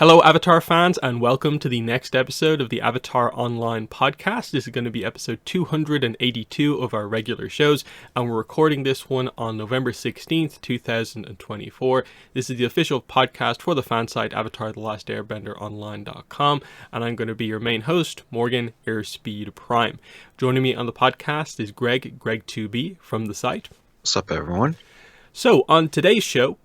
Hello, Avatar fans, and welcome to the next episode of the Avatar Online podcast. This is going to be episode 282 of our regular shows, and we're recording this one on November 16th, 2024. This is the official podcast for the fan site avatarthelastairbender.online.com, and I'm going to be your main host, Morgan Airspeed Prime. Joining me on the podcast is Greg2B from the site. What's up, everyone? So, on today's show,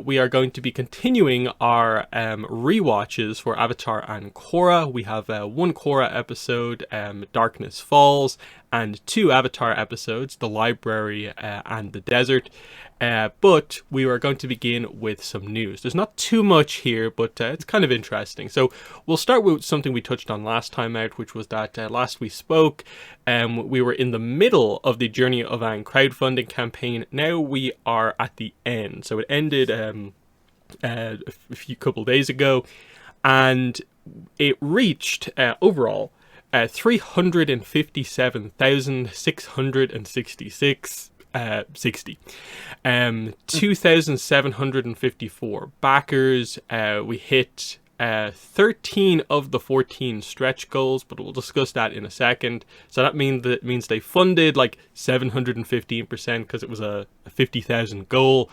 we are going to be continuing our rewatches for Avatar and Korra. We have one Korra episode, Darkness Falls, and two Avatar episodes, The Library and The Desert. But we are going to begin with some news. There's not too much here, but it's kind of interesting. So we'll start with something we touched on last time out, which was that last we spoke, we were in the middle of the Journey of Aang crowdfunding campaign. Now we are at the end. So it ended a couple days ago, and it reached overall 357,666 60. 2,754 backers. We hit 13 of the 14 stretch goals, but we'll discuss that in a second. So that means they funded like 715% because it was a 50,000 goal,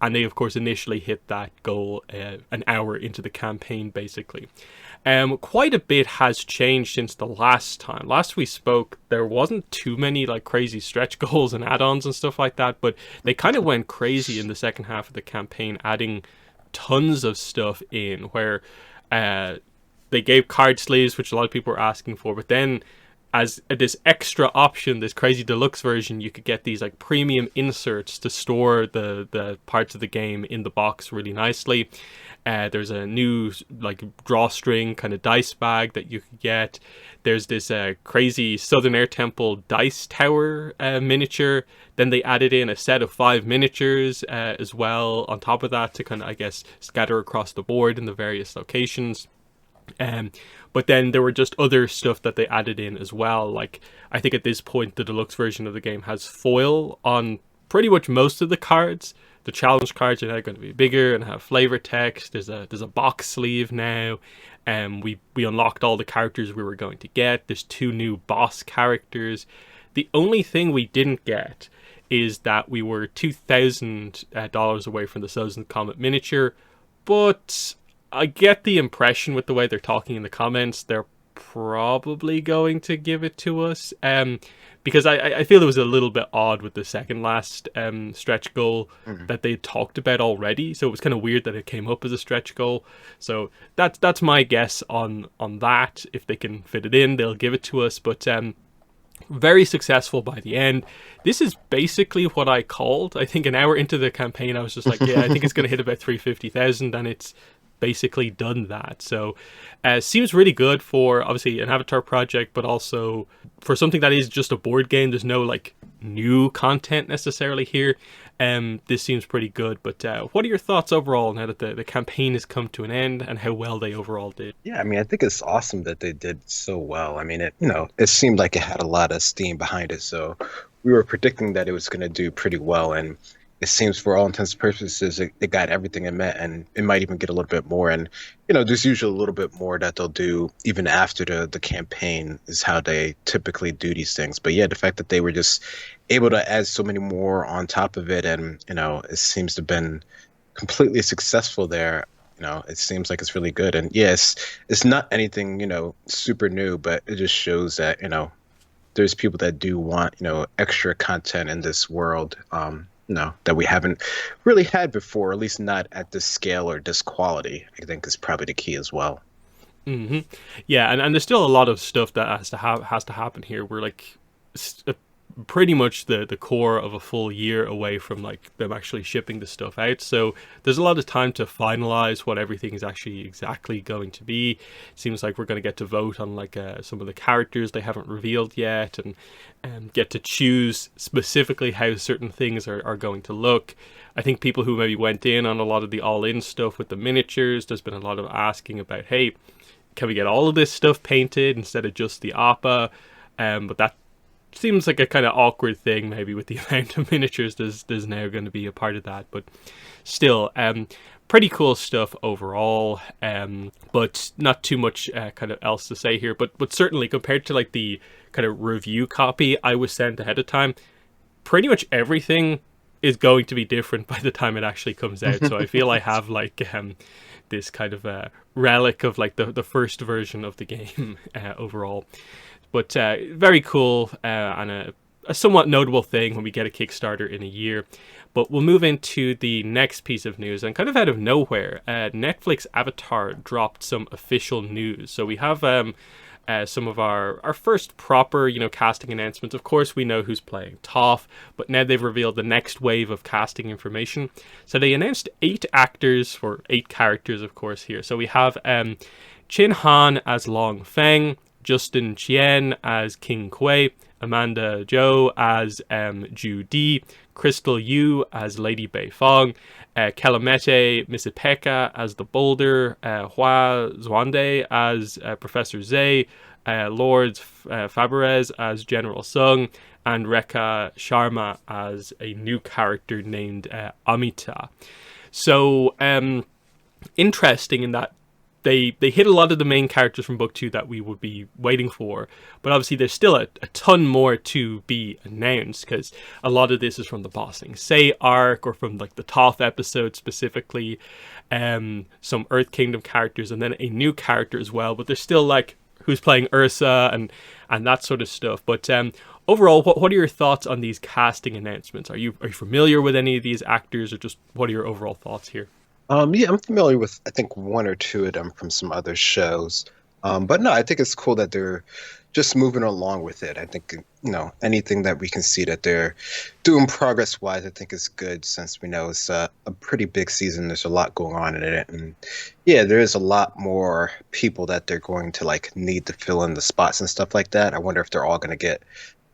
and they of course initially hit that goal an hour into the campaign basically. Quite a bit has changed since the last time. Last we spoke, there wasn't too many like crazy stretch goals and add-ons and stuff like that, but they kind of went crazy in the second half of the campaign, adding tons of stuff in where they gave card sleeves, which a lot of people were asking for, but then as this extra option, this crazy deluxe version, you could get these like premium inserts to store the parts of the game in the box really nicely. There's a new like drawstring kind of dice bag that you could get. There's this crazy Southern Air Temple dice tower miniature. Then they added in a set of 5 miniatures as well on top of that to kind of, I guess, scatter across the board in the various locations. But then there were just other stuff that they added in as well. Like, I think at this point the deluxe version of the game has foil on pretty much most of the cards. The challenge cards are now going to be bigger and have flavor text. There's a box sleeve now. We unlocked all the characters we were going to get. There's 2 new boss characters. The only thing we didn't get is that we were $2,000 away from the Southern Comet miniature. But I get the impression with the way they're talking in the comments, they're probably going to give it to us. Because I feel it was a little bit odd with the second last stretch goal that they talked about already. So it was kind of weird that it came up as a stretch goal. So that's my guess on that. If they can fit it in, they'll give it to us. But very successful by the end. This is basically what I called. I think an hour into the campaign, I was just like, yeah, I think it's going to hit about 350,000, and it's basically done that. So seems really good for obviously an Avatar project, but also for something that is just a board game. There's no like new content necessarily here. This seems pretty good. But what are your thoughts overall now that the campaign has come to an end and how well they overall did? Yeah, I mean, I think it's awesome that they did so well. I mean, it seemed like it had a lot of steam behind it. So we were predicting that it was going to do pretty well, and it seems for all intents and purposes, it got everything it meant, and it might even get a little bit more. And, there's usually a little bit more that they'll do even after the campaign is how they typically do these things. But yeah, the fact that they were just able to add so many more on top of it, and, it seems to have been completely successful there. It seems like it's really good. And yes, it's not anything, super new, but it just shows that, there's people that do want, extra content in this world. That we haven't really had before, at least not at this scale or this quality, I think is probably the key as well. Mm-hmm. Yeah, and there's still a lot of stuff that has to happen here. We're like pretty much the core of a full year away from like them actually shipping the stuff out, so there's a lot of time to finalize what everything is actually exactly going to be. Seems like we're going to get to vote on like some of the characters they haven't revealed yet, and get to choose specifically how certain things are going to look. I think people who maybe went in on a lot of the all-in stuff with the miniatures, there's been a lot of asking about, hey, can we get all of this stuff painted instead of just the Appa? But that seems like a kind of awkward thing maybe with the amount of miniatures there's now going to be a part of that. But still, pretty cool stuff overall, but not too much kind of else to say here. But certainly compared to like the kind of review copy I was sent ahead of time, pretty much everything is going to be different by the time it actually comes out. So I feel I have like this kind of relic of like the first version of the game overall. But very cool and a somewhat notable thing when we get a Kickstarter in a year. But we'll move into the next piece of news, and kind of out of nowhere, Netflix Avatar dropped some official news. So we have some of our first proper, casting announcements. Of course, we know who's playing Toph, but now they've revealed the next wave of casting information. So they announced 8 actors, or 8 characters, of course, here. So we have Chin Han as Long Feng, Justin Chien as King Kuei, Amanda Zhou as Ju Di, Crystal Yu as Lady Bei Fong, Kelamete Misipeka as the Boulder, Hua Zhuande as Professor Zay, Lord Faberez as General Sung, and Rekha Sharma as a new character named Amita. So, interesting in that they hit a lot of the main characters from book 2 that we would be waiting for, but obviously there's still a ton more to be announced, because a lot of this is from the Ba Sing Se arc, or from like the Toph episode specifically, some Earth Kingdom characters, and then a new character as well. But there's still like who's playing Ursa and that sort of stuff. But overall, what are your thoughts on these casting announcements? Are you familiar with any of these actors, or just what are your overall thoughts here? Yeah, I'm familiar with, I think, one or two of them from some other shows. But no, I think it's cool that they're just moving along with it. I think, anything that we can see that they're doing progress-wise, I think is good, since we know it's a pretty big season. There's a lot going on in it. And yeah, there is a lot more people that they're going to like need to fill in the spots and stuff like that. I wonder if they're all going to get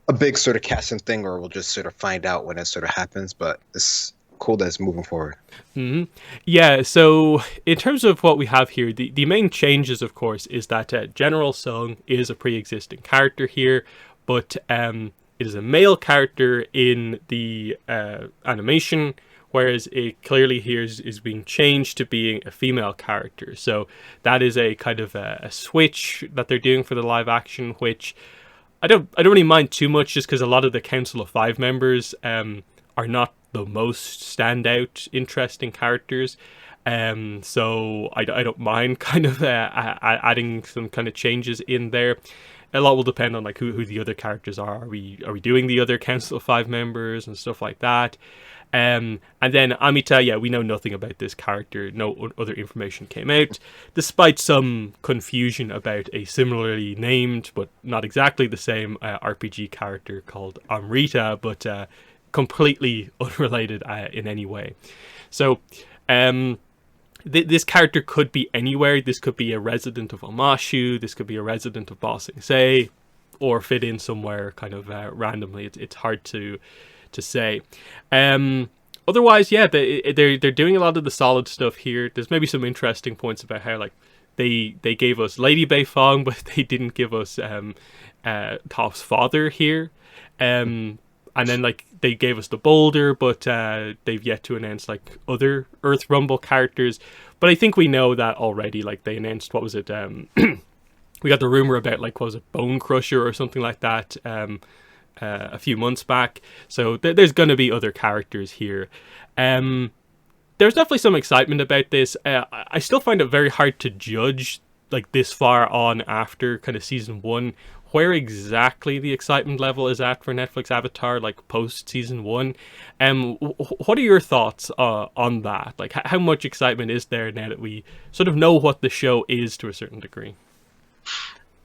a big sort of casting thing, or we'll just sort of find out when it sort of happens. But it's cool that it's moving forward. Mm-hmm. Yeah, so in terms of what we have here, the main changes, of course, is that General Sung is a pre-existing character here, but it is a male character in the animation, whereas it clearly here is being changed to being a female character. So that is a kind of a switch that they're doing for the live action, which I don't really mind too much, just because a lot of the Council of Five members are not the most standout, interesting characters. So I don't mind kind of adding some kind of changes in there. A lot will depend on like who the other characters are. Are we doing the other Council of Five members and stuff like that? And then Amita, yeah, we know nothing about this character. No other information came out, despite some confusion about a similarly named, but not exactly the same RPG character called Amrita, but completely unrelated in any way. So this character could be anywhere. This could be a resident of Omashu, this could be a resident of Ba Sing Se, or fit in somewhere kind of randomly. It's hard to say. Otherwise, yeah, they're doing a lot of the solid stuff here. There's maybe some interesting points about how like they gave us Lady Bei Fong, but they didn't give us Toph's father here. And then like they gave us the Boulder, but they've yet to announce like other Earth Rumble characters. But I think we know that already. Like they announced, what was it? We got the rumor about like, what was it, Bone Crusher or something like that a few months back. So there's going to be other characters here. There's definitely some excitement about this. I still find it very hard to judge like this far on after kind of season 1 where exactly the excitement level is at for Netflix Avatar, like post season 1. What are your thoughts on that? Like, how much excitement is there now that we sort of know what the show is to a certain degree?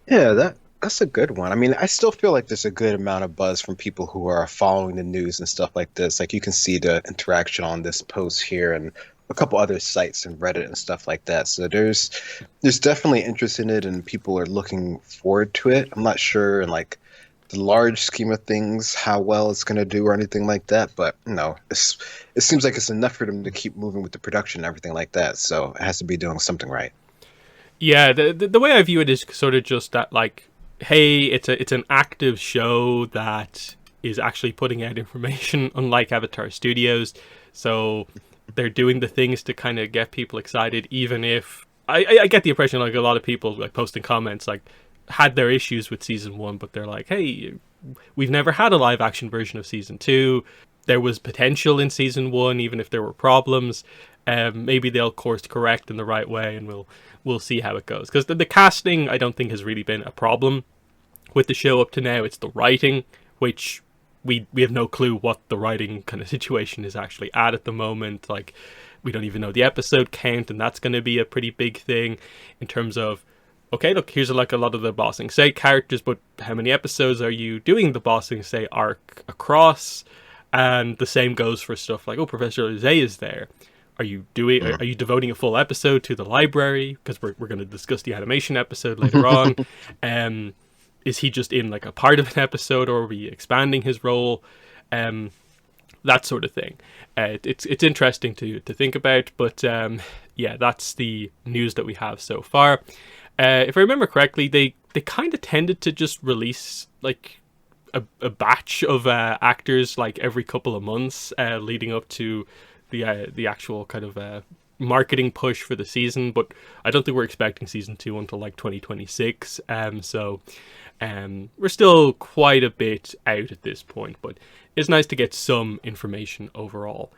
Yeah, that's a good one. I mean, I still feel like there's a good amount of buzz from people who are following the news and stuff like this. Like you can see the interaction on this post here and a couple other sites and Reddit and stuff like that. So there's definitely interest in it, and people are looking forward to it. I'm not sure in like the large scheme of things how well it's going to do or anything like that, but it seems like it's enough for them to keep moving with the production and everything like that. So it has to be doing something right. Yeah, the way I view it is sort of just that, like, hey, it's an active show that is actually putting out information, unlike Avatar Studios. So they're doing the things to kind of get people excited, even if I get the impression like a lot of people like posting comments like had their issues with season 1, but they're like, hey, we've never had a live action version of season 2. There was potential in season 1, even if there were problems. Maybe they'll course correct in the right way, and we'll see how it goes. Because the casting, I don't think, has really been a problem with the show up to now. It's the writing, which we have no clue what the writing kind of situation is actually at the moment. Like, we don't even know the episode count, and that's going to be a pretty big thing in terms of, okay, look, here's like a lot of the Bossing Say characters, but how many episodes are you doing the Bossing Say arc across? And the same goes for stuff like, oh, Professor Zay is there. Are you devoting a full episode to the library? Because we're going to discuss the animation episode later on. Is he just in like a part of an episode, or are we expanding his role? That sort of thing. It's interesting to think about, but yeah, that's the news that we have so far. If I remember correctly, they kind of tended to just release like a batch of actors like every couple of months, leading up to the actual kind of marketing push for the season. But I don't think we're expecting season 2 until like 2026. So we're still quite a bit out at this point, but it's nice to get some information overall.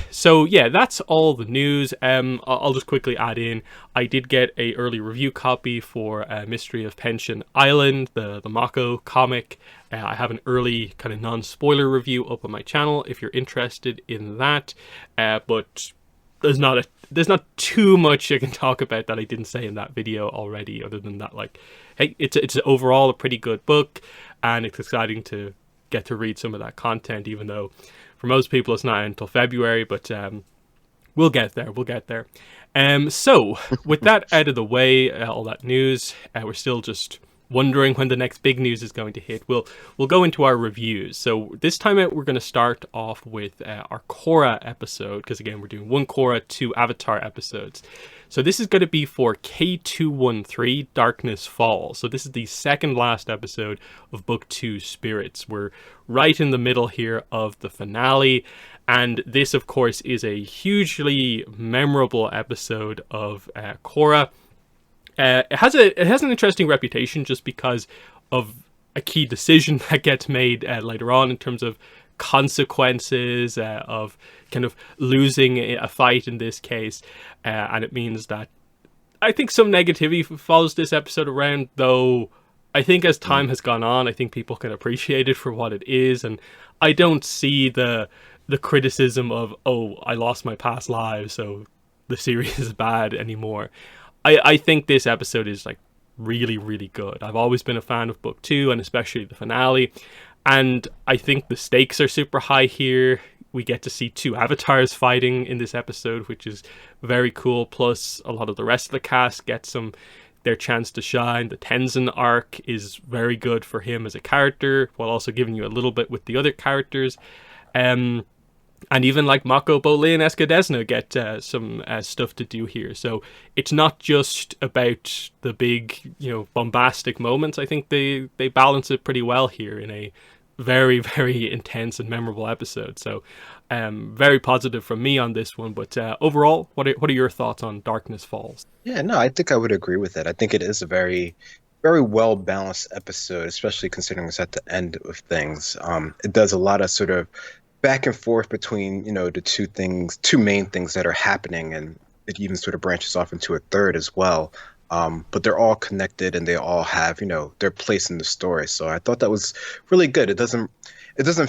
So yeah, that's all the news. I'll just quickly add in, I did get a early review copy for Mystery of Pension Island, the Mako comic. I have an early kind of non-spoiler review up on my channel if you're interested in that. But there's not too much I can talk about that I didn't say in that video already, other than that, like, hey, it's overall a pretty good book, and it's exciting to get to read some of that content, even though for most people it's not until February, but we'll get there. So with that out of the way, all that news, we're still just wondering when the next big news is going to hit. We'll go into our reviews. So this time out, we're going to start off with our Korra episode, because again, we're doing 1 Korra, 2 Avatar episodes. So this is going to be for K213 Darkness Falls. So this is the second last episode of Book 2 Spirits. We're right in the middle here of the finale, and this of course is a hugely memorable episode of Korra. It has an interesting reputation just because of a key decision that gets made later on in terms of consequences of kind of losing a fight in this case, and it means that I think some negativity follows this episode around, though I think as time has gone on, I think people can appreciate it for what it is, and I don't see the criticism of, oh, I lost my past lives, so the series is bad anymore. I think this episode is like really, really good. I've always been a fan of Book 2, and especially the finale, and I think the stakes are super high here. We get to see 2 avatars fighting in this episode, which is very cool, plus a lot of the rest of the cast get their chance to shine. The Tenzin arc is very good for him as a character, while also giving you a little bit with the other characters. And even like Mako, Bolin, and Escadesna get some stuff to do here. So it's not just about the big, bombastic moments. I think they balance it pretty well here in a very, very intense and memorable episode. So very positive from me on this one. But overall, what are your thoughts on Darkness Falls? Yeah, no, I think I would agree with it. I think it is a very, very well balanced episode, especially considering it's at the end of things. It does a lot of sort of back and forth between, the two main things that are happening, and it even sort of branches off into a third as well. But they're all connected, and they all have, their place in the story. So I thought that was really good. It doesn't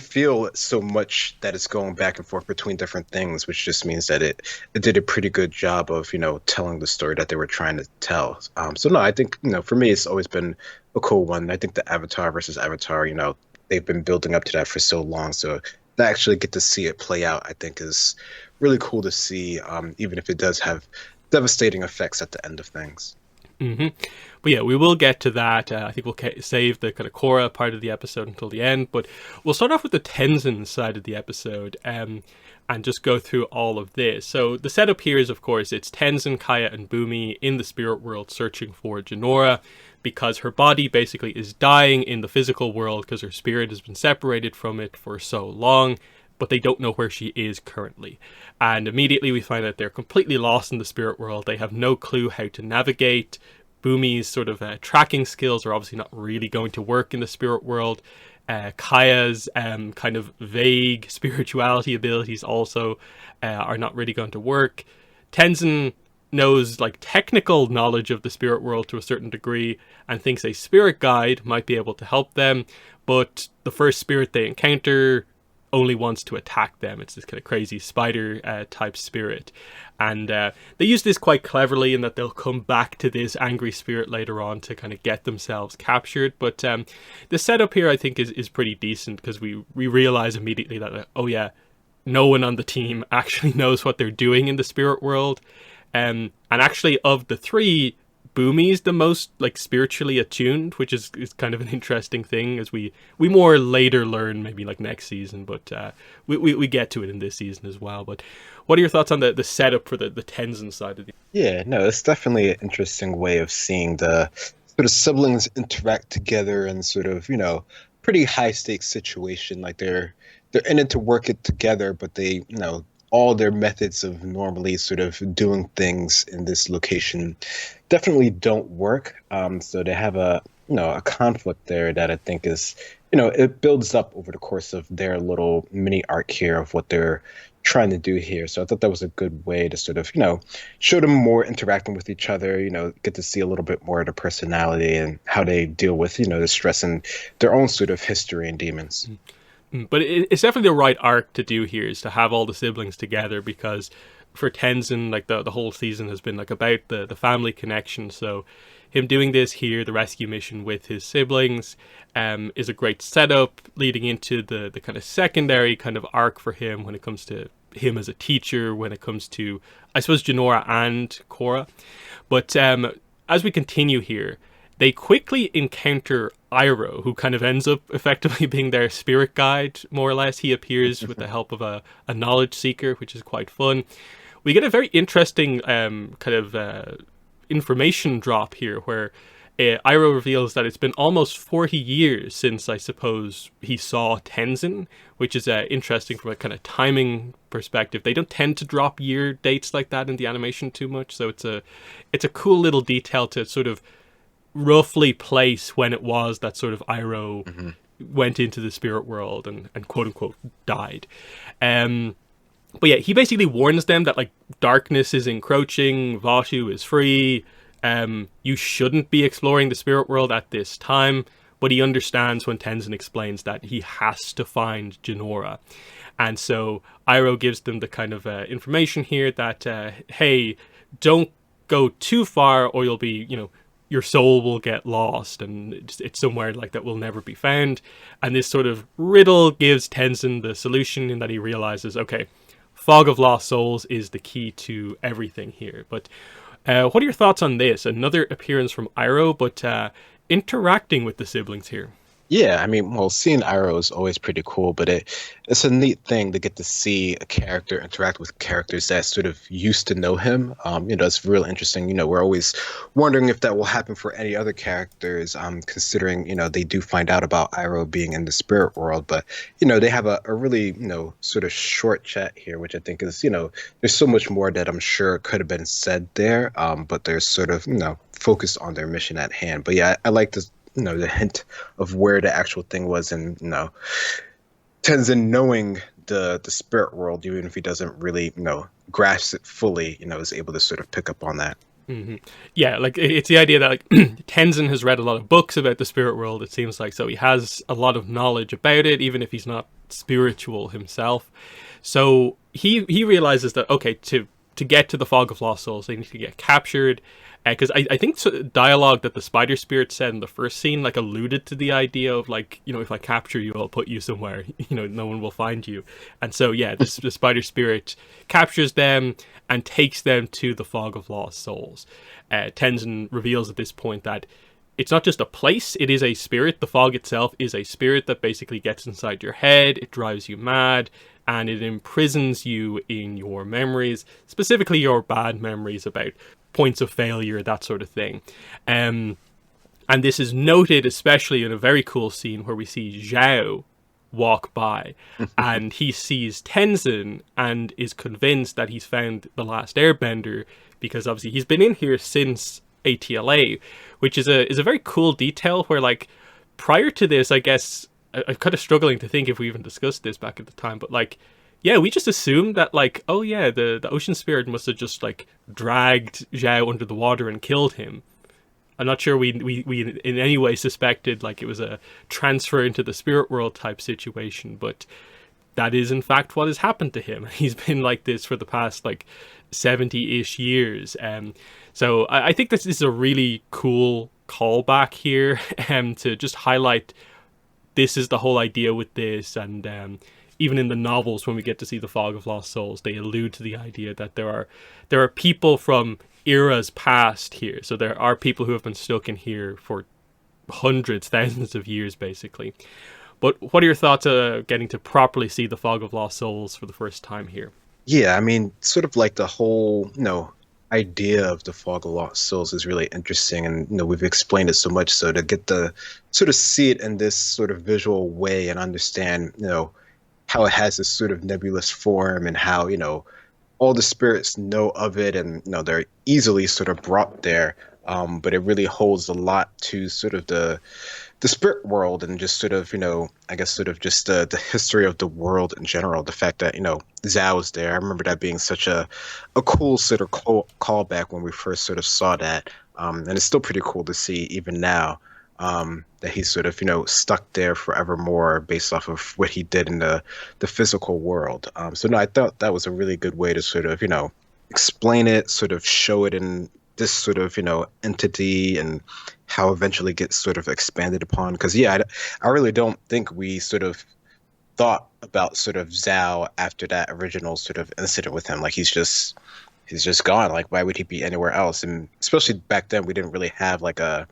feel so much that it's going back and forth between different things, which just means that it did a pretty good job of, telling the story that they were trying to tell. So no, I think, for me, it's always been a cool one. I think the Avatar versus Avatar, they've been building up to that for so long. So to actually get to see it play out, I think is really cool to see, even if it does have devastating effects at the end of things. Mm-hmm. But yeah, we will get to that. I think we'll save the kind of Korra part of the episode until the end, but we'll start off with the Tenzin side of the episode and just go through all of this. So the setup here is, of course, it's Tenzin, Kaya, and Bumi in the spirit world searching for Jinora, because her body basically is dying in the physical world because her spirit has been separated from it for so long. but they don't know where she is currently. And immediately we find out they're completely lost in the spirit world. They have no clue how to navigate. Bumi's sort of tracking skills are obviously not really going to work in the spirit world. Kaya's kind of vague spirituality abilities also are not really going to work. Tenzin knows like technical knowledge of the spirit world to a certain degree and thinks a spirit guide might be able to help them, but the first spirit they encounter only wants to attack them. It's this kind of crazy spider type spirit, and they use this quite cleverly in that they'll come back to this angry spirit later on to kind of get themselves captured. But the setup here I think is pretty decent, because we realize immediately that oh yeah, no one on the team actually knows what they're doing in the spirit world. And actually, of the three, Bumi's the most like spiritually attuned, which is kind of an interesting thing, as we more later learn, maybe like next season, but we get to it in this season as well. But what are your thoughts on the setup for the Tenzin side of the... Yeah, no, it's definitely an interesting way of seeing the sort of siblings interact together and sort of, pretty high stakes situation. Like they're in it to work it together, but they, all their methods of normally sort of doing things in this location definitely don't work. So they have a conflict there that I think is, it builds up over the course of their little mini arc here of what they're trying to do here. So I thought that was a good way to sort of, show them more interacting with each other, get to see a little bit more of the personality and how they deal with, the stress and their own sort of history and demons. But it's definitely the right arc to do here, is to have all the siblings together, because for Tenzin, like the whole season has been like about the family connection. So him doing this here, the rescue mission with his siblings, is a great setup leading into the kind of secondary kind of arc for him when it comes to him as a teacher, when it comes to, I suppose, Jinora and Korra. But as we continue here, they quickly encounter Iroh, who kind of ends up effectively being their spirit guide, more or less. He appears with the help of a knowledge seeker, which is quite fun. We get a very interesting information drop here, where Iroh reveals that it's been almost 40 years since, I suppose, he saw Tenzin, which is interesting from a kind of timing perspective. They don't tend to drop year dates like that in the animation too much, so it's a cool little detail to sort of roughly place when it was that sort of Iroh went into the spirit world and quote unquote died. But yeah, he basically warns them that like darkness is encroaching, Vashu is free, you shouldn't be exploring the spirit world at this time. But he understands when Tenzin explains that he has to find Jinora. And so Iroh gives them the kind of information here that, hey, don't go too far or you'll be, your soul will get lost, and it's somewhere like that will never be found. And this sort of riddle gives Tenzin the solution, in that he realizes, okay, Fog of Lost Souls is the key to everything here. But what are your thoughts on this? Another appearance from Iroh, but interacting with the siblings here. Yeah, I mean, well, seeing Iroh is always pretty cool, but it's a neat thing to get to see a character interact with characters that sort of used to know him. It's real interesting. We're always wondering if that will happen for any other characters, considering, they do find out about Iroh being in the spirit world, but, they have a really, sort of short chat here, which I think is, there's so much more that I'm sure could have been said there, but they're sort of, focused on their mission at hand. But yeah, I like this, the hint of where the actual thing was, and Tenzin knowing the spirit world, even if he doesn't really grasp it fully, is able to sort of pick up on that. Mm-hmm. Yeah, like it's the idea that like Tenzin has read a lot of books about the spirit world, it seems like, so he has a lot of knowledge about it, even if he's not spiritual himself. So he realizes that, okay, to get to the Fog of Lost Souls, they need to get captured. Because I think dialogue that the spider spirit said in the first scene like alluded to the idea of like, if I capture you, I'll put you somewhere, no one will find you. And so, yeah, the spider spirit captures them and takes them to the Fog of Lost Souls. Tenzin reveals at this point that it's not just a place, it is a spirit. The fog itself is a spirit that basically gets inside your head, it drives you mad, and it imprisons you in your memories, specifically your bad memories about points of failure, that sort of thing. And this is noted especially in a very cool scene where we see Zhao walk by, and he sees Tenzin and is convinced that he's found the last airbender, because obviously he's been in here since ATLA, which is a very cool detail where, like, prior to this, I guess I'm kind of struggling to think if we even discussed this back at the time, but like, yeah, we just assumed that, like, oh yeah, the ocean spirit must have just like dragged Zhao under the water and killed him. I'm not sure we in any way suspected like it was a transfer into the spirit world type situation, but that is in fact what has happened to him. He's been like this for the past like 70-ish years. So I think this is a really cool callback here, to just highlight this is the whole idea with this. And even in the novels, when we get to see the Fog of Lost Souls, they allude to the idea that there are people from eras past here. So there are people who have been stuck in here for hundreds, thousands of years, basically. But what are your thoughts getting to properly see the Fog of Lost Souls for the first time here? Yeah, I mean, sort of like the whole, idea of the Fog of Lost Souls is really interesting, and we've explained it so much. So to get the sort of see it in this sort of visual way and understand, how it has this sort of nebulous form, and how all the spirits know of it, and they're easily sort of brought there. But it really holds a lot to sort of the spirit world, and just sort of, I guess sort of just the history of the world in general. The fact that, Zhao was there. I remember that being such a cool sort of callback when we first sort of saw that. And it's still pretty cool to see even now, that he's sort of, stuck there forevermore based off of what he did in the physical world. So no, I thought that was a really good way to sort of, explain it, sort of show it in this sort of, entity, and how eventually gets sort of expanded upon. Because, yeah, I really don't think we sort of thought about sort of Zhao after that original sort of incident with him. Like, he's just gone. Like, why would he be anywhere else? And especially back then, we didn't really have like a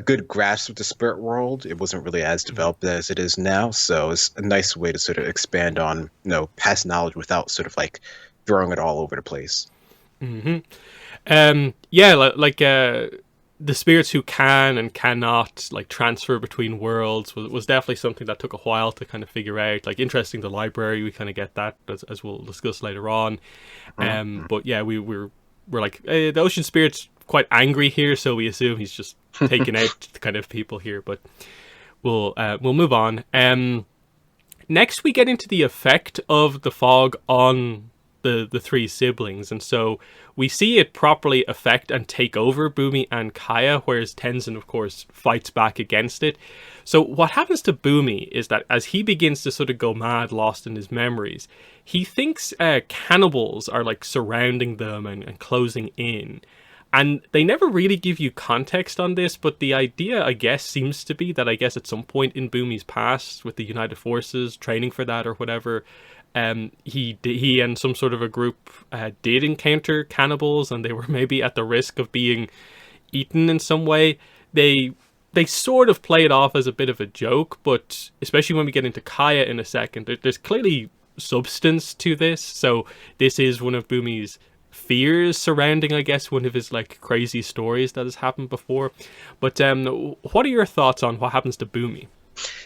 good grasp of the spirit world. It wasn't really as developed as it is now. So it's a nice way to sort of expand on, past knowledge without sort of like throwing it all over the place. Mm-hmm. Yeah, like the spirits who can and cannot like transfer between worlds was definitely something that took a while to kind of figure out. Like, interesting, the library, we kind of get that as we'll discuss later on. But yeah, we're like, the ocean spirit's quite angry here, so we assume he's just taking out the kind of people here. But we'll move on. Next, we get into the effect of the fog on the three siblings, and so we see it properly affect and take over Bumi and Kaya, whereas Tenzin, of course, fights back against it. So what happens to Bumi is that as he begins to sort of go mad, lost in his memories, he thinks cannibals are like surrounding them and closing in. And they never really give you context on this, but the idea, I guess, seems to be that I guess at some point in Bumi's past, with the United Forces training for that or whatever, he and some sort of a group did encounter cannibals, and they were maybe at the risk of being eaten in some way. They sort of play it off as a bit of a joke, but especially when we get into Kaya in a second, there's clearly substance to this. So this is one of Bumi's fears surrounding, I guess, one of his like crazy stories that has happened before. But what are your thoughts on what happens to Bumi?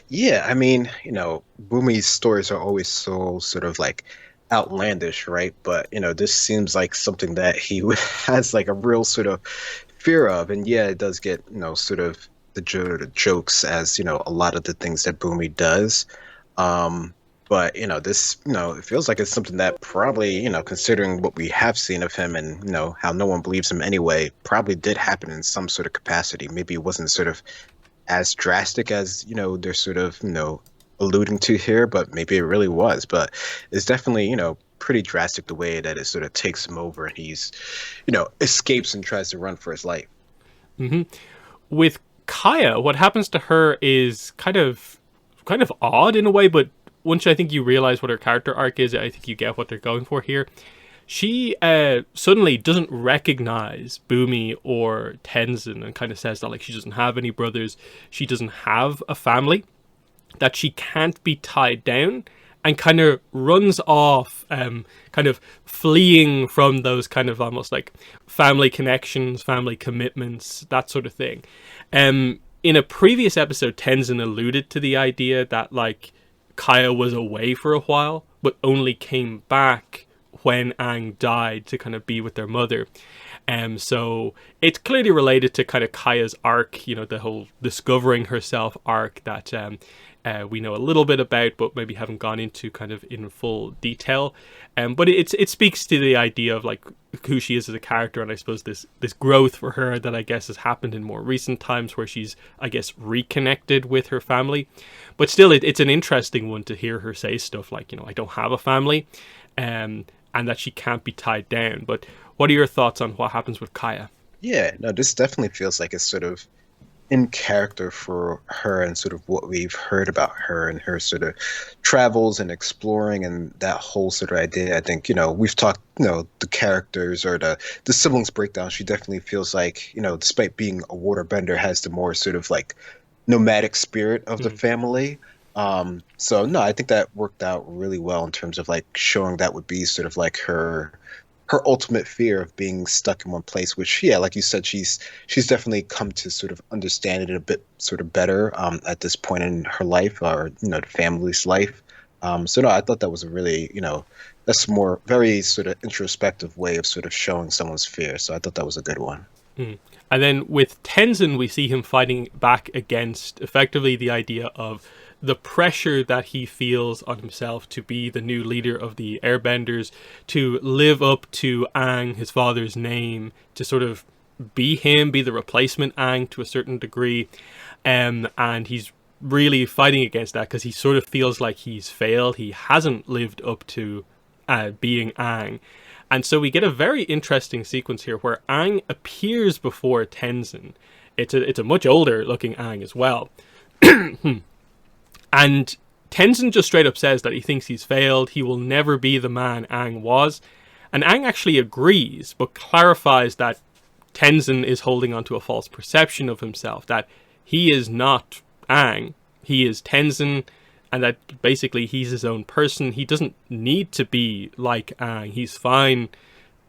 Yeah, I mean, Bumi's stories are always so sort of like outlandish, right? But, this seems like something that he has like a real sort of fear of. And yeah, it does get, sort of the jokes as, a lot of the things that Bumi does. But, this, it feels like it's something that probably, considering what we have seen of him and, how no one believes him anyway, probably did happen in some sort of capacity. Maybe it wasn't sort of as drastic as they're sort of alluding to here, but maybe it really was. But it's definitely pretty drastic the way that it sort of takes him over, and he's escapes and tries to run for his life. Mm-hmm. With Kaya, what happens to her is kind of odd in a way, but once I think you realize what her character arc is, I think you get what they're going for here. She suddenly doesn't recognize Bumi or Tenzin, and kind of says that like she doesn't have any brothers, she doesn't have a family, that she can't be tied down, and kind of runs off, kind of fleeing from those kind of almost like family connections, family commitments, that sort of thing. In a previous episode, Tenzin alluded to the idea that like Kaya was away for a while, but only came back when Aang died to kind of be with their mother. So it's clearly related to kind of Kaya's arc, you know, the whole discovering herself arc that we know a little bit about, but maybe haven't gone into kind of in full detail. But it speaks to the idea of like who she is as a character, and I suppose this growth for her that I guess has happened in more recent times, where she's, I guess, reconnected with her family. But still, it's an interesting one to hear her say stuff like, you know, I don't have a family, and that she can't be tied down. But what are your thoughts on what happens with Kaya? Yeah, no, this definitely feels like it's sort of in character for her and sort of what we've heard about her and her sort of travels and exploring and that whole sort of idea. I think, you know, we've talked, you know, the characters or the siblings breakdown. She definitely feels like, you know, despite being a waterbender, has the more sort of like nomadic spirit of the family. So no, I think that worked out really well in terms of like showing that would be sort of like her ultimate fear of being stuck in one place, which, yeah, like you said, she's definitely come to sort of understand it a bit sort of better at this point in her life, or, you know, the family's life. So no, I thought that was a really, you know, that's more very sort of introspective way of sort of showing someone's fear. So I thought that was a good one. And then with Tenzin, we see him fighting back against effectively the idea of the pressure that he feels on himself to be the new leader of the Airbenders, to live up to Aang, his father's name, to sort of be him, be the replacement Aang to a certain degree. And he's really fighting against that because he sort of feels like he's failed. He hasn't lived up to being Aang. And so we get a very interesting sequence here where Aang appears before Tenzin. It's a much older looking Aang as well. And Tenzin just straight up says that he thinks he's failed. He will never be the man Aang was. And Aang actually agrees, but clarifies that Tenzin is holding on to a false perception of himself, that he is not Aang, he is Tenzin, and that basically he's his own person. He doesn't need to be like Aang. He's fine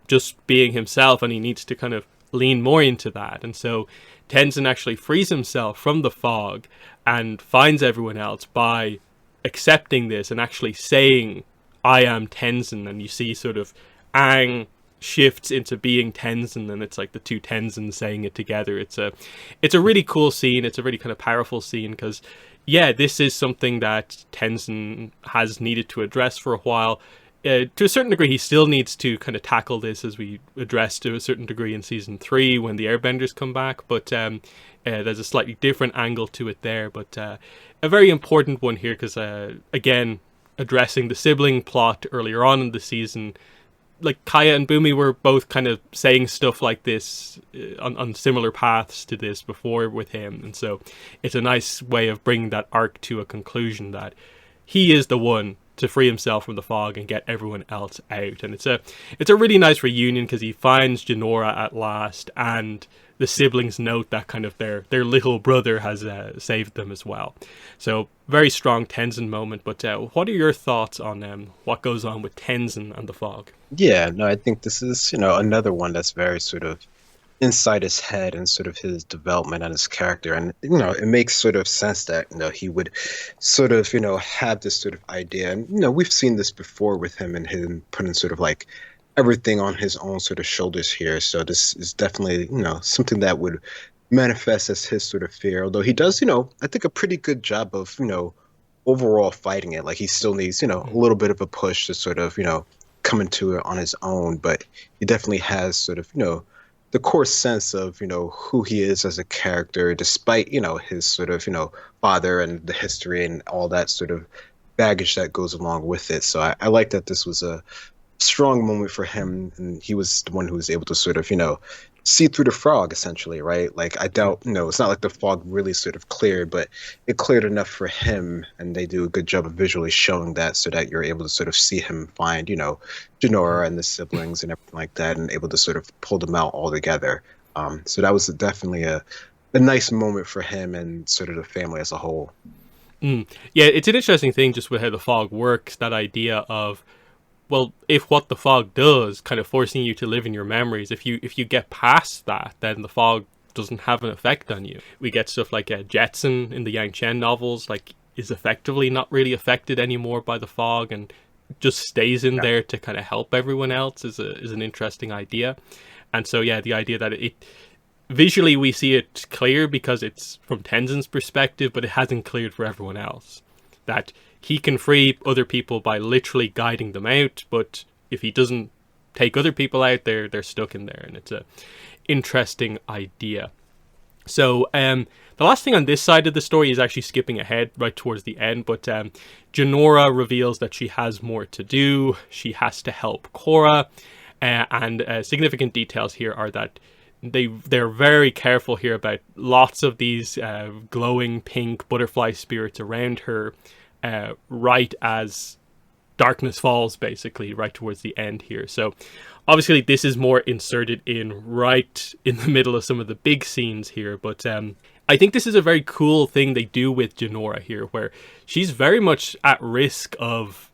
just being himself, and he needs to kind of lean more into that. And so Tenzin actually frees himself from the fog and finds everyone else by accepting this and actually saying, I am Tenzin. And you see sort of Aang shifts into being Tenzin, and it's like the two Tenzins saying it together. It's a really cool scene. It's a really kind of powerful scene because, yeah, this is something that Tenzin has needed to address for a while. To a certain degree, he still needs to kind of tackle this, as we addressed to a certain degree in season 3 when the Airbenders come back. But there's a slightly different angle to it there. But a very important one here because, again, addressing the sibling plot earlier on in the season, like Kaya and Bumi were both kind of saying stuff like this on similar paths to this before with him. And so it's a nice way of bringing that arc to a conclusion, that he is the one to free himself from the fog and get everyone else out. And it's a really nice reunion because he finds Jinora at last, and the siblings note that kind of their little brother has saved them as well. So very strong Tenzin moment. But what are your thoughts on what goes on with Tenzin and the fog? Yeah, no, I think this is, you know, another one that's very sort of inside his head and sort of his development and his character. And, you know, it makes sort of sense that, you know, he would sort of, you know, have this sort of idea. And, you know, we've seen this before with him and him putting sort of like everything on his own sort of shoulders here. So this is definitely, you know, something that would manifest as his sort of fear. Although he does, you know, I think a pretty good job of, you know, overall fighting it. Like he still needs, you know, a little bit of a push to sort of, you know, come into it on his own. But he definitely has sort of, you know, the core sense of, you know, who he is as a character, despite, you know, his sort of, you know, father and the history and all that sort of baggage that goes along with it. So I like that this was a strong moment for him, and he was the one who was able to sort of, you know, see through the fog, essentially, right? Like, I doubt, you know, it's not like the fog really sort of cleared, but it cleared enough for him, and they do a good job of visually showing that so that you're able to sort of see him find, you know, Jinora and the siblings and everything like that, and able to sort of pull them out all together. So that was definitely a nice moment for him and sort of the family as a whole. Yeah, it's an interesting thing just with how the fog works, that idea of, well, if what the fog does, kind of forcing you to live in your memories, if you get past that, then the fog doesn't have an effect on you. We get stuff like Jetson in the Yang Chen novels. Like, is effectively not really affected anymore by the fog and just stays in there to kind of help everyone else is an interesting idea. And so yeah, the idea that it visually we see it clear because it's from Tenzin's perspective, but it hasn't cleared for everyone else. That he can free other people by literally guiding them out, but if he doesn't take other people out, they're stuck in there, and it's a interesting idea. So the last thing on this side of the story is actually skipping ahead right towards the end, but Janora reveals that she has more to do. She has to help Korra, and significant details here are that they're very careful here about lots of these glowing pink butterfly spirits around her, right as Darkness Falls, basically, right towards the end here. So obviously this is more inserted in right in the middle of some of the big scenes here, but I think this is a very cool thing they do with Janora here, where she's very much at risk of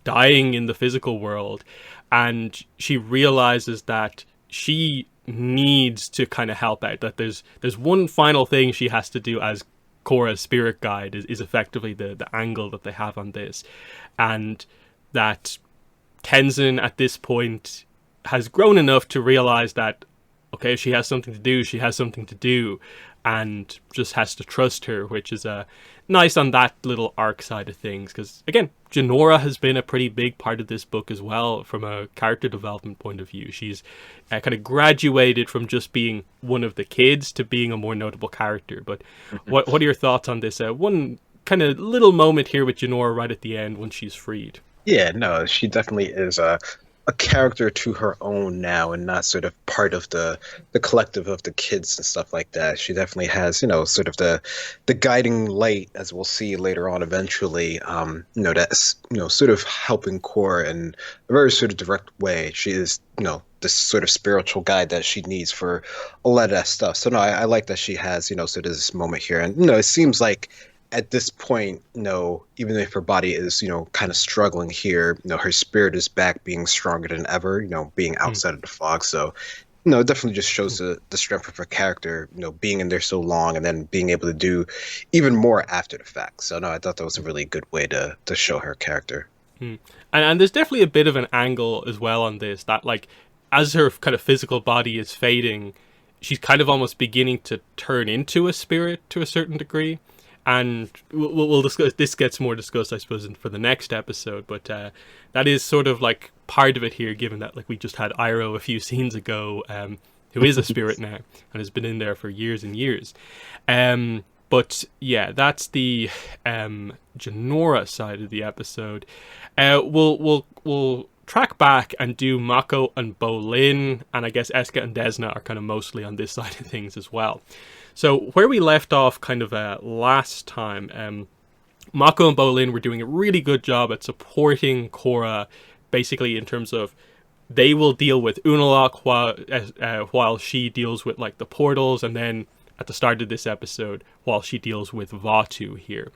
dying in the physical world, and she realizes that she needs to kind of help out, that there's one final thing she has to do as Korra's spirit guide is effectively the angle that they have on this, and that Tenzin at this point has grown enough to realize that okay, she has something to do, and just has to trust her, which is nice on that little arc side of things, because again, Janora has been a pretty big part of this book as well from a character development point of view. She's kind of graduated from just being one of the kids to being a more notable character. But what are your thoughts on this one kind of little moment here with Janora right at the end when she's freed? Yeah, no, she definitely is a character to her own now, and not sort of part of the collective of the kids and stuff like that. She definitely has, sort of the guiding light, as we'll see later on eventually, that's, sort of helping Korra in a very sort of direct way. She is, this sort of spiritual guide that she needs for a lot of that stuff. So no, I like that she has, sort of this moment here. And, it seems like at this point, even if her body is, kind of struggling here, her spirit is back, being stronger than ever, being outside of the fog. So, it definitely just shows the strength of her character, being in there so long and then being able to do even more after the fact. So, no, I thought that was a really good way to show her character. And there's definitely a bit of an angle as well on this, that like, as her kind of physical body is fading, she's kind of almost beginning to turn into a spirit to a certain degree. And we'll discuss, this gets more discussed, I suppose, for the next episode, but that is sort of like part of it here, given that like we just had Iroh a few scenes ago, who is a spirit now and has been in there for years and years. But yeah, that's the Janora side of the episode. We'll track back and do Mako and Bolin, and I guess Eska and Desna are kind of mostly on this side of things as well. So where we left off kind of last time, Mako and Bolin were doing a really good job at supporting Korra, basically in terms of they will deal with Unalaq while she deals with like the portals, and then at the start of this episode, while she deals with Vatu here.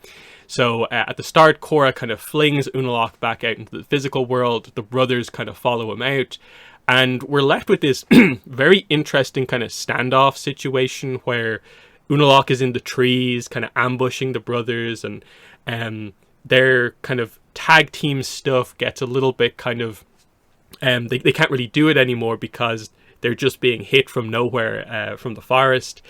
So at the start, Korra kind of flings Unalaq back out into the physical world. The brothers kind of follow him out. And we're left with this very interesting kind of standoff situation where Unalaq is in the trees, kind of ambushing the brothers, and their kind of tag team stuff gets a little bit kind of... they can't really do it anymore because they're just being hit from nowhere from the forest.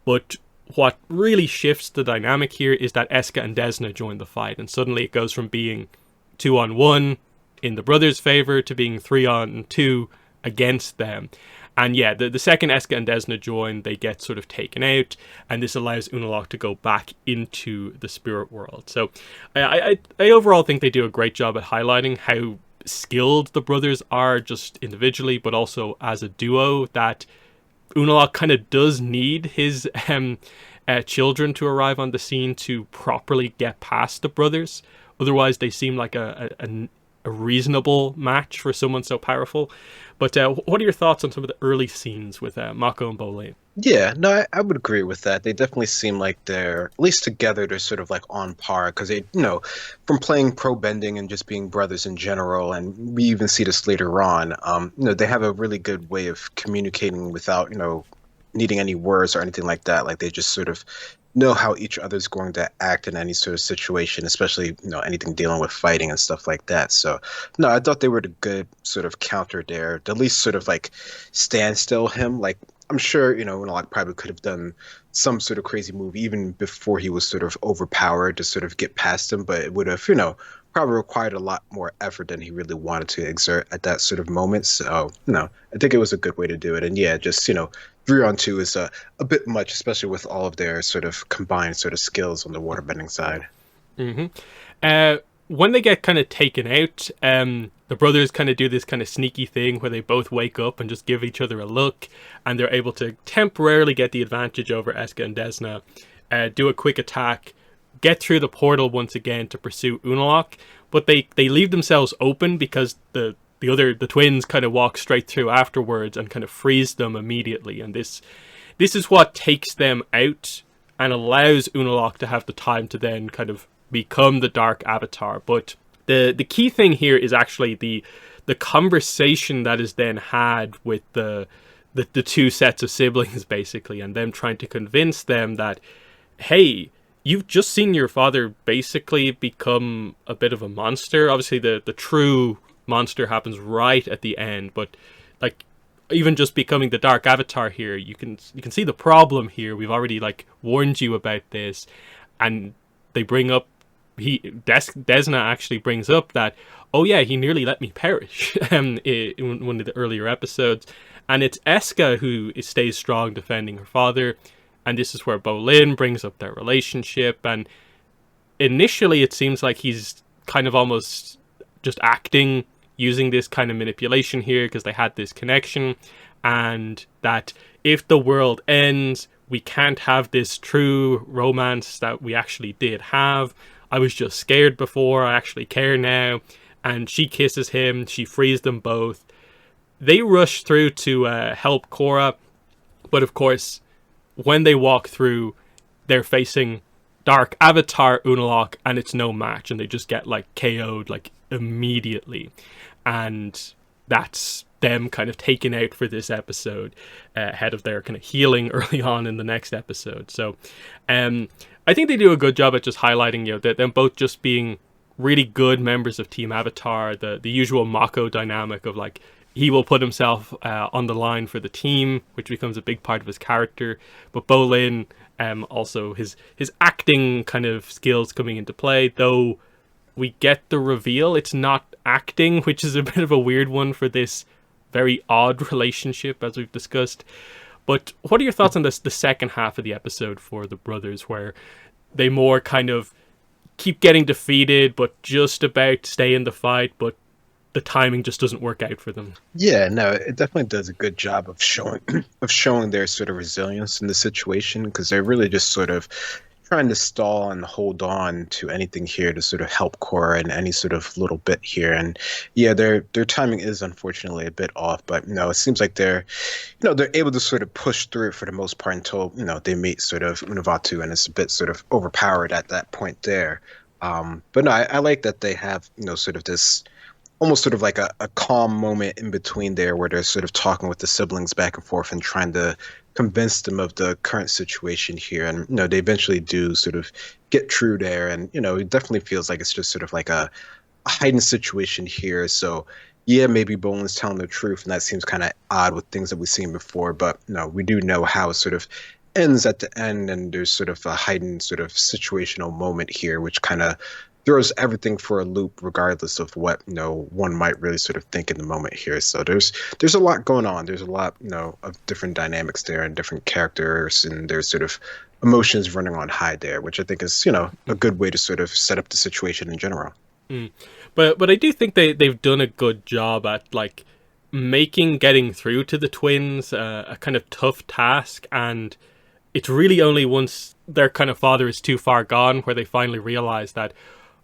But what really shifts the dynamic here is that Eska and Desna join the fight, and suddenly it goes from being 2-on-1 in the brothers' favor to being 3-on-2 against them. And yeah, the second Eska and Desna join, they get sort of taken out, and this allows Unalaq to go back into the spirit world. So I overall think they do a great job at highlighting how skilled the brothers are just individually, but also as a duo, that Unalaq kind of does need his children to arrive on the scene to properly get past the brothers. Otherwise, they seem like a reasonable match for someone so powerful. But what are your thoughts on some of the early scenes with Mako and Bolin? Yeah, no, I would agree with that. They definitely seem like they're, at least together, they're sort of like on par, because they, from playing pro bending and just being brothers in general, and we even see this later on, they have a really good way of communicating without, needing any words or anything like that. Like they just sort of know how each other's going to act in any sort of situation, especially, anything dealing with fighting and stuff like that. So no, I thought they were the good sort of counter there. The least sort of like standstill him. Like I'm sure, like probably could have done some sort of crazy move even before he was sort of overpowered to sort of get past him, but it would have, probably required a lot more effort than he really wanted to exert at that sort of moment. So, I think it was a good way to do it. And yeah, just, 3-on-2 is a bit much, especially with all of their sort of combined sort of skills on the waterbending side. Hmm. When they get kind of taken out, the brothers kind of do this kind of sneaky thing where they both wake up and just give each other a look, and they're able to temporarily get the advantage over Eska and Desna, do a quick attack, get through the portal once again to pursue Unalaq, but they leave themselves open because the twins kind of walk straight through afterwards and kind of freeze them immediately, and this is what takes them out and allows Unalaq to have the time to then kind of become the Dark Avatar. But the key thing here is actually the conversation that is then had with the two sets of siblings, basically, and them trying to convince them that, hey, you've just seen your father basically become a bit of a monster. Obviously, the true monster happens right at the end, but like even just becoming the Dark Avatar here, you can see the problem here. We've already like warned you about this, and they bring up Desna actually brings up that, oh yeah, he nearly let me perish in one of the earlier episodes, and it's Eska who stays strong defending her father. And this is where Bolin brings up their relationship. And initially, it seems like he's kind of almost just acting, using this kind of manipulation here because they had this connection. And that if the world ends, we can't have this true romance that we actually did have. I was just scared before, I actually care now. And she kisses him, she frees them both. They rush through to help Korra. But of course, when they walk through, they're facing Dark Avatar Unalaq, and it's no match, and they just get like KO'd like immediately, and that's them kind of taken out for this episode, ahead of their kind of healing early on in the next episode. So, I think they do a good job at just highlighting, that them both just being really good members of Team Avatar, the usual Mako dynamic of like, he will put himself on the line for the team, which becomes a big part of his character. But Bolin, also his acting kind of skills coming into play, though we get the reveal it's not acting, which is a bit of a weird one for this very odd relationship, as we've discussed. But what are your thoughts on the second half of the episode for the brothers, where they more kind of keep getting defeated, but just about stay in the fight, but the timing just doesn't work out for them? Yeah, no, it definitely does a good job of showing of showing their sort of resilience in the situation, because they're really just sort of trying to stall and hold on to anything here to sort of help Korra in any sort of little bit here. And yeah, their timing is unfortunately a bit off, but it seems like they're able to sort of push through it for the most part until they meet sort of Unavatu, and it's a bit sort of overpowered at that point there. But no, I like that they have sort of this almost sort of like a calm moment in between there where they're sort of talking with the siblings back and forth and trying to convince them of the current situation here. And, they eventually do sort of get through there. And, it definitely feels like it's just sort of like a heightened situation here. So, yeah, maybe Bolin's telling the truth, and that seems kind of odd with things that we've seen before. But, no, we do know how it sort of ends at the end, and there's sort of a heightened sort of situational moment here, which kind of throws everything for a loop, regardless of what one might really sort of think in the moment here. So there's a lot going on. There's a lot of different dynamics there and different characters, and there's sort of emotions running on high there, which I think is a good way to sort of set up the situation in general. But I do think they've done a good job at like making getting through to the twins a kind of tough task, and it's really only once their kind of father is too far gone where they finally realize that,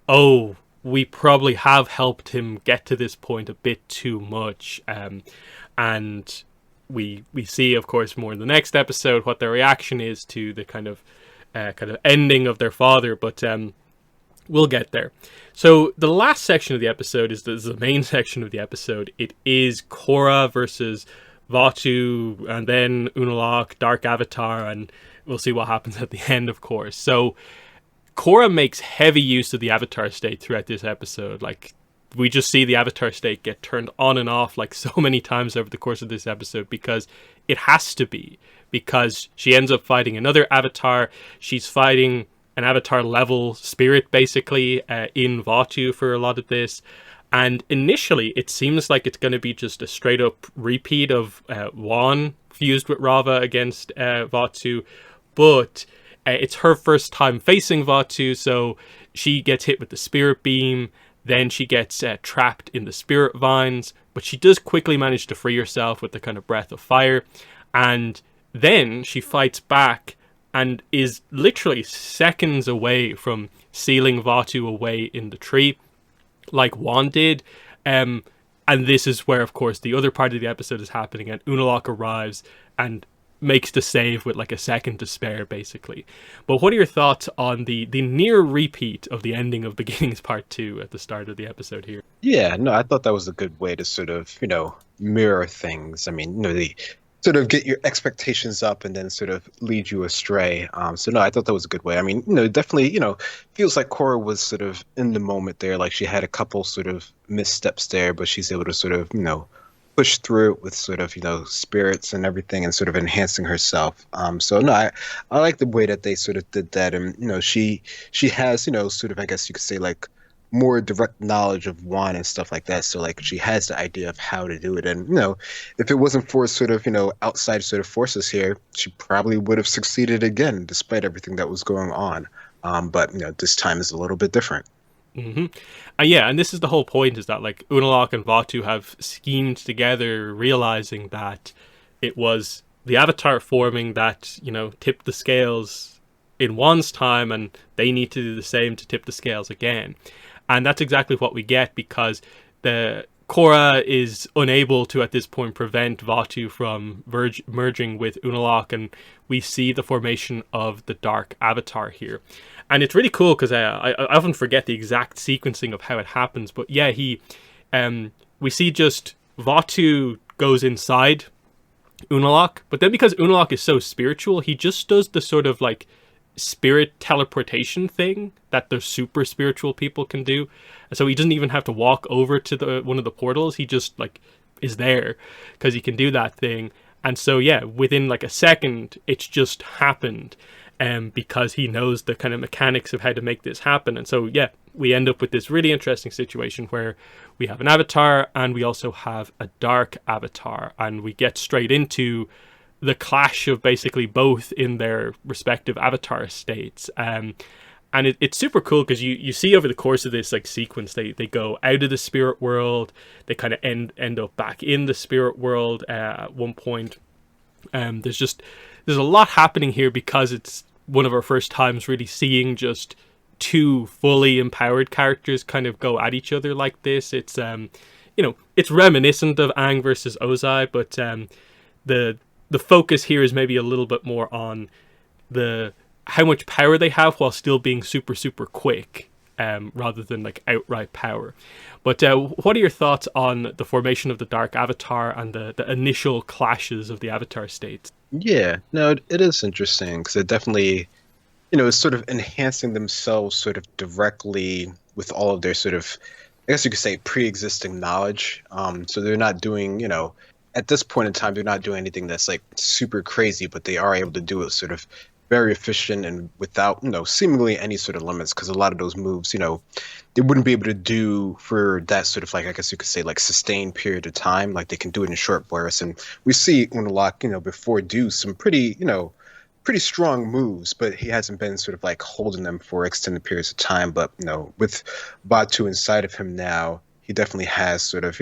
oh, we probably have helped him get to this point a bit too much. And we see, of course, more in the next episode what their reaction is to the kind of ending of their father. But we'll get there. So the last section of the episode is the main section of the episode. It is Korra versus Vatu, and then Unalaq, Dark Avatar, and we'll see what happens at the end, of course. So Korra makes heavy use of the Avatar state throughout this episode. Like, we just see the Avatar state get turned on and off like so many times over the course of this episode because it has to be. Because she ends up fighting another Avatar. She's fighting an Avatar level spirit, basically, in Vatu for a lot of this. And initially, it seems like it's going to be just a straight up repeat of Wan fused with Rava against Vatu. But it's her first time facing Vatu, so she gets hit with the spirit beam. Then she gets trapped in the spirit vines. But she does quickly manage to free herself with the kind of breath of fire. And then she fights back and is literally seconds away from sealing Vatu away in the tree, like Wan did. And this is where, of course, the other part of the episode is happening, and Unalaq arrives and makes the save with like a second to spare, basically. But what are your thoughts on the near repeat of the ending of Beginnings Part 2 at the start of the episode here? Yeah, no, I thought that was a good way to sort of, mirror things. I mean, the sort of get your expectations up and then sort of lead you astray. So no, I thought that was a good way. I mean, definitely, feels like Korra was sort of in the moment there. Like she had a couple sort of missteps there, but she's able to sort of, push through it with sort of, spirits and everything and sort of enhancing herself. So no, I like the way that they sort of did that. And, she has, sort of, I guess you could say like more direct knowledge of Wan and stuff like that. So like she has the idea of how to do it. And, if it wasn't for sort of, outside sort of forces here, she probably would have succeeded again, despite everything that was going on. But, this time is a little bit different. Mm-hmm. Yeah, and this is the whole point, is that like Unalaq and Vatu have schemed together, realizing that it was the Avatar forming that, tipped the scales in Wan's time, and they need to do the same to tip the scales again. And that's exactly what we get, because the Korra is unable to, at this point, prevent Vatu from merging with Unalaq, and we see the formation of the Dark Avatar here. And it's really cool, because I often forget the exact sequencing of how it happens. But yeah, we see just Vatu goes inside Unalaq, but then because Unalaq is so spiritual, he just does the sort of like spirit teleportation thing that the super spiritual people can do. So he doesn't even have to walk over to one of the portals. He just like is there because he can do that thing. And so yeah, within like a second, it's just happened. Because he knows the kind of mechanics of how to make this happen. And so yeah, we end up with this really interesting situation where we have an Avatar and we also have a Dark Avatar, and we get straight into the clash of basically both in their respective Avatar states. And it's super cool because you see over the course of this like sequence, they go out of the spirit world, they kind of end up back in the spirit world at one point. There's a lot happening here because it's one of our first times really seeing just two fully empowered characters kind of go at each other like this. It's it's reminiscent of Aang versus Ozai, but the focus here is maybe a little bit more on how much power they have while still being super super quick, rather than like outright power. But what are your thoughts on the formation of the Dark Avatar and the initial clashes of the Avatar states? Yeah, no, it is interesting because it definitely, is sort of enhancing themselves sort of directly with all of their sort of, I guess you could say, pre-existing knowledge. So they're not doing, at this point in time, they're not doing anything that's like super crazy, but they are able to do it sort of very efficient and without, seemingly any sort of limits, because a lot of those moves, they wouldn't be able to do for that sort of like, I guess you could say, like sustained period of time. Like they can do it in short bursts. And we see Unalaq, before do some pretty strong moves, but he hasn't been sort of like holding them for extended periods of time. But, with Batu inside of him now, he definitely has sort of,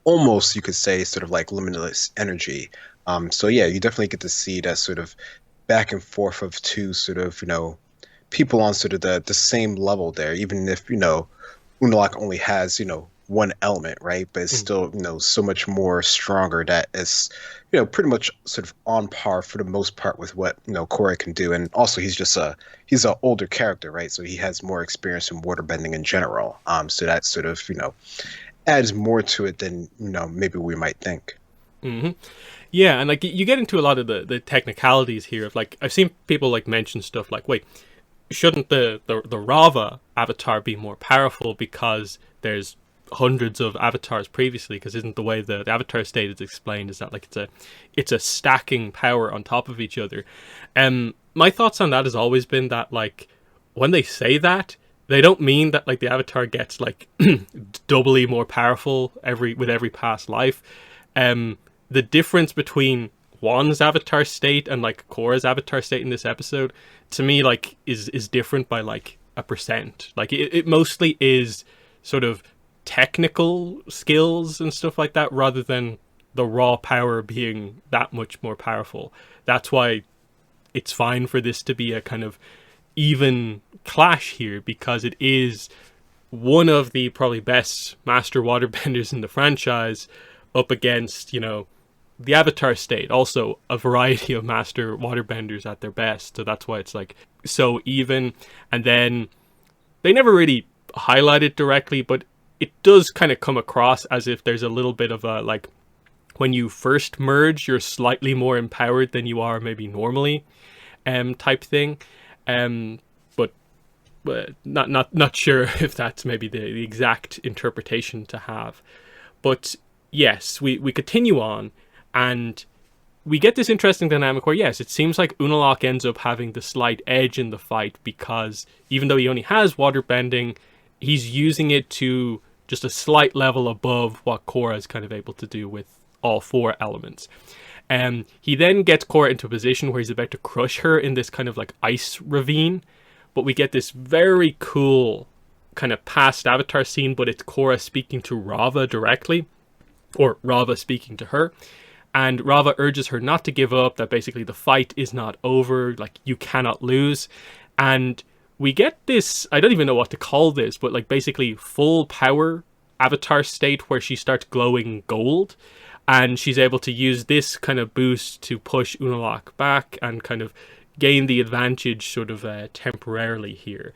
almost you could say sort of like limitless energy. So yeah, you definitely get to see that sort of back and forth of two sort of, people on sort of the same level there, even if, Unalaq only has, one element, right? But it's still, so much more stronger that is, pretty much sort of on par for the most part with what, Korra can do. And also he's an older character, right? So he has more experience in waterbending in general. So that sort of, adds more to it than, maybe we might think. Yeah, and like you get into a lot of the technicalities here of like I've seen people like mention stuff like, wait, shouldn't the Rava avatar be more powerful because there's hundreds of avatars previously? Because isn't the way the avatar state is explained is that like it's a stacking power on top of each other. My thoughts on that has always been that like when they say that, they don't mean that like the avatar gets like doubly more powerful every past life. The difference between Juan's avatar state and like Korra's avatar state in this episode, to me, like is different by like a percent. Like it mostly is sort of technical skills and stuff like that, rather than the raw power being that much more powerful. That's why it's fine for this to be a kind of even clash here, because it is one of the probably best master waterbenders in the franchise up against, the avatar state, also a variety of master waterbenders at their best. So that's why it's like so even. And then they never really highlight it directly, but it does kind of come across as if there's a little bit of a like when you first merge, you're slightly more empowered than you are maybe normally, type thing. But not sure if that's maybe the exact interpretation to have. But yes, we continue on, and we get this interesting dynamic where, yes, it seems like Unalaq ends up having the slight edge in the fight, because even though he only has water bending, he's using it to just a slight level above what Korra is kind of able to do with all four elements. He then gets Korra into a position where he's about to crush her in this kind of like ice ravine, but we get this very cool kind of past avatar scene, but it's Korra speaking to Rava directly, or Rava speaking to her. And Rava urges her not to give up, that basically the fight is not over, like you cannot lose. And we get this, I don't even know what to call this, but like basically full power avatar state where she starts glowing gold. And she's able to use this kind of boost to push Unalaq back and kind of gain the advantage sort of temporarily here.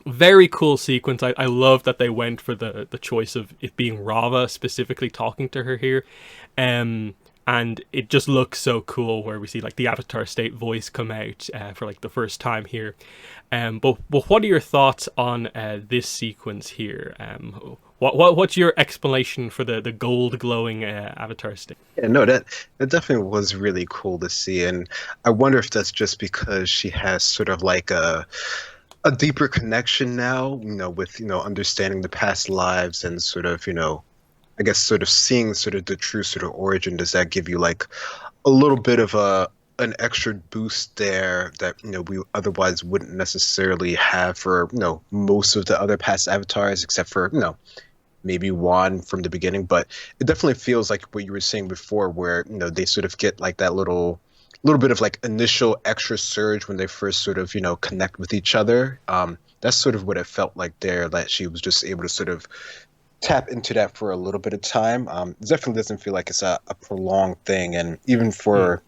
Very cool sequence. I love that they went for the choice of it being Rava specifically talking to her here. And it just looks so cool where we see like the avatar state voice come out for like the first time here. But what are your thoughts on this sequence here? What's your explanation for the gold glowing avatar state? Yeah, no, that definitely was really cool to see, and I wonder if that's just because she has sort of like a deeper connection now, with understanding the past lives and sort of, I guess sort of seeing sort of the true sort of origin. Does that give you like a little bit of an extra boost there that we otherwise wouldn't necessarily have for most of the other past avatars, except for maybe Juan from the beginning? But it definitely feels like what you were saying before, where they sort of get like that little bit of like initial extra surge when they first sort of connect with each other. That's sort of what it felt like there, that she was just able to sort of tap into that for a little bit of time. It definitely doesn't feel like it's a prolonged thing. And even for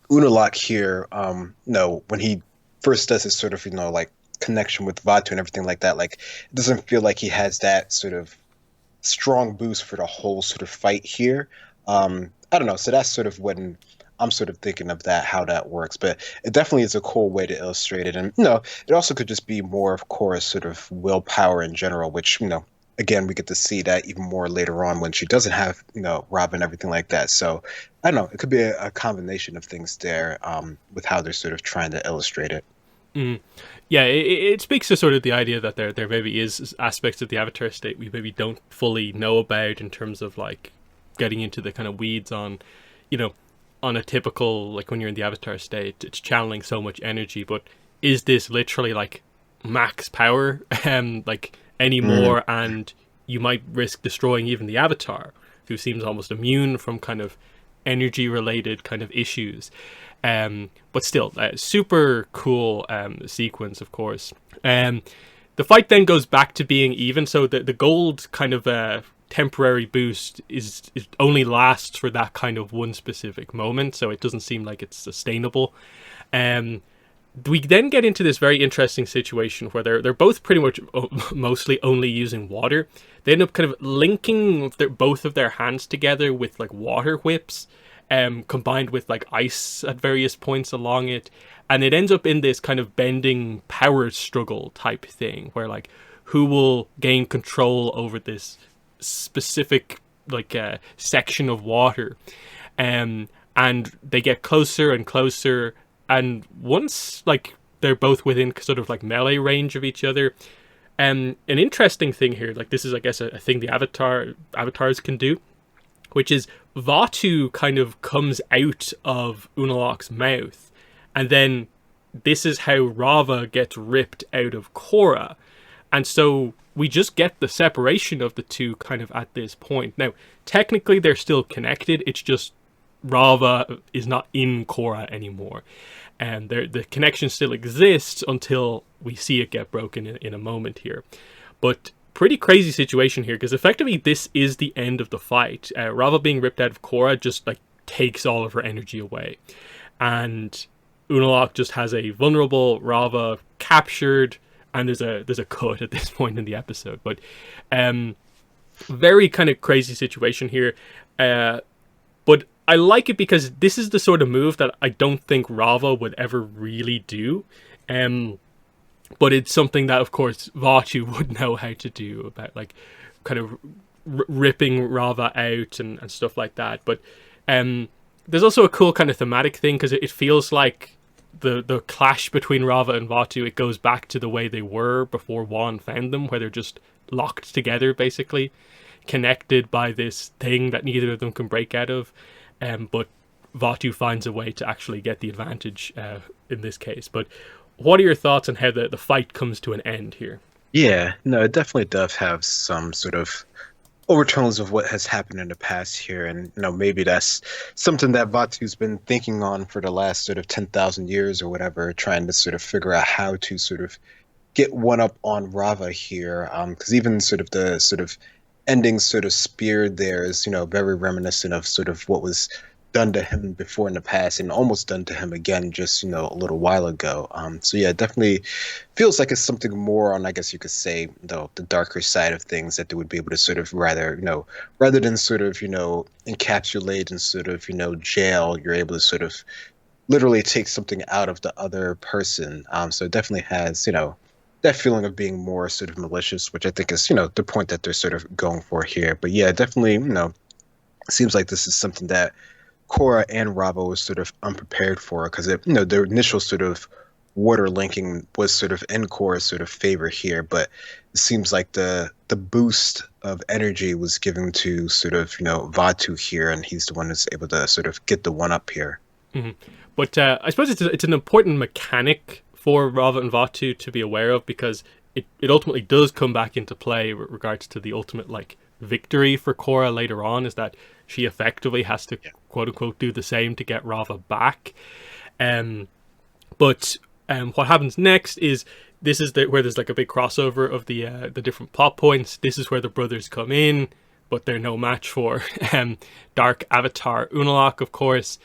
Unalaq here, when he first does his sort of like connection with Vaatu and everything like that, like it doesn't feel like he has that sort of strong boost for the whole sort of fight here. I don't know. So that's sort of when I'm sort of thinking of that, how that works. But it definitely is a cool way to illustrate it. And, it also could just be more of Korra's sort of willpower in general, which, again, we get to see that even more later on when she doesn't have, Rob and everything like that. So I don't know. It could be a combination of things there, with how they're sort of trying to illustrate it. Yeah, it speaks to sort of the idea that there maybe is aspects of the avatar state we maybe don't fully know about, in terms of like getting into the kind of weeds on, on a typical, like when you're in the avatar state, it's channeling so much energy, but is this literally like max power like anymore? And you might risk destroying even the avatar, who seems almost immune from kind of energy related kind of issues. But still, super cool sequence, of course. The fight then goes back to being even, so the gold kind of temporary boost is only lasts for that kind of one specific moment, so it doesn't seem like it's sustainable. we then get into this very interesting situation where they're both pretty much mostly only using water. They end up kind of linking both of their hands together with like water whips, combined with like ice at various points along it, and it ends up in this kind of bending power struggle type thing where like who will gain control over this specific like section of water, and they get closer and closer, and once like they're both within sort of like melee range of each other. An interesting thing here, like this is I guess a thing the avatars can do, which is Vatu kind of comes out of Unalaq's mouth, and then this is how Rava gets ripped out of Korra. And so we just get the separation of the two kind of at this point. Now, technically they're still connected, it's just Rava is not in Korra anymore. And the connection still exists until we see it get broken in a moment here. But pretty crazy situation here, because effectively this is the end of the fight. Rava being ripped out of Korra just like takes all of her energy away. And Unalaq just has a vulnerable Rava captured, and there's a cut at this point in the episode. But very kind of crazy situation here. But I like it because this is the sort of move that I don't think Rava would ever really do. But it's something that, of course, Vatu would know how to do, about like kind of ripping Rava out and stuff like that. But there's also a cool kind of thematic thing, because it feels like the clash between Rava and Vatu, it goes back to the way they were before Wan found them, where they're just locked together, basically, connected by this thing that neither of them can break out of. But Vatu finds a way to actually get the advantage in this case. But what are your thoughts on how the fight comes to an end here? Yeah, no, it definitely does have some sort of overtones of what has happened in the past here, and maybe that's something that Vatu's been thinking on for the last sort of 10,000 years or whatever, trying to sort of figure out how to sort of get one up on Rava here, because even sort of the sort of ending sort of spear there is very reminiscent of sort of what was done to him before in the past, and almost done to him again just a little while ago. So yeah, it definitely feels like it's something more on, I guess you could say, the darker side of things, that they would be able to sort of rather than sort of encapsulate and sort of jail, you're able to sort of literally take something out of the other person. So it definitely has that feeling of being more sort of malicious, which I think is the point that they're sort of going for here. But yeah, definitely it seems like this is something that Korra and Rava was sort of unprepared for, because their initial sort of water linking was sort of in Korra's sort of favor here, but it seems like the boost of energy was given to sort of Vatu here, and he's the one who's able to sort of get the one up here. Mm-hmm. But I suppose it's an important mechanic for Rava and Vatu to be aware of, because it ultimately does come back into play with regards to the ultimate like victory for Korra later on, is that she effectively has to quote unquote do the same to get Rava back. But what happens next is this is where there's like a big crossover of the different plot points. This is where the brothers come in, but they're no match for Dark Avatar Unalaq, of course.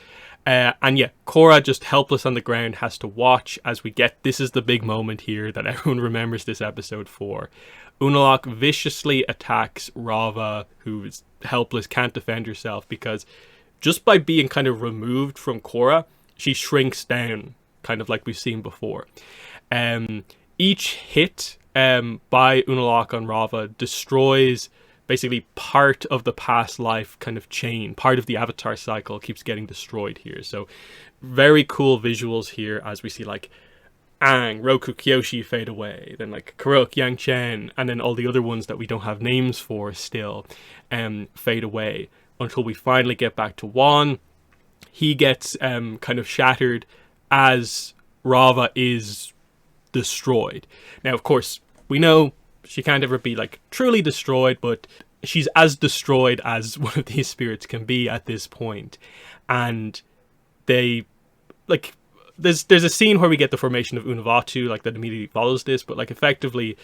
And yeah, Korra, just helpless on the ground, has to watch as we get, this is the big moment here that everyone remembers this episode for. Unalaq viciously attacks Rava, who is helpless, can't defend herself, because just by being kind of removed from Korra, she shrinks down, kind of like we've seen before. Each hit by Unalaq on Rava destroys basically part of the past life kind of chain. Part of the avatar cycle keeps getting destroyed here. So very cool visuals here as we see like Aang, Roku, Kyoshi fade away, then like Karuk, Yang Chen, and then all the other ones that we don't have names for still fade away, until we finally get back to Wan. He gets kind of shattered as Rava is destroyed. Now, of course, we know she can't ever be like truly destroyed, but she's as destroyed as one of these spirits can be at this point. And they like there's a scene where we get the formation of Unavatu, like that immediately follows this, but like effectively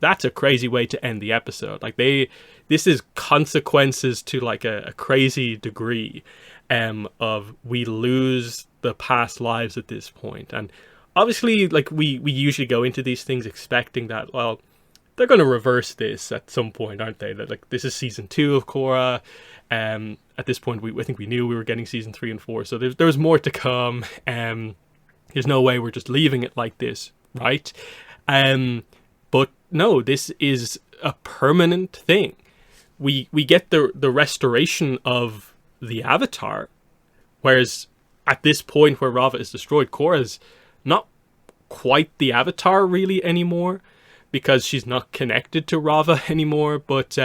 that's a crazy way to end the episode. Like this is consequences to like a crazy degree of we lose the past lives at this point. And obviously, like we usually go into these things expecting that, well, they're going to reverse this at some point, aren't they? That, like, this is season 2 of Korra. At this point, I think we knew we were getting season 3 and 4, so there was more to come. There's no way we're just leaving it like this, right? But no, this is a permanent thing. We get the restoration of the Avatar, whereas at this point where Rava is destroyed, Korra's not quite the Avatar really anymore, because she's not connected to Rava anymore. But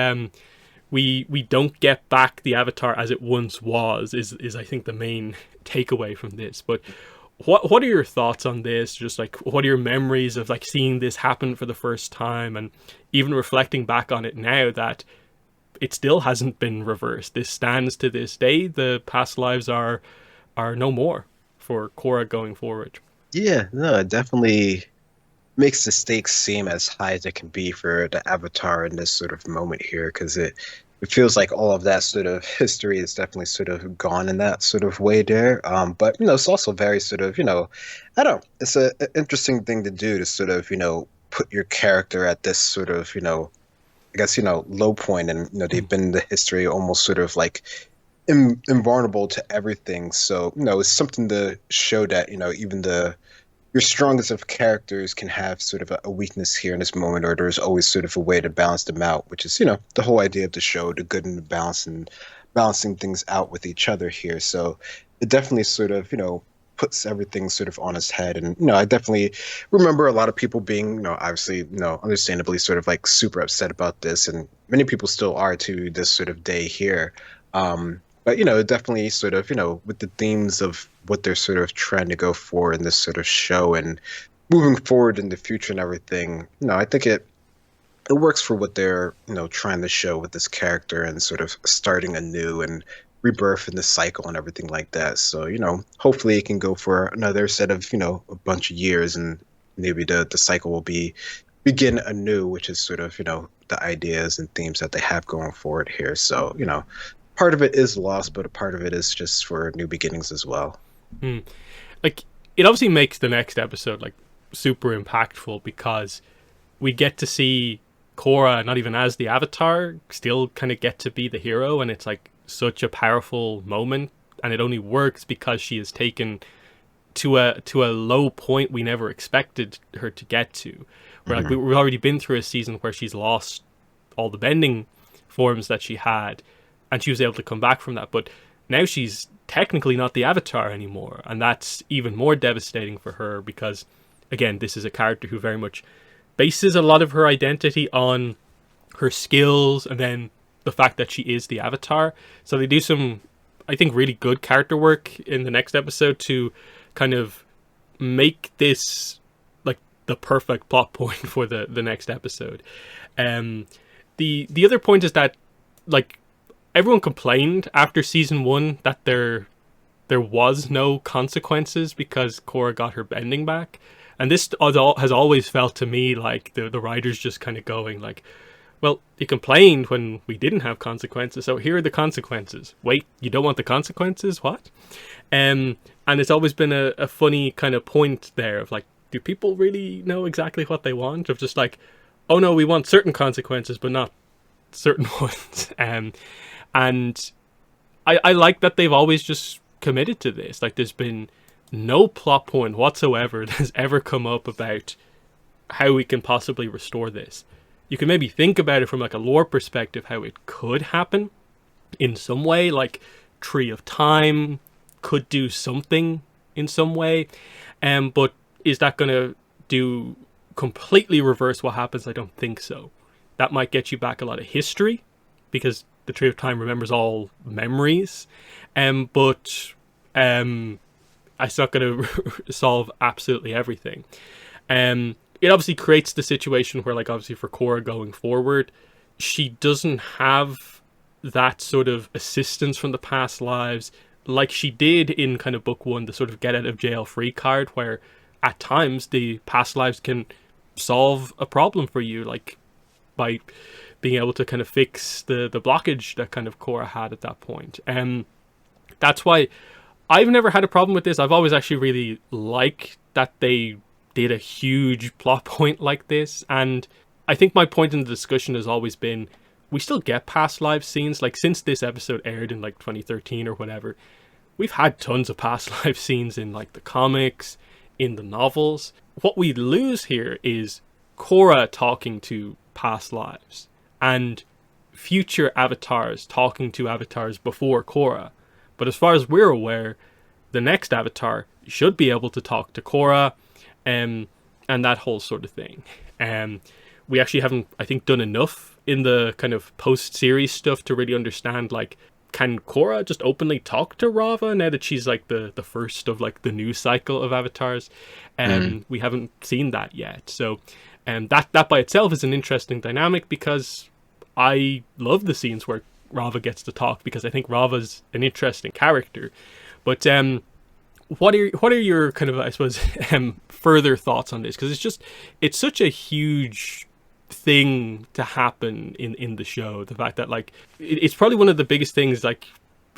we don't get back the Avatar as it once was, is I think the main takeaway from this. But what are your thoughts on this? Just like, what are your memories of like seeing this happen for the first time, and even reflecting back on it now that it still hasn't been reversed? This stands to this day. The past lives are no more for Korra going forward. Yeah, no, it definitely makes the stakes seem as high as it can be for the Avatar in this sort of moment here, because it feels like all of that sort of history is definitely sort of gone in that sort of way there. But it's also very sort of I don't know, it's an interesting thing to do, to sort of put your character at this sort of I guess low point, and they've been in the history almost sort of like invulnerable to everything. So it's something to show that even your strongest of characters can have sort of a weakness here in this moment, or there's always sort of a way to balance them out, which is the whole idea of the show, the good and the balance, and balancing things out with each other here. So it definitely sort of puts everything sort of on its head. And I definitely remember a lot of people being obviously understandably sort of like super upset about this, and many people still are to this sort of day here. But definitely sort of with the themes of what they're sort of trying to go for in this sort of show, and moving forward in the future and everything, I think it works for what they're trying to show with this character, and sort of starting anew and rebirth in the cycle and everything like that. So hopefully it can go for another set of a bunch of years, and maybe the cycle will begin anew, which is sort of the ideas and themes that they have going forward here. So part of it is lost, but a part of it is just for new beginnings as well. Like, it obviously makes the next episode like super impactful, because we get to see Korra, not even as the Avatar, still kind of get to be the hero, and it's like such a powerful moment, and it only works because she is taken to a low point we never expected her to get to. Where like we've already been through a season where she's lost all the bending forms that she had, and she was able to come back from that. But now she's technically not the Avatar anymore, and that's even more devastating for her, because again, this is a character who very much bases a lot of her identity on her skills, and then the fact that she is the Avatar. So they do some, I think, really good character work in the next episode to kind of make this like the perfect plot point for the next episode. The other point is that, like, everyone complained after season 1 that there was no consequences because Korra got her bending back. And this has always felt to me like the writers just kind of going like, well, you complained when we didn't have consequences, so here are the consequences. Wait, you don't want the consequences? What? And it's always been a funny kind of point there of like, do people really know exactly what they want? Of just like, oh no, we want certain consequences, but not certain ones. And I like that they've always just committed to this. Like, there's been no plot point whatsoever that has ever come up about how we can possibly restore this. You can maybe think about it from like a lore perspective, how it could happen in some way, like Tree of Time could do something in some way. But is that going to do completely reverse what happens? I don't think so. That might get you back a lot of history, because the Tree of Time remembers all memories. But it's not going to solve absolutely everything. It obviously creates the situation where, like, obviously for Korra going forward, she doesn't have that sort of assistance from the past lives like she did in kind of book 1, the sort of get out of jail free card, where at times the past lives can solve a problem for you, like by being able to kind of fix the blockage that kind of Korra had at that point. That's why I've never had a problem with this. I've always actually really liked that they did a huge plot point like this. And I think my point in the discussion has always been, we still get past live scenes. Like, since this episode aired in like 2013 or whatever, we've had tons of past live scenes in like the comics, in the novels. What we lose here is Korra talking to past lives and future avatars talking to avatars before Korra. But as far as we're aware, the next avatar should be able to talk to Korra, and that whole sort of thing. We actually haven't, I think, done enough in the kind of post-series stuff to really understand, like, can Korra just openly talk to Rava now that she's like the first of like the new cycle of avatars? We haven't seen that yet. So that by itself is an interesting dynamic, because I love the scenes where Rava gets to talk, because I think Rava's an interesting character. But what are your kind of, I suppose, further thoughts on this? Because it's such a huge thing to happen in the show. The fact that like it's probably one of the biggest things like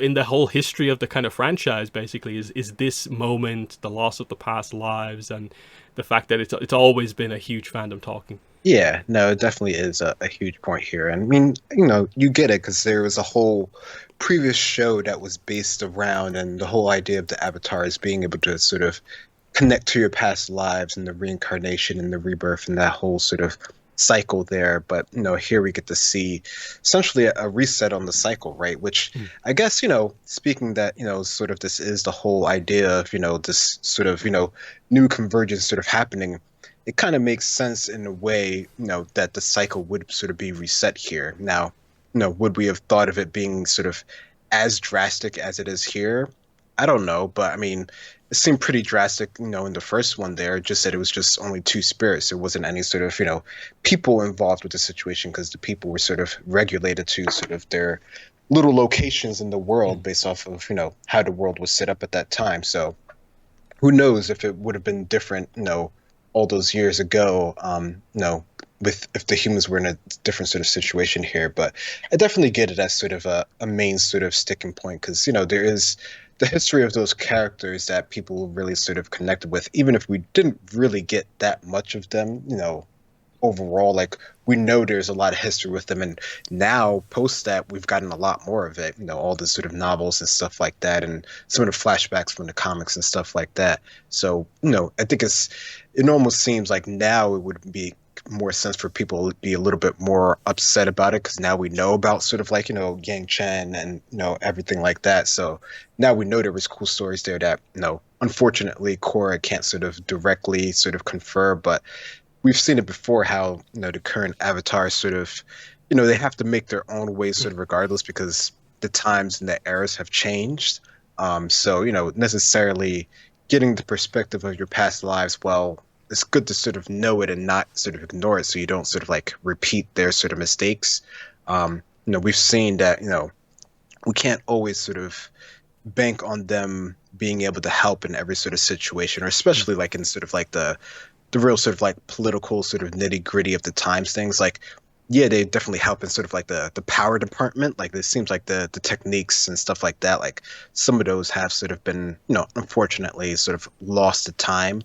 in the whole history of the kind of franchise, basically, is this moment, the loss of the past lives, and the fact that it's always been a huge fandom talking. Yeah, no, it definitely is a huge point here. And I mean, you get it because there was a whole previous show that was based around, and the whole idea of the avatars being able to sort of connect to your past lives and the reincarnation and the rebirth and that whole sort of cycle there. But here we get to see essentially a reset on the cycle, right? Which I guess, speaking that, sort of this is the whole idea of, this sort of, new convergence sort of happening. It kind of makes sense in a way, that the cycle would sort of be reset here. Now, would we have thought of it being sort of as drastic as it is here? I don't know, but I mean, it seemed pretty drastic, in the first one there, just that it was just only two spirits. There wasn't any sort of, people involved with the situation, because the people were sort of regulated to sort of their little locations in the world based off of, how the world was set up at that time. So who knows if it would have been different, all those years ago, if the humans were in a different sort of situation here. But I definitely get it as sort of a main sort of sticking point, because, there is the history of those characters that people really sort of connected with, even if we didn't really get that much of them, overall. Like, we know there's a lot of history with them, and now post that we've gotten a lot more of it, all the sort of novels and stuff like that, and some of the flashbacks from the comics and stuff like that. So I think it almost seems like now it would be more sense for people to be a little bit more upset about it, because now we know about sort of like Yang Chen and everything like that. So now we know there was cool stories there that unfortunately Korra can't sort of directly sort of confer, but we've seen it before how the current avatars sort of they have to make their own way sort of regardless, because the times and the eras have changed. So necessarily getting the perspective of your past lives, well, it's good to sort of know it and not sort of ignore it, so you don't sort of like repeat their sort of mistakes. We've seen that we can't always sort of bank on them being able to help in every sort of situation, or especially like in sort of like the real sort of like political sort of nitty gritty of the times things. Like, yeah, they definitely help in sort of like the power department. Like, it seems like the techniques and stuff like that, like some of those have sort of been unfortunately sort of lost to time.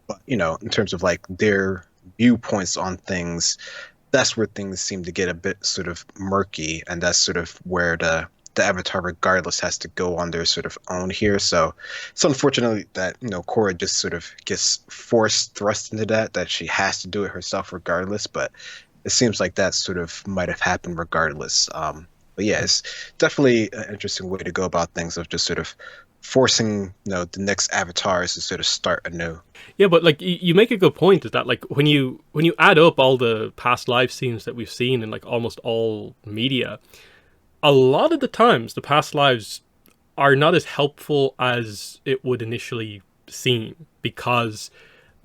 But in terms of like their viewpoints on things, that's where things seem to get a bit sort of murky, and that's sort of where the avatar regardless has to go on their sort of own here. So it's unfortunately that Korra just sort of gets thrust into that she has to do it herself regardless, but it seems like that sort of might have happened regardless. But yeah, it's definitely an interesting way to go about things, of just sort of forcing the next avatars to sort of start anew. Yeah, but like you make a good point, is that like when you add up all the past live scenes that we've seen in like almost all media, a lot of the times the past lives are not as helpful as it would initially seem, because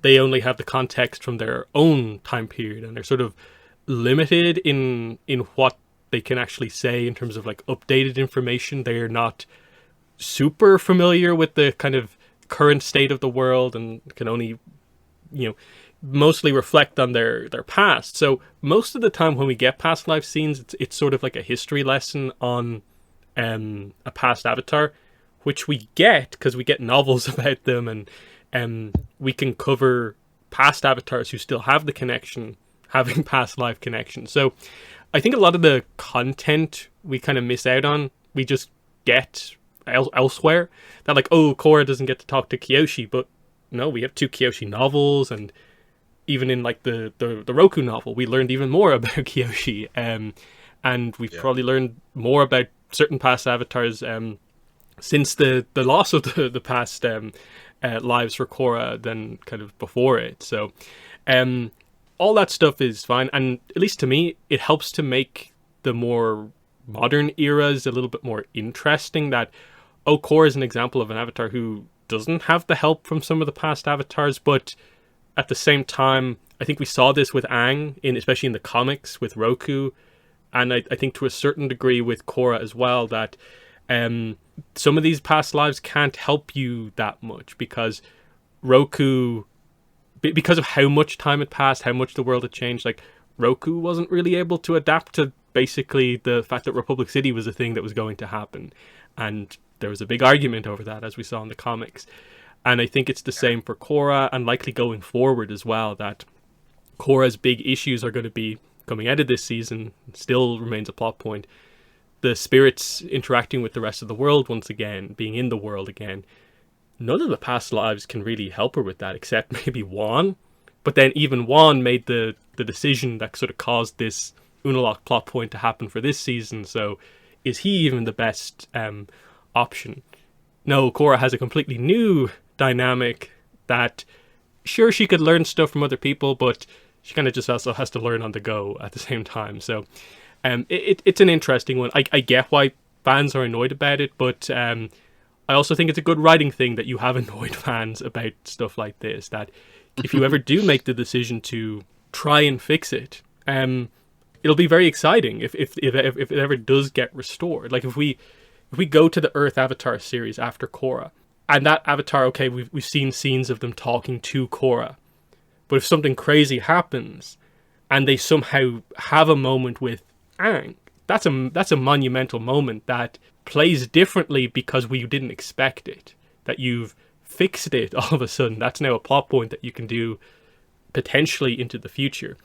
they only have the context from their own time period, and they're sort of limited in what they can actually say in terms of like updated information. They're not super familiar with the kind of current state of the world, and can only mostly reflect on their past. So most of the time when we get past life scenes, it's sort of like a history lesson on a past avatar, which we get because we get novels about them, and we can cover past avatars who still have the connection, having past life connections. So I think a lot of the content we kind of miss out on, we just get elsewhere. That like, oh, Korra doesn't get to talk to Kyoshi, but no, we have 2 Kyoshi novels, and even in like the Roku novel, we learned even more about Kyoshi, and we've probably learned more about certain past avatars since the loss of the past lives for Korra than kind of before it. So all that stuff is fine, and at least to me, it helps to make the more modern eras a little bit more interesting. That Korra is an example of an avatar who doesn't have the help from some of the past avatars, but at the same time, I think we saw this with Aang, especially in the comics with Roku, and I think to a certain degree with Korra as well, that some of these past lives can't help you that much because Roku, because of how much time had passed, how much the world had changed, like Roku wasn't really able to adapt to basically the fact that Republic City was a thing that was going to happen. And there was a big argument over that, as we saw in the comics. And I think it's the same for Korra, and likely going forward as well, that Korra's big issues are going to be coming out of this season, still remains a plot point. The spirits interacting with the rest of the world once again, being in the world again. None of the past lives can really help her with that, except maybe Wan. But then even Wan made the decision that sort of caused this Unalaq plot point to happen for this season, so is he even the best option? No, Korra has a completely new dynamic that, sure, she could learn stuff from other people, but she kind of just also has to learn on the go at the same time. So it's an interesting one. I get why fans are annoyed about it, but I also think it's a good writing thing that you have annoyed fans about stuff like this, that if you ever do make the decision to try and fix it, it'll be very exciting if it ever does get restored. Like if we go to the Earth Avatar series after Korra, and that Avatar, okay, we've seen scenes of them talking to Korra, but if something crazy happens and they somehow have a moment with Aang, that's a monumental moment that plays differently because we didn't expect it. That you've fixed it all of a sudden. That's now a plot point that you can do potentially into the future.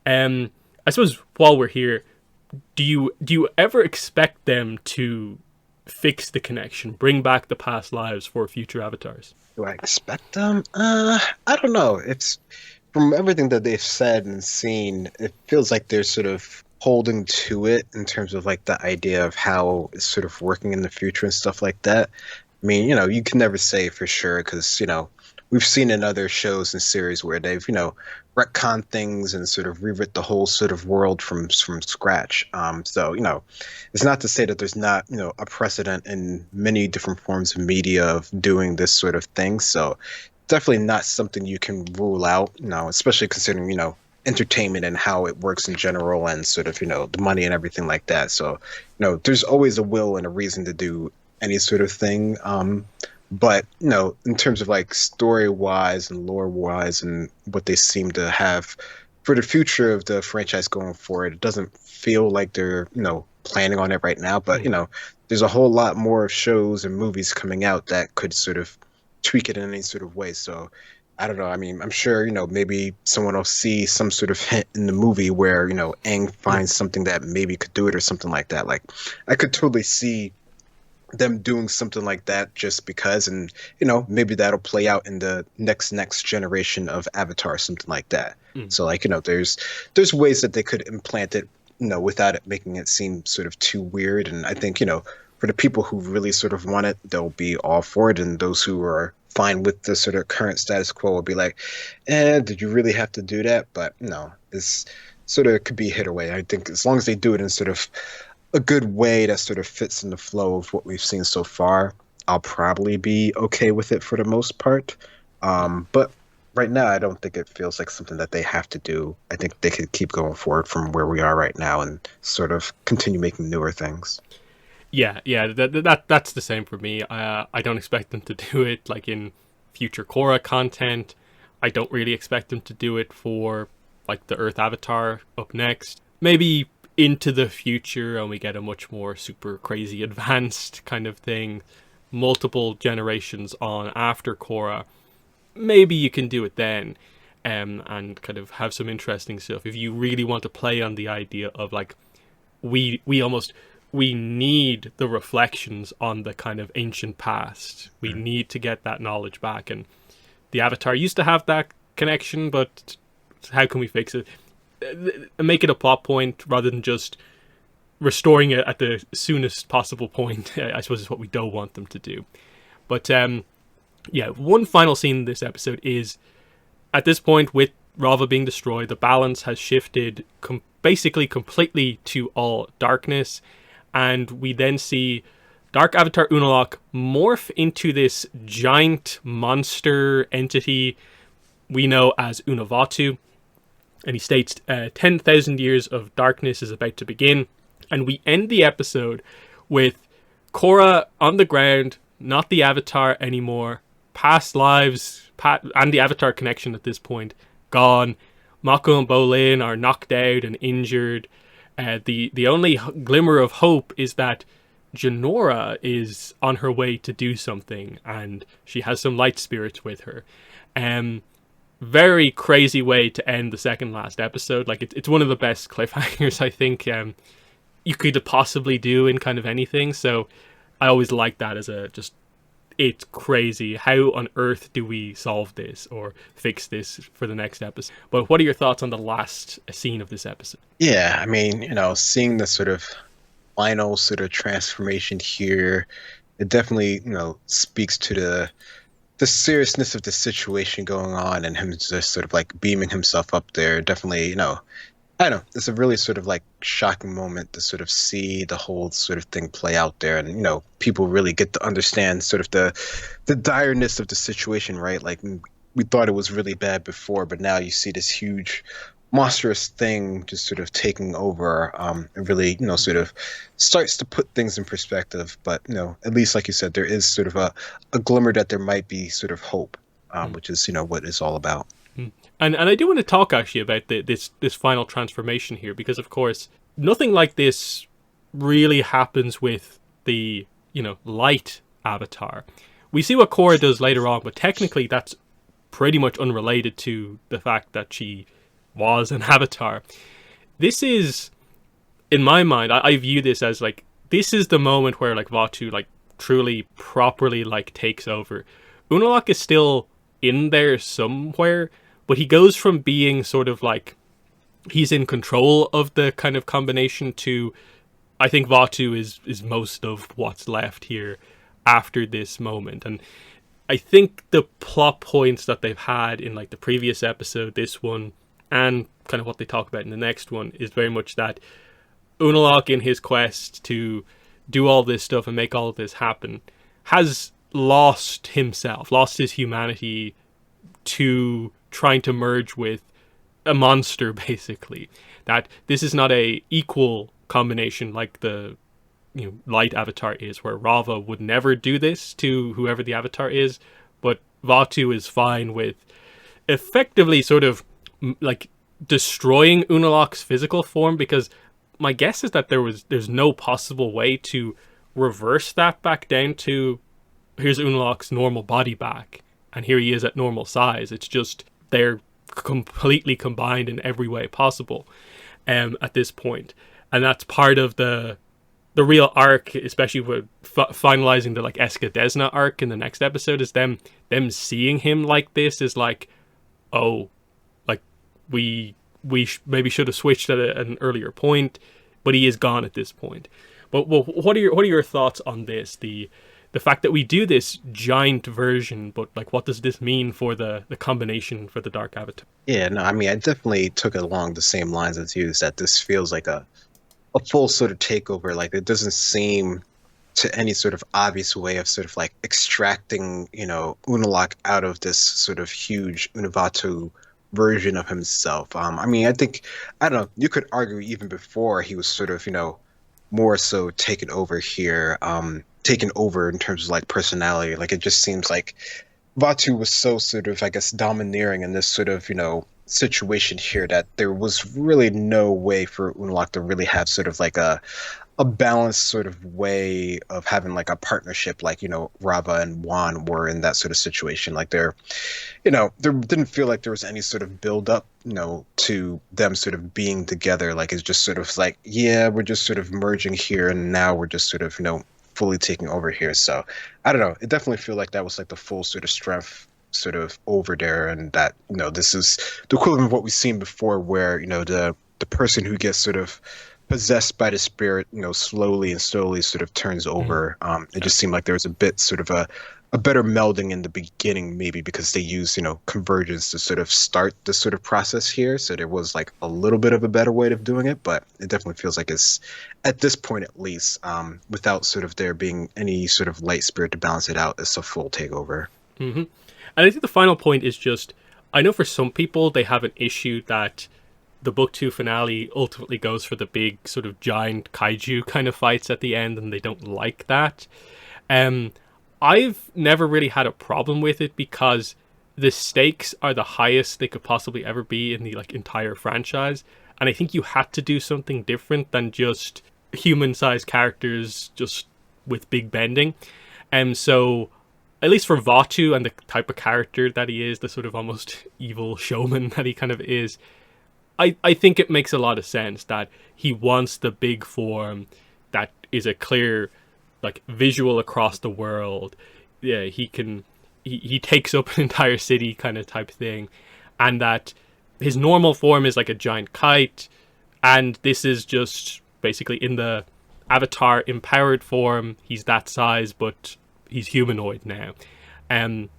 I suppose while we're here, do you ever expect them to fix the connection, bring back the past lives for future avatars? Do I expect them? I don't know. It's from everything that they've said and seen, it feels like they're sort of holding to it in terms of like the idea of how it's sort of working in the future and stuff like that. I mean, you can never say for sure because, we've seen in other shows and series where they've, retconned things and sort of rewrite the whole sort of world from scratch. So, it's not to say that there's not, a precedent in many different forms of media of doing this sort of thing. So definitely not something you can rule out, especially considering, entertainment and how it works in general and sort of, the money and everything like that. So, there's always a will and a reason to do any sort of thing. But, in terms of like story wise and lore wise and what they seem to have for the future of the franchise going forward, it doesn't feel like they're, planning on it right now. But, there's a whole lot more shows and movies coming out that could sort of tweak it in any sort of way. So I don't know. I mean, I'm sure, maybe someone will see some sort of hint in the movie where, Aang finds something that maybe could do it or something like that. Like I could totally see them doing something like that just because, and maybe that'll play out in the next generation of Avatar, something like that. So like, there's ways that they could implant it, without it making it seem sort of too weird. And I think, for the people who really sort of want it, they'll be all for it, and those who are fine with the sort of current status quo will be like, did you really have to do that? But no, it's sort of could be hit away. I think as long as they do it in sort of a good way that sort of fits in the flow of what we've seen so far, I'll probably be okay with it for the most part. But right now, I don't think it feels like something that they have to do. I think they could keep going forward from where we are right now and sort of continue making newer things. Yeah, that's the same for me. I don't expect them to do it like in future Korra content. I don't really expect them to do it for like the Earth Avatar up next. Maybe into the future and we get a much more super crazy advanced kind of thing. multiple generations on after Korra, maybe you can do it then, and kind of have some interesting stuff. If you really want to play on the idea of like, we need the reflections on the kind of ancient past. We need to get that knowledge back, and the Avatar used to have that connection, but how can we fix it? Make it a plot point rather than just restoring it at the soonest possible point. I suppose is what we don't want them to do. But yeah, one final scene in this episode is, at this point, with Rava being destroyed, the balance has shifted basically completely to all darkness, and we then see Dark Avatar Unalaq morph into this giant monster entity we know as Unavatu. And he states 10,000 years of darkness is about to begin. And we end the episode with Korra on the ground, not the Avatar anymore, past lives and the Avatar connection at this point gone. Mako and Bolin are knocked out and injured. The only glimmer of hope is that Jinora is on her way to do something, and she has some light spirits with her. Very crazy way to end the second last episode. Like, it's one of the best cliffhangers I think you could possibly do in kind of anything. So I always like that as it's crazy. How on earth do we solve this or fix this for the next episode? But what are your thoughts on the last scene of this episode? Yeah, I mean, seeing the sort of final sort of transformation here, it definitely, speaks to the seriousness of the situation going on, and him just sort of like beaming himself up there. Definitely, I don't know, it's a really sort of like shocking moment to sort of see the whole sort of thing play out there, and people really get to understand sort of the direness of the situation, right? Like, we thought it was really bad before, but now you see this huge monstrous thing just sort of taking over. It really, sort of starts to put things in perspective. But, at least, like you said, there is sort of a glimmer that there might be sort of hope, which is, what it's all about. And I do want to talk actually about this final transformation here, because of course nothing like this really happens with the light Avatar. We see what Korra does later on, but technically that's pretty much unrelated to the fact that she was an Avatar. This is, in my mind, I view this as like, this is the moment where like Vaatu like truly properly like takes over. Unalaq is still in there somewhere, but he goes from being sort of like he's in control of the kind of combination to, I think Vaatu is most of what's left here after this moment. And I think the plot points that they've had in like the previous episode, this one, and kind of what they talk about in the next one is very much that Unalaq, in his quest to do all this stuff and make all of this happen, has lost himself, lost his humanity to trying to merge with a monster, basically. That this is not a equal combination like the light Avatar is, where Rava would never do this to whoever the Avatar is, but Vaatu is fine with effectively sort of like destroying Unalaq's physical form, because my guess is that there's no possible way to reverse that back down to here's Unalaq's normal body back and here he is at normal size. It's just they're completely combined in every way possible at this point, and that's part of the real arc, especially with finalizing the like Eska Desna arc in the next episode, is them seeing him like this is like, oh, like we maybe should have switched at an earlier point, but he is gone at this point. But what are your thoughts on this? The fact that we do this giant version, but like, what does this mean for the combination for the Dark Avatar? Yeah, no, I mean, I definitely took it along the same lines as you, is that this feels like a full sort of takeover. Like, it doesn't seem to any sort of obvious way of sort of like extracting, Unalaq out of this sort of huge Unavatu version of himself. I mean, I don't know, you could argue even before he was sort of, more so taken over here, taken over in terms of like personality. Like, it just seems like Vaatu was so sort of, I guess, domineering in this sort of, situation here that there was really no way for Unalaq to really have sort of like a a balanced sort of way of having like a partnership, like, Rava and Juan were in that sort of situation. Like there didn't feel like there was any sort of build up, to them sort of being together. Like it's just sort of like, yeah, we're just sort of merging here, and now we're just sort of, fully taking over here. So I don't know. It definitely feel like that was like the full sort of strength sort of over there, and that this is the equivalent of what we've seen before, where the person who gets sort of possessed by the spirit, slowly and slowly sort of turns Mm. over. It just seemed like there was a bit sort of a better melding in the beginning, maybe because they use, convergence to sort of start this sort of process here. So there was like a little bit of a better way of doing it, but it definitely feels like it's at this point, at least, without sort of there being any sort of light spirit to balance it out, it's a full takeover. Hmm. And I think the final point is just, I know for some people they have an issue that the book two finale ultimately goes for the big sort of giant kaiju kind of fights at the end, and they don't like that. Um, I've never really had a problem with it because the stakes are the highest they could possibly ever be in the like entire franchise, and I think you had to do something different than just human-sized characters just with big bending. And so, at least for Vatu and the type of character that he is, the sort of almost evil showman that he kind of is, I think it makes a lot of sense that he wants the big form that is a clear like visual across the world. Yeah, he takes up an entire city kind of type thing, and that his normal form is like a giant kite, and this is just basically in the Avatar empowered form. He's that size, but he's humanoid now. Um,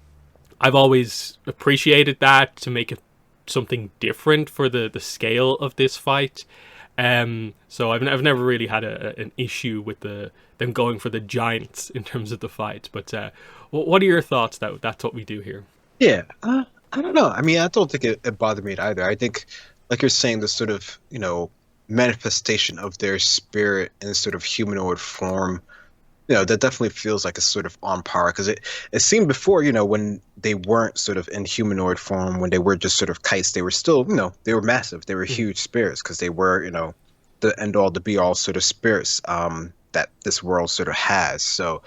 I've always appreciated that to make it something different for the scale of this fight. So I've never really had an issue with them going for the giants in terms of the fight. But what are your thoughts that that's what we do here? Yeah, I don't know. I mean, I don't think it bothered me either. I think, like you're saying, the sort of, manifestation of their spirit in sort of humanoid form, that definitely feels like it's sort of on par, because it seemed before, when they weren't sort of in humanoid form, when they were just sort of kites, they were still, they were massive. They were Mm. huge spirits, because they were, the end all, the be all sort of spirits, that this world sort of has. So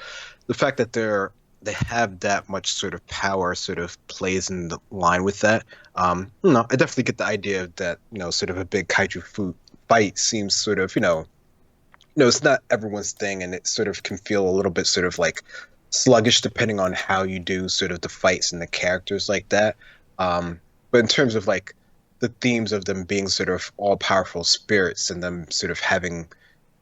the fact that they have that much sort of power sort of plays in the line with that. No, I definitely get the idea of that, sort of a big kaiju food fight seems sort of, it's not everyone's thing, and it sort of can feel a little bit sort of like sluggish depending on how you do sort of the fights and the characters like that. But in terms of like the themes of them being sort of all powerful spirits, and them sort of having,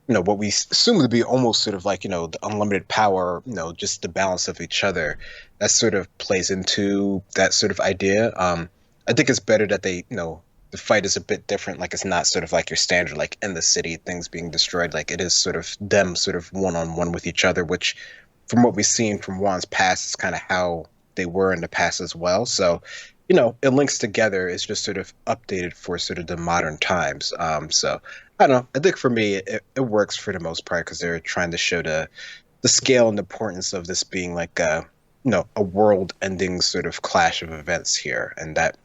what we assume to be almost sort of like, the unlimited power, just the balance of each other, that sort of plays into that sort of idea. I think it's better that they, the fight is a bit different. Like it's not sort of like your standard, like in the city, things being destroyed. Like it is sort of them sort of one on one with each other, which from what we've seen from Juan's past is kind of how they were in the past as well. So, it links together. It's just sort of updated for sort of the modern times. So I don't know. I think for me, it works for the most part, because they're trying to show the scale and importance of this being like a world-ending sort of clash of events here, and that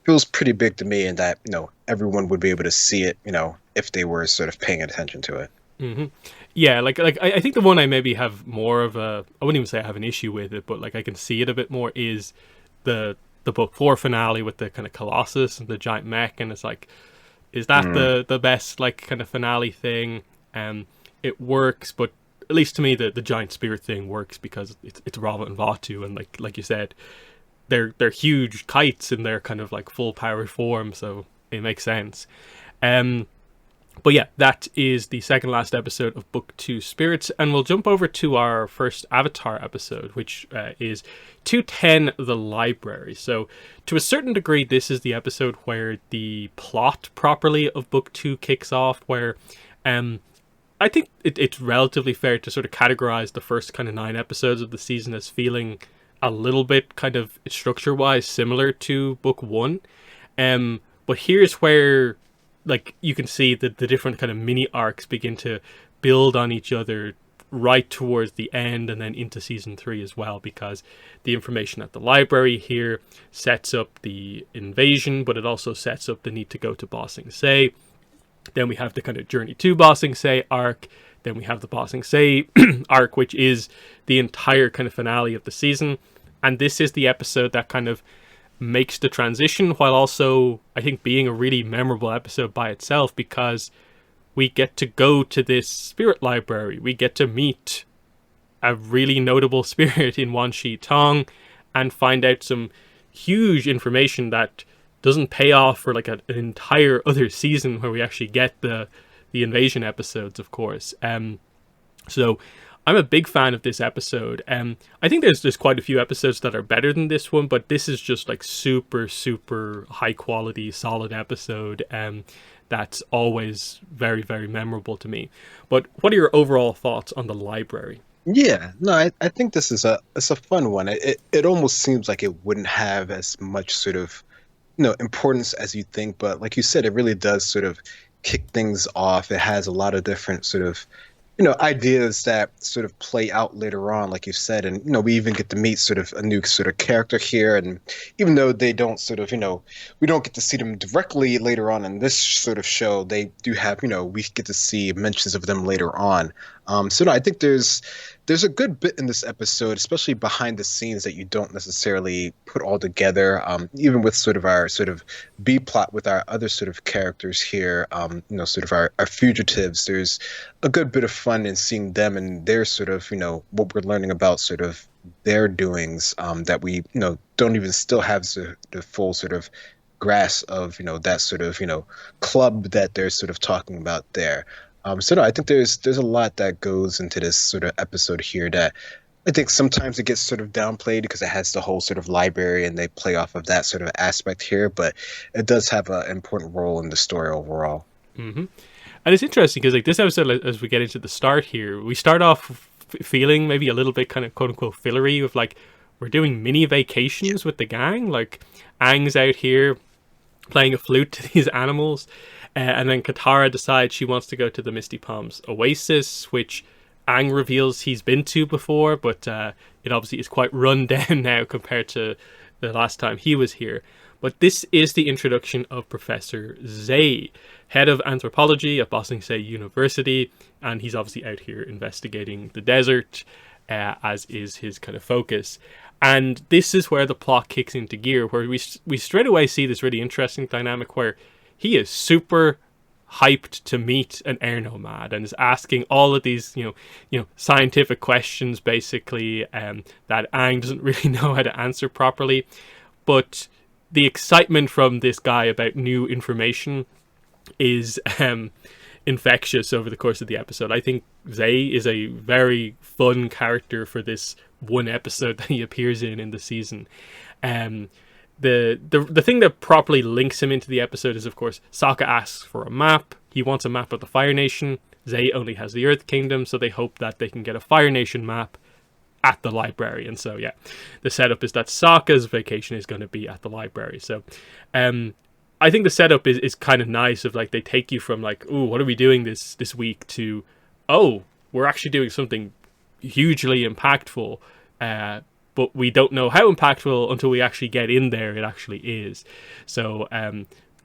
feels pretty big to me, and that everyone would be able to see it, if they were sort of paying attention to it. Hmm. Yeah, like I think the one I maybe have more of a, I wouldn't even say I have an issue with it, but like I can see it a bit more is the book four finale with the kind of Colossus and the giant mech, and it's like, is that Mm. the best like kind of finale thing? It works, but at least to me the giant spirit thing works because it's Rava and Vatu, and like you said, they're huge kites in their kind of like full power form, so it makes sense. Um, but yeah, that is the second last episode of Book 2 Spirits, and we'll jump over to our first Avatar episode, which is 210 The Library. So, to a certain degree, this is the episode where the plot properly of Book 2 kicks off, where I think it's relatively fair to sort of categorize the first kind of 9 episodes of the season as feeling a little bit kind of structure-wise similar to Book 1. But here's where like you can see that the different kind of mini arcs begin to build on each other right towards the end and then into season 3 as well, because the information at the library here sets up the invasion, but it also sets up the need to go to Ba Sing Se. Then we have the kind of journey to Ba Sing Se arc. Then we have the Bossing Say arc, which is the entire kind of finale of the season. And this is the episode that kind of makes the transition, while also, I think, being a really memorable episode by itself, because we get to go to this spirit library. We get to meet a really notable spirit in Wan Shi Tong and find out some huge information that doesn't pay off for like an entire other season where we actually get the invasion episodes, of course. So I'm a big fan of this episode. I think there's quite a few episodes that are better than this one, but this is just like super, super high quality, solid episode. That's always very, very memorable to me. But what are your overall thoughts on the library? Yeah, no, I think this is it's a fun one. It almost seems like it wouldn't have as much sort of importance as you think, but like you said, it really does sort of kick things off. It has a lot of different sort of ideas that sort of play out later on, like you said. And, we even get to meet sort of a new sort of character here. And even though they don't sort of, we don't get to see them directly later on in this sort of show, they do have, we get to see mentions of them later on. So no, I think there's a good bit in this episode, especially behind the scenes, that you don't necessarily put all together. Even with sort of our sort of B plot with our other sort of characters here, sort of our fugitives. There's a good bit of fun in seeing them and their sort of, what we're learning about sort of their doings, that we, don't even still have the full sort of grasp of, that sort of, club that they're sort of talking about there. So no, I think there's a lot that goes into this sort of episode here that I think sometimes it gets sort of downplayed because it has the whole sort of library and they play off of that sort of aspect here, but it does have an important role in the story overall. Mm-hmm. And it's interesting because like this episode, as we get into the start here, we start off feeling maybe a little bit kind of quote unquote fillery of like we're doing mini vacations with the gang. Like Aang's out here playing a flute to these animals. And then Katara decides she wants to go to the Misty Palms Oasis, which Aang reveals he's been to before, but it obviously is quite run down now compared to the last time he was here. But this is the introduction of Professor Zay, head of anthropology at Boston State University, and he's obviously out here investigating the desert, as is his kind of focus. And this is where the plot kicks into gear, where we straight away see this really interesting dynamic where he is super hyped to meet an air nomad and is asking all of these, scientific questions, basically, that Aang doesn't really know how to answer properly. But the excitement from this guy about new information is infectious over the course of the episode. I think Zay is a very fun character for this one episode that he appears in the season. The thing that properly links him into the episode is, of course, Sokka asks for a map. He wants a map of the Fire Nation. Zay only has the Earth Kingdom, so they hope that they can get a Fire Nation map at the library. And so, yeah, the setup is that Sokka's vacation is going to be at the library. So, I think the setup is kind of nice of like they take you from like, ooh, what are we doing this week to, oh, we're actually doing something hugely impactful. But we don't know how impactful until we actually get in there. It actually is. So,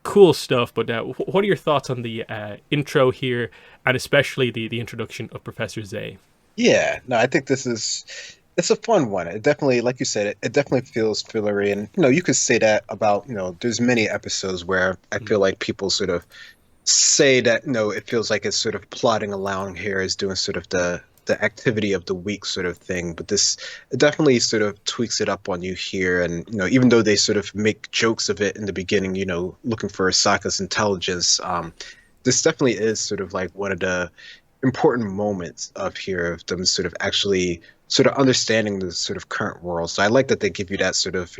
cool stuff. But what are your thoughts on the intro here, and especially the introduction of Professor Zay? Yeah, no, I think it's a fun one. It definitely, like you said, it definitely feels fillery. And, you could say that about, there's many episodes where I feel like people sort of say that, it feels like it's sort of plodding along here, is doing sort of the activity of the week sort of thing, but this definitely sort of tweaks it up on you here. And even though they sort of make jokes of it in the beginning, looking for Sokka's intelligence, this definitely is sort of like one of the important moments of here of them sort of actually sort of understanding the sort of current world. So I like that they give you that sort of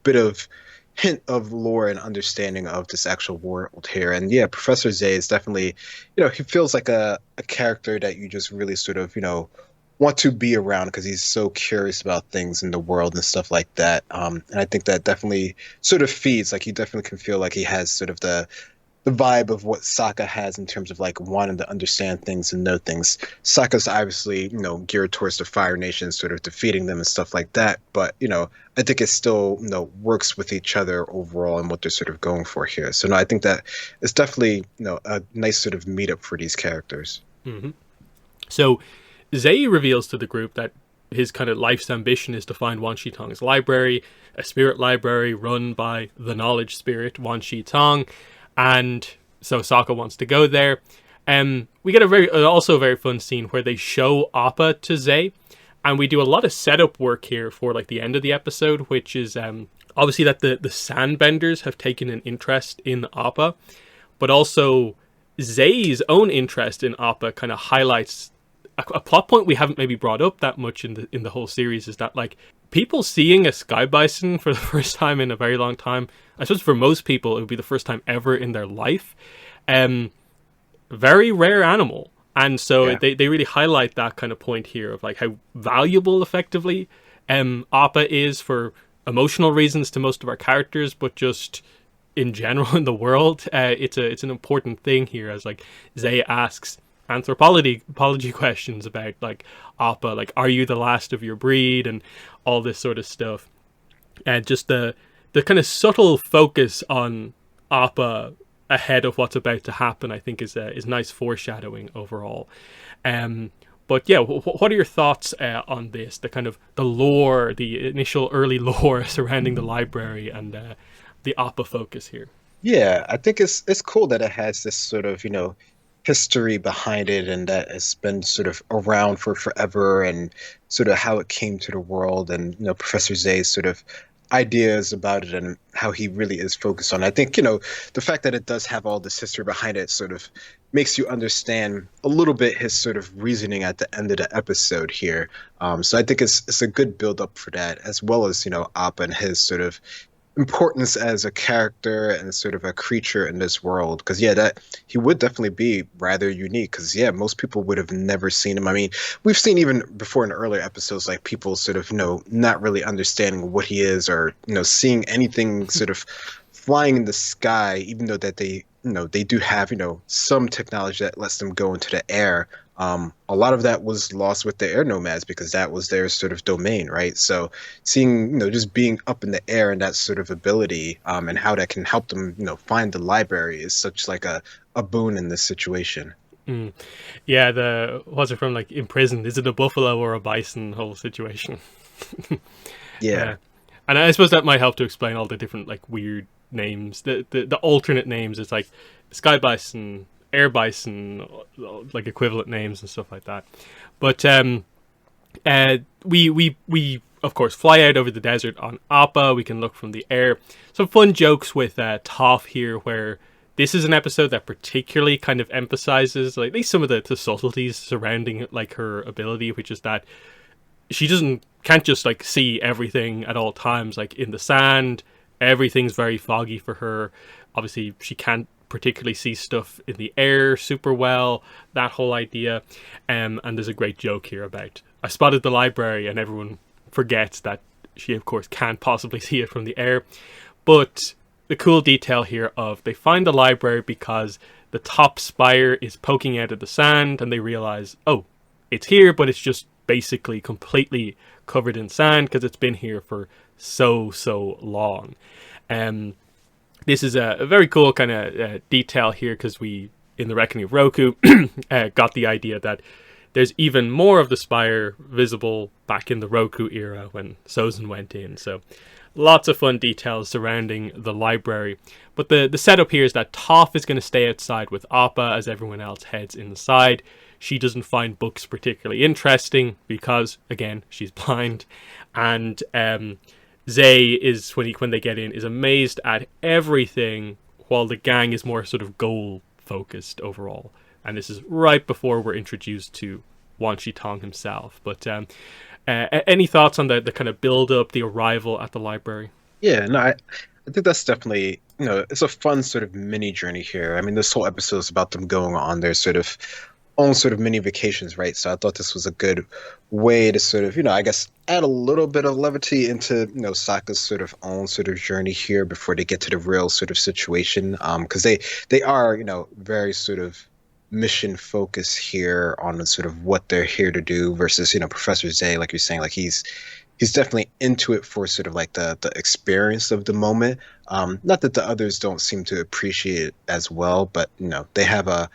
bit of hint of lore and understanding of this actual world here. And yeah, Professor Zay is definitely, he feels like a character that you just really sort of, want to be around because he's so curious about things in the world and stuff like that. And I think that definitely sort of feeds, like, you definitely can feel like he has sort of the vibe of what Sokka has in terms of like wanting to understand things and know things. Sokka's obviously, geared towards the Fire Nation, sort of defeating them and stuff like that. But, I think it still, works with each other overall and what they're sort of going for here. So no, I think that it's definitely, a nice sort of meetup for these characters. Mm-hmm. So Zay reveals to the group that his kind of life's ambition is to find Wan Shi Tong's library, a spirit library run by the knowledge spirit Wan Shi Tong, and so Sokka wants to go there. We get a very fun scene where they show Appa to Zay, and we do a lot of setup work here for like the end of the episode, which is obviously that the Sandbenders have taken an interest in Appa, but also Zay's own interest in Appa kind of highlights a plot point we haven't maybe brought up that much in the whole series, is that like people seeing a sky bison for the first time in a very long time. I suppose for most people it would be the first time ever in their life. Very rare animal, and so Yeah. they really highlight that kind of point here of like how valuable effectively Appa is for emotional reasons to most of our characters, but just in general in the world, it's an important thing here, as like Zay asks anthropology questions about like Appa, like are you the last of your breed and all this sort of stuff, and just the kind of subtle focus on Appa ahead of what's about to happen, I think is nice foreshadowing overall. But yeah, what are your thoughts on this? The kind of the lore, the initial early lore surrounding the library, and the Appa focus here. Yeah, I think it's cool that it has this sort of, history behind it, and that it's been sort of around for forever, and sort of how it came to the world, and Professor Zay's sort of ideas about it and how he really is focused on it. I think, the fact that it does have all this history behind it sort of makes you understand a little bit his sort of reasoning at the end of the episode here. So I think it's a good build up for that, as well as, Appa and his sort of importance as a character and sort of a creature in this world, because that he would definitely be rather unique, because most people would have never seen him. I mean, we've seen even before in earlier episodes, like people sort of not really understanding what he is, or seeing anything sort of flying in the sky, even though that they do have some technology that lets them go into the air. A lot of that was lost with the air nomads, because that was their sort of domain, right? So seeing, just being up in the air and that sort of ability, and how that can help them, find the library, is such like a boon in this situation. Mm. Yeah, what's it from, like imprisoned? Is it a buffalo or a bison whole situation? Yeah. And I suppose that might help to explain all the different like weird names, the alternate names. It's like sky bison, air bison, like equivalent names and stuff like that. But we of course fly out over the desert on Appa. We can look from the air. Some fun jokes with Toph here, where this is an episode that particularly kind of emphasizes like at least some of the subtleties surrounding like her ability, which is that she can't just like see everything at all times. Like in the sand, everything's very foggy for her. Obviously, she can't particularly see stuff in the air super well, that whole idea. And there's a great joke here about, I spotted the library, and everyone forgets that she of course can't possibly see it from the air. But the cool detail here of they find the library because the top spire is poking out of the sand, and they realize, oh, it's here, but it's just basically completely covered in sand because it's been here for so long. This is a very cool kind of detail here, because we, in the Reckoning of Roku, got the idea that there's even more of the spire visible back in the Roku era when Sozin went in. So lots of fun details surrounding the library. But the setup here is that Toph is going to stay outside with Appa as everyone else heads inside. She doesn't find books particularly interesting because, again, she's blind. And Zay is, when they get in, is amazed at everything, while the gang is more sort of goal focused overall. And this is right before we're introduced to Wan Shi Tong himself. But any thoughts on the kind of build up, the arrival at the library? Yeah, no, I think that's definitely, it's a fun sort of mini journey here. I mean, this whole episode is about them going on their sort of own sort of mini vacations, right? So I thought this was a good way to sort of, I guess add a little bit of levity into, Sokka's sort of own sort of journey here before they get to the real sort of situation. Because they are, very sort of mission focused here on sort of what they're here to do versus, Professor Zay, like you're saying, like he's he's definitely into it for sort of like the experience of the moment. Not that the others don't seem to appreciate it as well, but they have a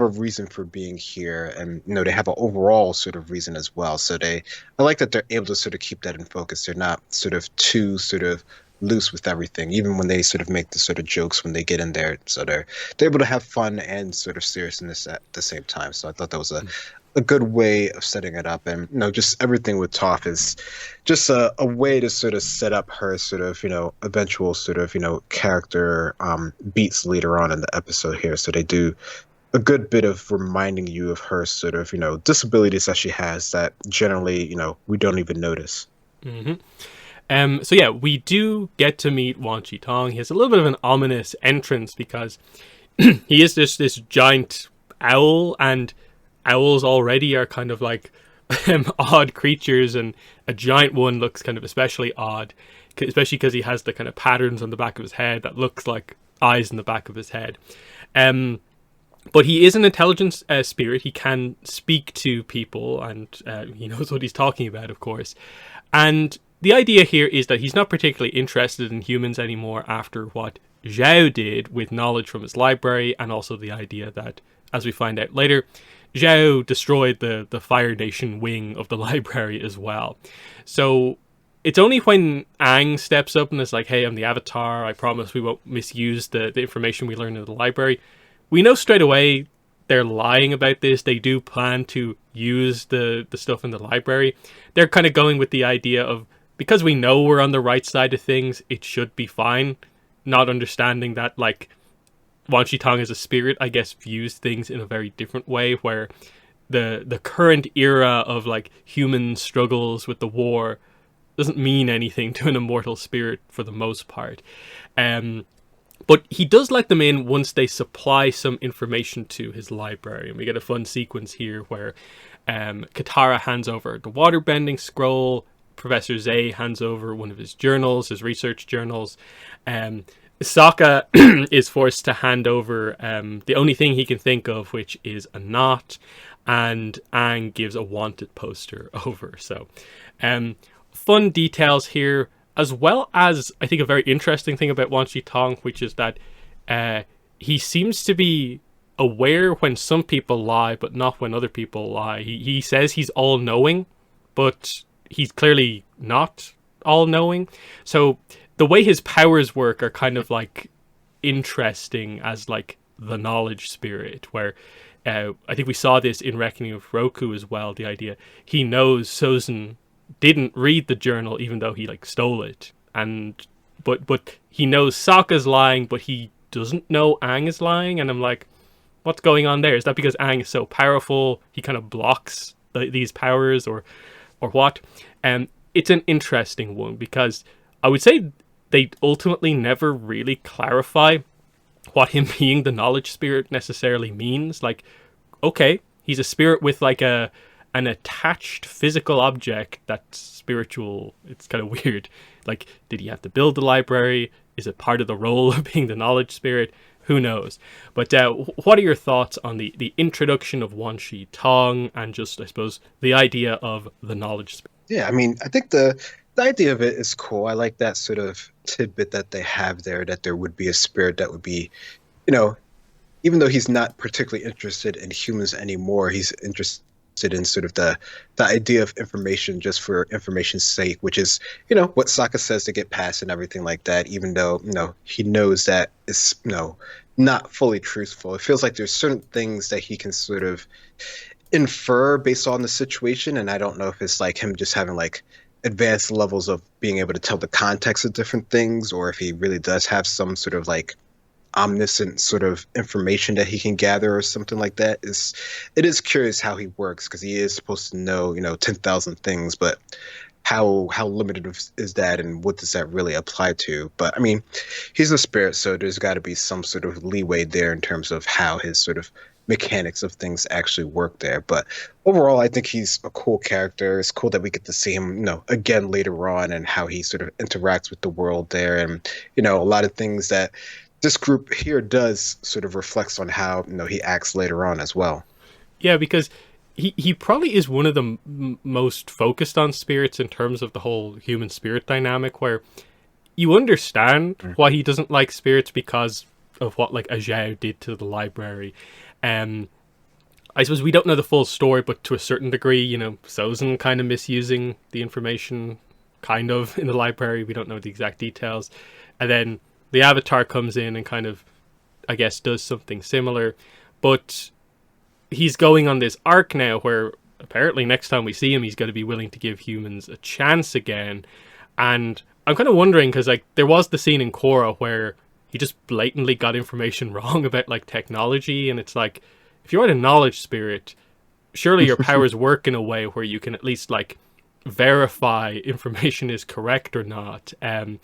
reason for being here, and they have an overall sort of reason as well. So I like that they're able to sort of keep that in focus. They're not sort of too sort of loose with everything, even when they sort of make the sort of jokes when they get in there. So they're able to have fun and sort of seriousness at the same time. So I thought that was a good way of setting it up. And just everything with Toph is just a way to sort of set up her sort of eventual sort of character beats later on in the episode here. So they do a good bit of reminding you of her sort of disabilities that she has that generally we don't even notice. Hmm. So yeah, we do get to meet Wan Shi Tong. He has a little bit of an ominous entrance because he is this giant owl, and owls already are kind of like odd creatures, and a giant one looks kind of especially odd, especially because he has the kind of patterns on the back of his head that looks like eyes in the back of his head. But he is an intelligent spirit. He can speak to people, and he knows what he's talking about, of course. And the idea here is that he's not particularly interested in humans anymore after what Zhao did with knowledge from his library, and also the idea that, as we find out later, Zhao destroyed the Fire Nation wing of the library as well. So it's only when Aang steps up and is like, hey, I'm the Avatar, I promise we won't misuse the information we learned in the library. We know straight away they're lying about this. They do plan to use the stuff in the library. They're kind of going with the idea of, because we know we're on the right side of things, it should be fine. Not understanding that, like, Wan Shi Tong as a spirit, I guess, views things in a very different way, where the current era of, like, human struggles with the war doesn't mean anything to an immortal spirit for the most part. But he does let them in once they supply some information to his library. And we get a fun sequence here where Katara hands over the waterbending scroll, Professor Zay hands over one of his journals, his research journals. Sokka is forced to hand over the only thing he can think of, which is a knot, and Aang gives a wanted poster over. So fun details here, as well as I think a very interesting thing about Wan Shi Tong, which is that he seems to be aware when some people lie, but not when other people lie. He says he's all-knowing, but he's clearly not all-knowing. So the way his powers work are kind of like interesting as like the knowledge spirit, where I think we saw this in Reckoning of Roku as well. The idea he knows Sozin didn't read the journal, even though he like stole it, and but he knows Sokka's lying, but he doesn't know Aang is lying. And I'm like, what's going on there? Is that because Aang is so powerful he kind of blocks these powers, or what? And it's an interesting one, because I would say they ultimately never really clarify what him being the knowledge spirit necessarily means. Like, okay, he's a spirit with like an attached physical object that's spiritual. It's kind of weird. Like, did he have to build the library? Is it part of the role of being the knowledge spirit? Who knows? But what are your thoughts on the introduction of Wan Shi Tong, and just, I suppose, the idea of the knowledge spirit? Yeah, I mean, I think the idea of it is cool. I like that sort of tidbit that they have there, that there would be a spirit that would be, even though he's not particularly interested in humans anymore, he's interested in sort of the idea of information just for information's sake, which is, what Sokka says to get past and everything like that, even though, he knows that it's, not fully truthful. It feels like there's certain things that he can sort of infer based on the situation, and I don't know if it's like him just having like advanced levels of being able to tell the context of different things, or if he really does have some sort of like omniscient sort of information that he can gather or something like that. It is curious how he works, because he is supposed to know 10,000 things, but how limited is that, and what does that really apply to? But I mean, he's a spirit, so there's got to be some sort of leeway there in terms of how his sort of mechanics of things actually work there. But overall, I think he's a cool character. It's cool that we get to see him, again later on, and how he sort of interacts with the world there, and a lot of things that this group here does sort of reflects on how he acts later on as well. Yeah, because he probably is one of the most focused on spirits in terms of the whole human spirit dynamic, where you understand why he doesn't like spirits because of what like Ajao did to the library. I suppose we don't know the full story, but to a certain degree, you know, Sozin kind of misusing the information, kind of, in the library. We don't know the exact details. And then the Avatar comes in and kind of, I guess, does something similar. But he's going on this arc now where apparently next time we see him, he's going to be willing to give humans a chance again. And I'm kind of wondering, because like there was the scene in Korra where he just blatantly got information wrong about like technology, and it's like, if you're a knowledge spirit, surely your powers work in a way where you can at least like verify information is correct or not. And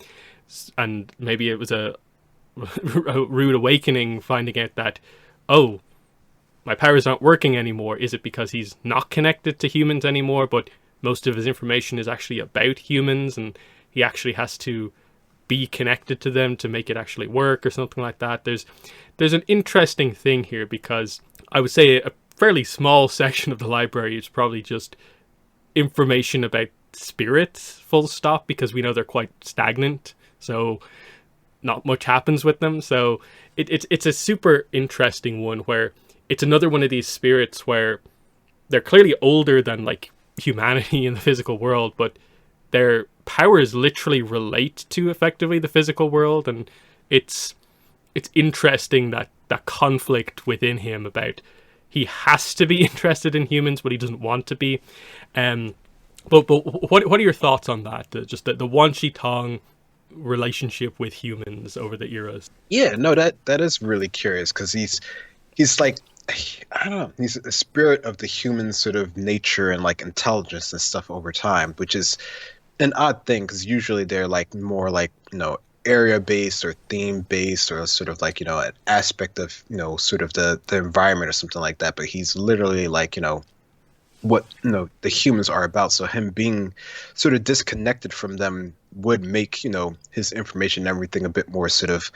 maybe it was a rude awakening finding out that, oh, my powers aren't working anymore. Is it because he's not connected to humans anymore, but most of his information is actually about humans and he actually has to be connected to them to make it actually work or something like that? There's an interesting thing here, because I would say a fairly small section of the library is probably just information about spirits, full stop, because we know they're quite stagnant, so not much happens with them. So it's a super interesting one, where it's another one of these spirits where they're clearly older than like humanity in the physical world, but their powers literally relate to effectively the physical world, and it's interesting that conflict within him about he has to be interested in humans but he doesn't want to be. But what are your thoughts on that? Just the Wan Shi Tong relationship with humans over the eras? Yeah, no, that is really curious, because he's like, I don't know, he's a spirit of the human sort of nature and like intelligence and stuff over time, which is an odd thing, because usually they're like more like, you know, area based or theme based, or sort of like, you know, an aspect of, you know, sort of the environment or something like that. But he's literally like, you know, what, you know, the humans are about. So him being sort of disconnected from them would make, you know, his information and everything a bit more sort of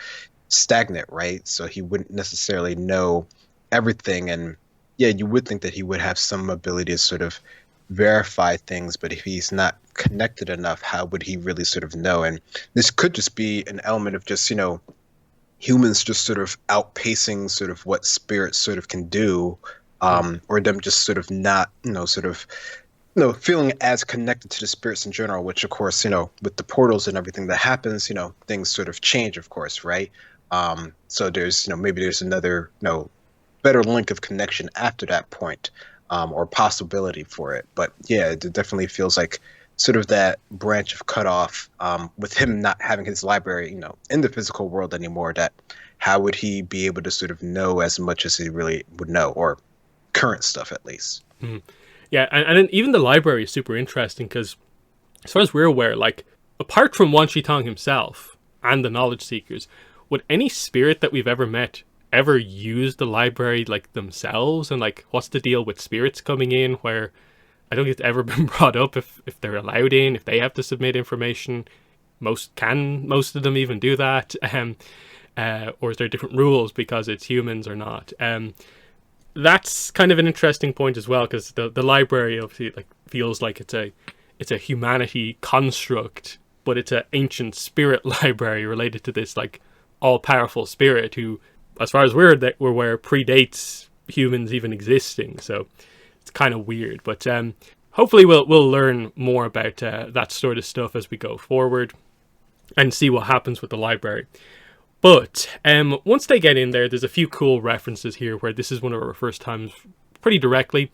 stagnant, right? So he wouldn't necessarily know everything. And yeah, you would think that he would have some ability to sort of verify things, but if he's not connected enough, how would he really sort of know? And this could just be an element of just, you know, humans just sort of outpacing sort of what spirits sort of can do, or them just sort of not, you know, sort of, you know, feeling as connected to the spirits in general, which of course, you know, with the portals and everything that happens, you know, things sort of change, of course, right? So there's, you know, maybe there's another, you know, better link of connection after that point, or possibility for it. But yeah, it definitely feels like sort of that branch of cutoff, with him not having his library, you know, in the physical world anymore, that how would he be able to sort of know as much as he really would know, or current stuff at least. Mm-hmm. Yeah, and then even the library is super interesting, because as far as we're aware, like, apart from Wan Shi Tong himself and the Knowledge Seekers, would any spirit that we've ever met ever use the library like themselves? And like, what's the deal with spirits coming in, where I don't think it's ever been brought up if they're allowed in, if they have to submit information? Most of them even do that? Or is there different rules because it's humans or not? That's kind of an interesting point as well, because the library obviously like feels like it's a humanity construct, but it's an ancient spirit library related to this like all-powerful spirit who, as far as we're aware, predates humans even existing. So it's kind of weird, but hopefully we'll learn more about that sort of stuff as we go forward and see what happens with the library. But once they get in there's a few cool references here, where this is one of our first times pretty directly.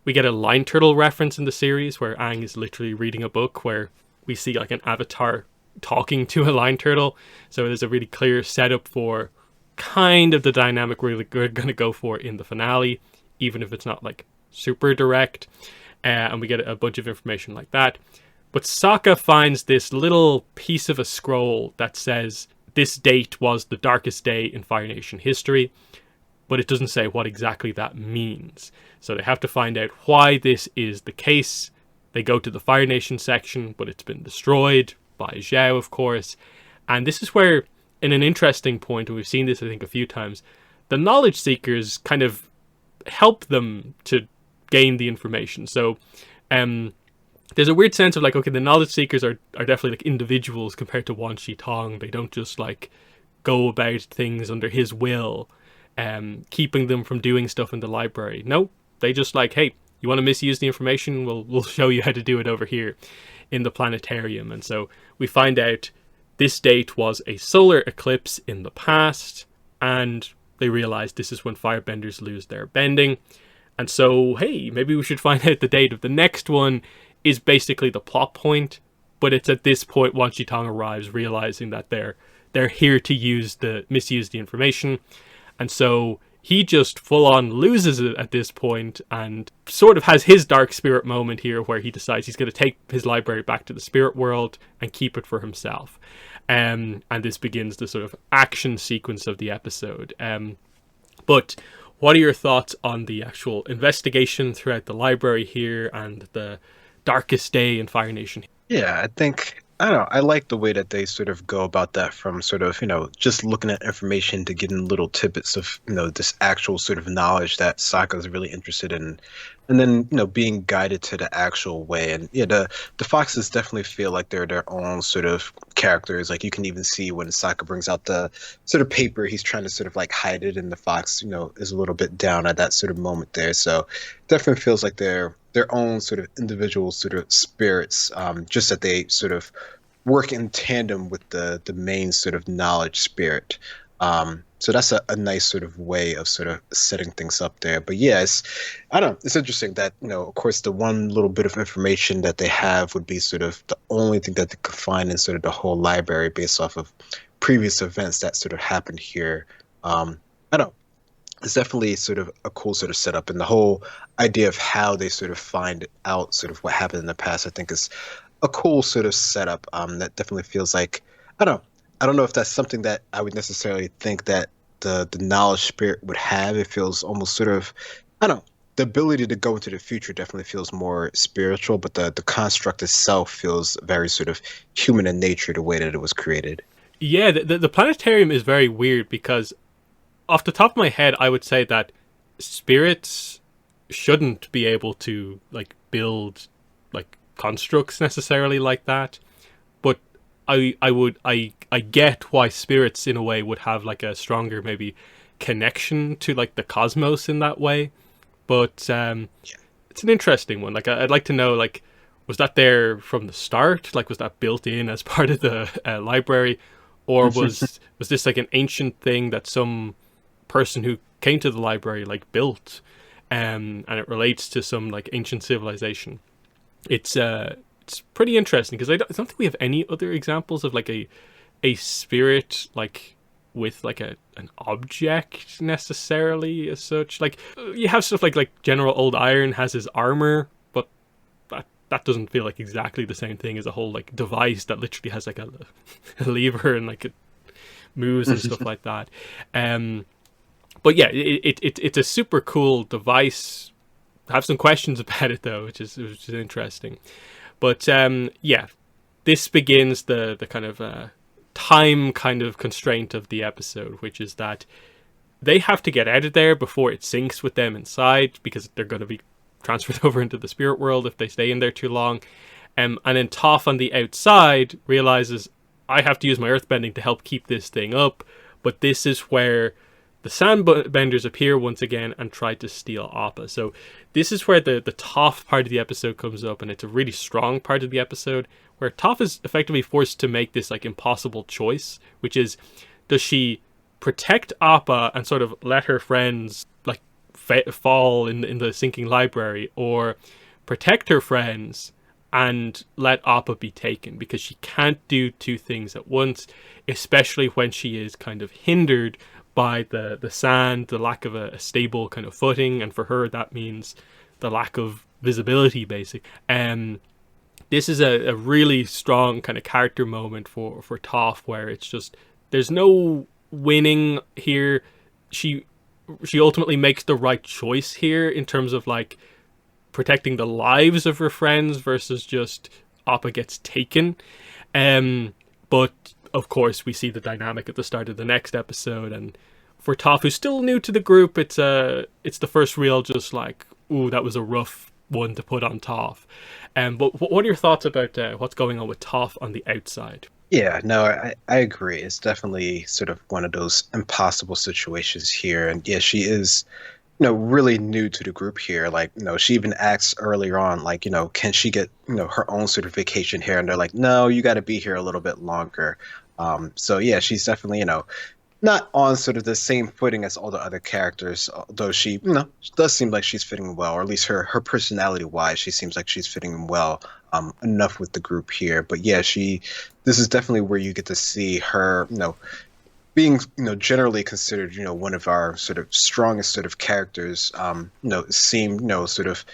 We get a Line Turtle reference in the series, where Aang is literally reading a book, where we see like an avatar talking to a Line Turtle. So there's a really clear setup for kind of the dynamic we're going to go for in the finale, even if it's not like super direct. And we get a bunch of information like that. But Sokka finds this little piece of a scroll that says this date was the darkest day in Fire Nation history, but it doesn't say what exactly that means. So they have to find out why this is the case. They go to the Fire Nation section, but it's been destroyed by Zhao, of course. And this is where, in an interesting point, and we've seen this I think a few times, the Knowledge Seekers kind of help them to gain the information. So there's a weird sense of like, okay, the knowledge seekers are definitely like individuals compared to Wan Shi Tong. They don't just like go about things under his will, keeping them from doing stuff in the library. No, they just like, hey, you want to misuse the information? We'll show you how to do it over here in the planetarium. And so we find out this date was a solar eclipse in the past, and they realize this is when firebenders lose their bending. And so, hey, maybe we should find out the date of the next one is basically the plot point. But it's at this point Wan Shi Tong arrives, realizing that they're here to misuse the information. And so he just full on loses it at this point and sort of has his dark spirit moment here where he decides he's going to take his library back to the spirit world and keep it for himself. And this begins the sort of action sequence of the episode. But what are your thoughts on the actual investigation throughout the library here and the darkest day in Fire Nation? Yeah, I don't know, I like the way that they sort of go about that from sort of, just looking at information to getting little tidbits of, this actual sort of knowledge that Sokka is really interested in. And then, being guided to the actual way. And yeah, the Foxes definitely feel like they're their own sort of characters. Like you can even see when Sokka brings out the sort of paper, he's trying to sort of like hide it, and the Fox, is a little bit down at that sort of moment there. So definitely feels like they're their own sort of individual sort of spirits, just that they sort of work in tandem with the main sort of knowledge spirit. So that's a nice sort of way of sort of setting things up there. But yeah, it's interesting that, of course, the one little bit of information that they have would be sort of the only thing that they could find in sort of the whole library based off of previous events that sort of happened here. I don't It's definitely sort of a cool sort of setup, and the whole idea of how they sort of find out sort of what happened in the past, I think is a cool sort of setup. That definitely feels like, I don't know if that's something that I would necessarily think that the knowledge spirit would have. It feels almost sort of, I don't know, the ability to go into the future definitely feels more spiritual, but the construct itself feels very sort of human in nature, the way that it was created. Yeah, the planetarium is very weird because off the top of my head, I would say that spirits shouldn't be able to like build like constructs necessarily like that. But I get why spirits in a way would have like a stronger maybe connection to like the cosmos in that way. But it's an interesting one. Like I'd like to know, like, was that there from the start? Like, was that built in as part of the library, or was this like an ancient thing that some person who came to the library like built, and it relates to some like ancient civilization? It's pretty interesting because I don't think we have any other examples of like a spirit like with like an object necessarily as such. Like you have stuff like General Old Iron has his armor, but that doesn't feel like exactly the same thing as a whole like device that literally has like a lever and like it moves and stuff like that. But yeah, it's a super cool device. I have some questions about it though, which is interesting. But yeah, this begins the kind of time kind of constraint of the episode, which is that they have to get out of there before it sinks with them inside, because they're going to be transferred over into the spirit world if they stay in there too long. And then Toph on the outside realizes, I have to use my earthbending to help keep this thing up. But this is where the Sandbenders appear once again and try to steal Appa. So this is where the Toph part of the episode comes up, and it's a really strong part of the episode, where Toph is effectively forced to make this like impossible choice, which is, does she protect Appa and sort of let her friends like fall in the sinking library, or protect her friends and let Appa be taken? Because she can't do two things at once, especially when she is kind of hindered by the sand, the lack of a stable kind of footing, and for her that means the lack of visibility, basically. This is a really strong kind of character moment for Toph, where it's just, there's no winning here. She ultimately makes the right choice here in terms of like protecting the lives of her friends versus just Appa gets taken. But of course we see the dynamic at the start of the next episode, and for Toph, who's still new to the group, it's the first real just like ooh, that was a rough one to put on Toph. But what are your thoughts about what's going on with Toph on the outside? Yeah, no, I agree. It's definitely sort of one of those impossible situations here. And yeah, she is, really new to the group here. Like, she even asks earlier on, like, can she get, her own sort of vacation here? And they're like, no, you got to be here a little bit longer. So yeah, she's definitely, not on sort of the same footing as all the other characters, although she, she does seem like she's fitting well, or at least her personality wise, she seems like she's fitting well enough with the group here. But yeah, this is definitely where you get to see her, being, generally considered, one of our sort of strongest sort of characters, seem, sort of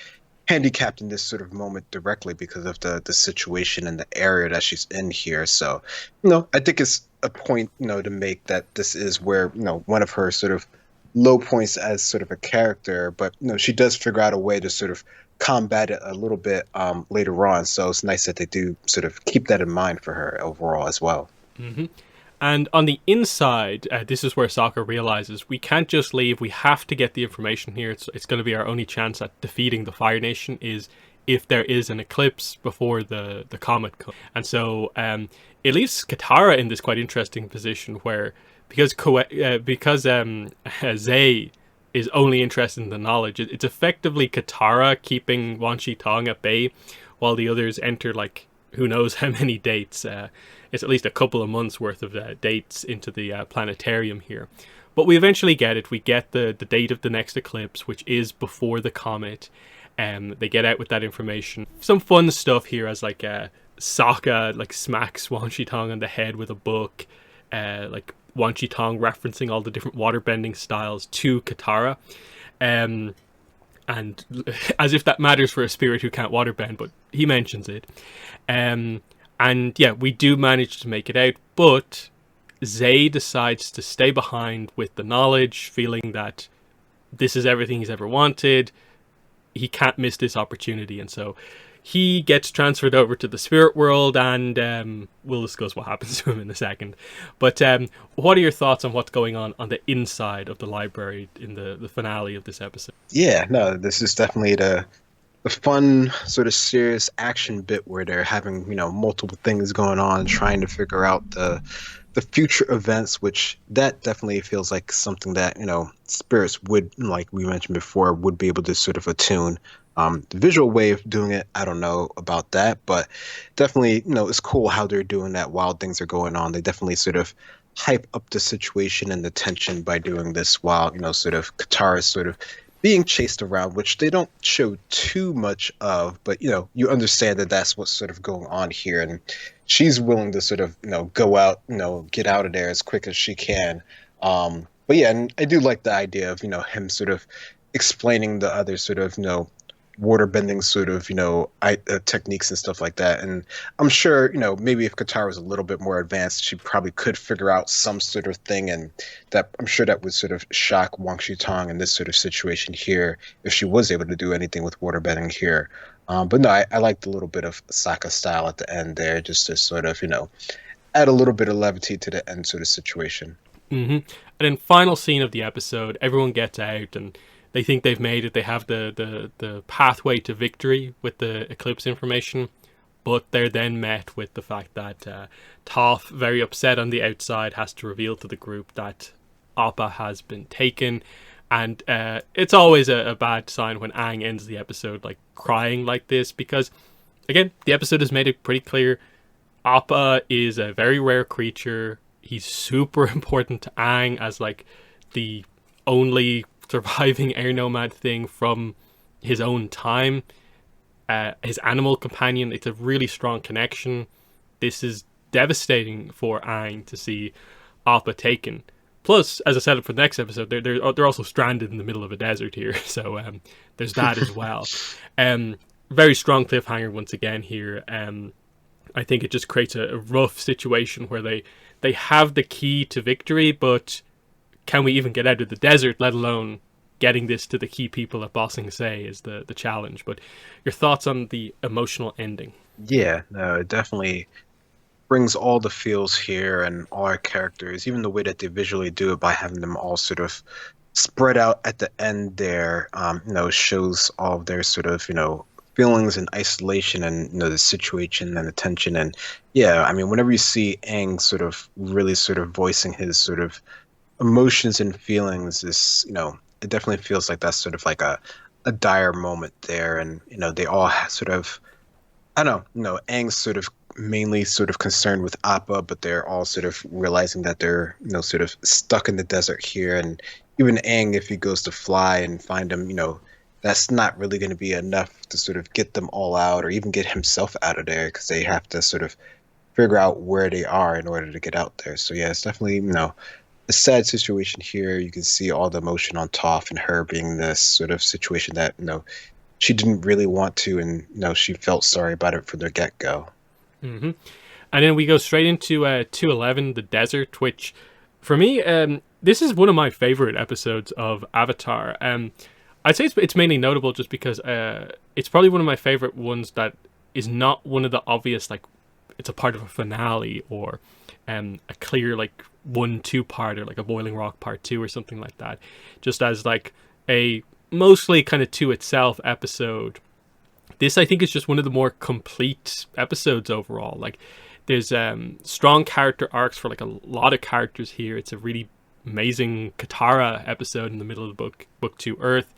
handicapped in this sort of moment directly because of the situation and the area that she's in here. So, I think it's a point, to make that this is where, one of her sort of low points as sort of a character, but she does figure out a way to sort of combat it a little bit later on. So it's nice that they do sort of keep that in mind for her overall as well. Hmm. And on the inside, this is where Sokka realizes we can't just leave. We have to get the information here. It's going to be our only chance at defeating the Fire Nation is if there is an eclipse before the comet comes. And so it leaves Katara in this quite interesting position where because Zay is only interested in the knowledge, it's effectively Katara keeping Wan Shi Tong at bay while the others enter like who knows how many dates. It's at least a couple of months worth of dates into the planetarium here. But we eventually get it. We get the date of the next eclipse, which is before the comet. They get out with that information. Some fun stuff here as like Sokka like smacks Wan Shi Tong on the head with a book. Like Wan Shi Tong referencing all the different waterbending styles to Katara. And as if that matters for a spirit who can't waterbend, but he mentions it. And yeah, we do manage to make it out, but Zay decides to stay behind with the knowledge, feeling that this is everything he's ever wanted. He can't miss this opportunity, and so he gets transferred over to the spirit world, and we'll discuss what happens to him in a second. But what are your thoughts on what's going on the inside of the library in the finale of this episode? Yeah, no, this is definitely the fun sort of serious action bit where they're having multiple things going on, trying to figure out the future events, which that definitely feels like something that spirits would, like we mentioned before, would be able to sort of attune. The visual way of doing it, I don't know about that, but definitely it's cool how they're doing that while things are going on. They definitely sort of hype up the situation and the tension by doing this while sort of Katara is sort of being chased around, which they don't show too much of, but you understand that that's what's sort of going on here, and she's willing to sort of go out, get out of there as quick as she can. But yeah, and I do like the idea of him sort of explaining the other sort of water bending sort of techniques and stuff like that. And I'm sure maybe if Katara was a little bit more advanced, she probably could figure out some sort of thing, and that I'm sure that would sort of shock Wang Shitong in this sort of situation here if she was able to do anything with water bending here. But no, I like the little bit of Sokka style at the end there, just to sort of add a little bit of levity to the end sort of situation. Mm-hmm. And then final scene of the episode, everyone gets out and they think they've made it. They have the pathway to victory with the eclipse information, but they're then met with the fact that Toph, very upset on the outside, has to reveal to the group that Appa has been taken. And it's always a bad sign when Aang ends the episode like crying like this, because again, the episode has made it pretty clear Appa is a very rare creature. He's super important to Aang as like the only surviving air nomad thing from his own time. His animal companion, it's a really strong connection. This is devastating for Aang to see Appa taken. Plus, as I said for the next episode, they're also stranded in the middle of a desert here, so there's that as well. Very strong cliffhanger once again here. I think it just creates a rough situation where they have the key to victory, but can we even get out of the desert, let alone getting this to the key people at Ba Sing Se is the challenge. But your thoughts on the emotional ending? Yeah, no, it definitely brings all the feels here and all our characters, even the way that they visually do it by having them all sort of spread out at the end there, shows all of their sort of, feelings and isolation and, the situation and the tension. And yeah, I mean, whenever you see Aang sort of really sort of voicing his sort of emotions and feelings, it definitely feels like that's sort of like a dire moment there. And, they all sort of, I don't know, Aang's sort of mainly sort of concerned with Appa, but they're all sort of realizing that they're, sort of stuck in the desert here. And even Aang, if he goes to fly and find him, that's not really going to be enough to sort of get them all out or even get himself out of there because they have to sort of figure out where they are in order to get out there. So yeah, it's definitely, a sad situation here. You can see all the emotion on Toph and her being in this sort of situation that, she didn't really want to, and she felt sorry about it from the get-go. Mm-hmm. And then we go straight into 211, the desert, which for me, this is one of my favorite episodes of Avatar. I'd say it's mainly notable just because it's probably one of my favorite ones that is not one of the obvious, like, it's a part of a finale or a clear, like, 1-2 part or like a Boiling Rock part 2 or something like that. Just as like a mostly kind of to itself episode. This, I think, is just one of the more complete episodes overall. Like, there's strong character arcs for like a lot of characters here. It's a really amazing Katara episode in the middle of the book 2 Earth.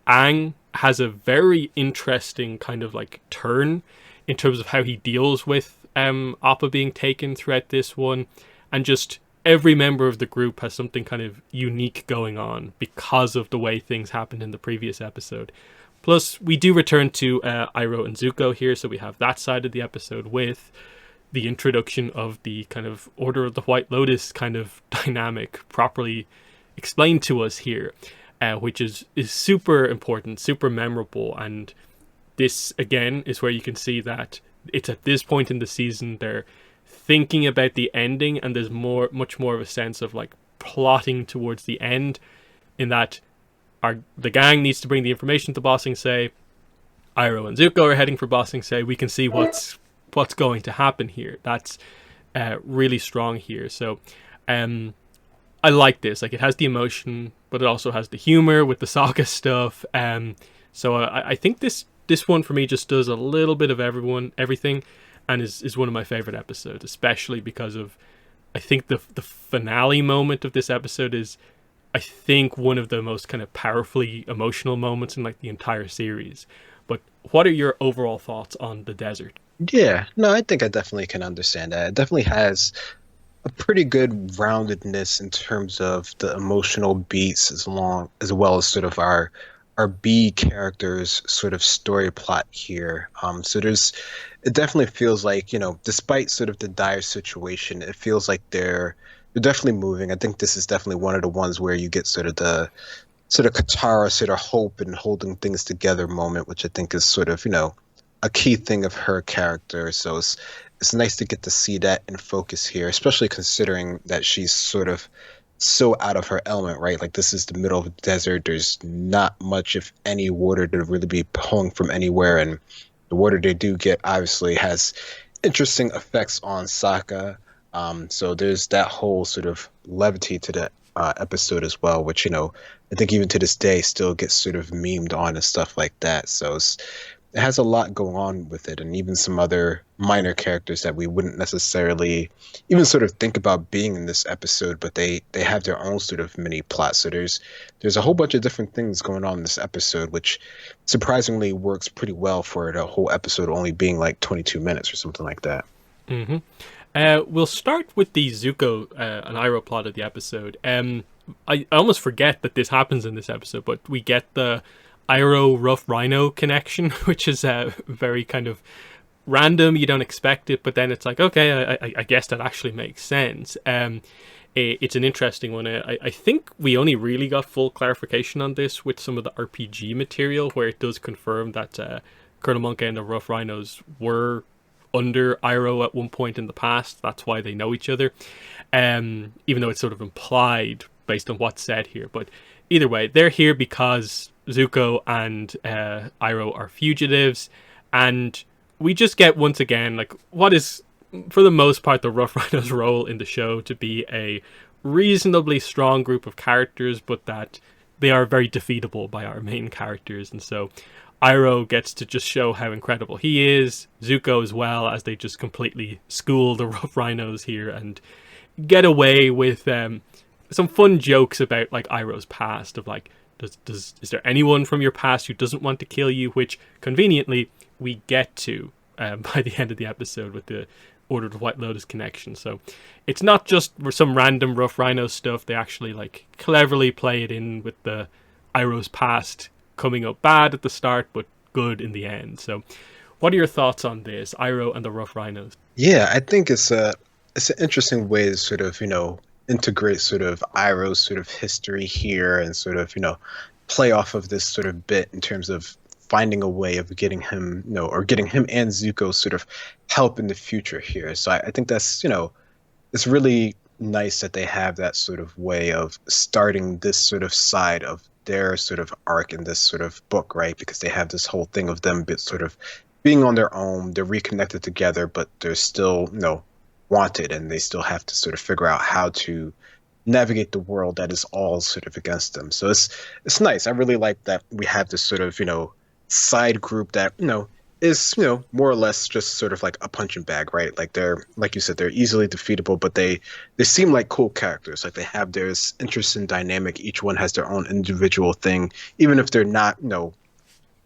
Aang has a very interesting kind of like turn in terms of how he deals with Appa being taken throughout this one, and just every member of the group has something kind of unique going on because of the way things happened in the previous episode. Plus, we do return to Iroh and Zuko here, so we have that side of the episode with the introduction of the kind of Order of the White Lotus kind of dynamic properly explained to us here, which is super important, super memorable. And this, again, is where you can see that it's at this point in the season they're thinking about the ending, and there's much more of a sense of like plotting towards the end, in that the gang needs to bring the information to Ba Sing Se. Iroh and Zuko are heading for Ba Sing Se. We can see what's going to happen here. That's really strong here. So I like this. Like, it has the emotion, but it also has the humor with the Sokka stuff. So I think this one for me just does a little bit of everything, and is one of my favorite episodes, especially because of, I think the finale moment of this episode is, I think, one of the most kind of powerfully emotional moments in like the entire series. But what are your overall thoughts on the desert? Yeah, no, I think I definitely can understand that. It definitely has a pretty good roundedness in terms of the emotional beats as well as sort of our B characters sort of story plot here. So it definitely feels like, despite sort of the dire situation, it feels like they're definitely moving. I think this is definitely one of the ones where you get sort of the sort of Katara sort of hope and holding things together moment, which I think is sort of, a key thing of her character. So it's nice to get to see that in focus here, especially considering that she's sort of so out of her element, right? Like, this is the middle of the desert. There's not much, if any, water to really be pulling from anywhere, and the water they do get obviously has interesting effects on Sokka. So there's that whole sort of levity to the episode as well, which, I think even to this day still gets sort of memed on and stuff like that. So it has a lot going on with it, and even some other minor characters that we wouldn't necessarily even sort of think about being in this episode, but they have their own sort of mini plot. So there's a whole bunch of different things going on in this episode, which surprisingly works pretty well for the whole episode only being like 22 minutes or something like that. Mm-hmm. We'll start with the Zuko and Iroh plot of the episode. I almost forget that this happens in this episode, but we get the Iroh Rough Rhino connection, which is very kind of random. You don't expect it, but then it's like, okay, I guess that actually makes sense. It's an interesting one. I think we only really got full clarification on this with some of the RPG material, where it does confirm that Colonel Monk and the Rough Rhinos were under Iroh at one point in the past. That's why they know each other, even though it's sort of implied based on what's said here. But either way, they're here because Zuko and Iroh are fugitives, and we just get, once again, like, what is, for the most part, the Rough Riders' role in the show to be a reasonably strong group of characters, but that they are very defeatable by our main characters. And so Iroh gets to just show how incredible he is, Zuko as well, as they just completely school the Rough Rhinos here and get away with some fun jokes about like Iroh's past of like, is there anyone from your past who doesn't want to kill you? Which conveniently we get to by the end of the episode with the Order of the White Lotus connection. So it's not just some random Rough Rhino stuff. They actually like cleverly play it in with the Iroh's past coming up bad at the start, but good in the end. So what are your thoughts on this, Iroh and the Rough Rhinos? Yeah, I think it's an interesting way to sort of, integrate sort of Iroh's sort of history here and sort of, play off of this sort of bit in terms of finding a way of getting him, or getting him and Zuko sort of help in the future here. So I think that's, it's really nice that they have that sort of way of starting this sort of side of their sort of arc in this sort of book, right? Because they have this whole thing of them sort of being on their own, they're reconnected together, but they're still, wanted, and they still have to sort of figure out how to navigate the world that is all sort of against them. So it's nice. I really like that we have this sort of, side group that, is, more or less just sort of like a punching bag, right? Like they're, like you said, they're easily defeatable, but they seem like cool characters. Like they have their interesting dynamic. Each one has their own individual thing, even if they're not,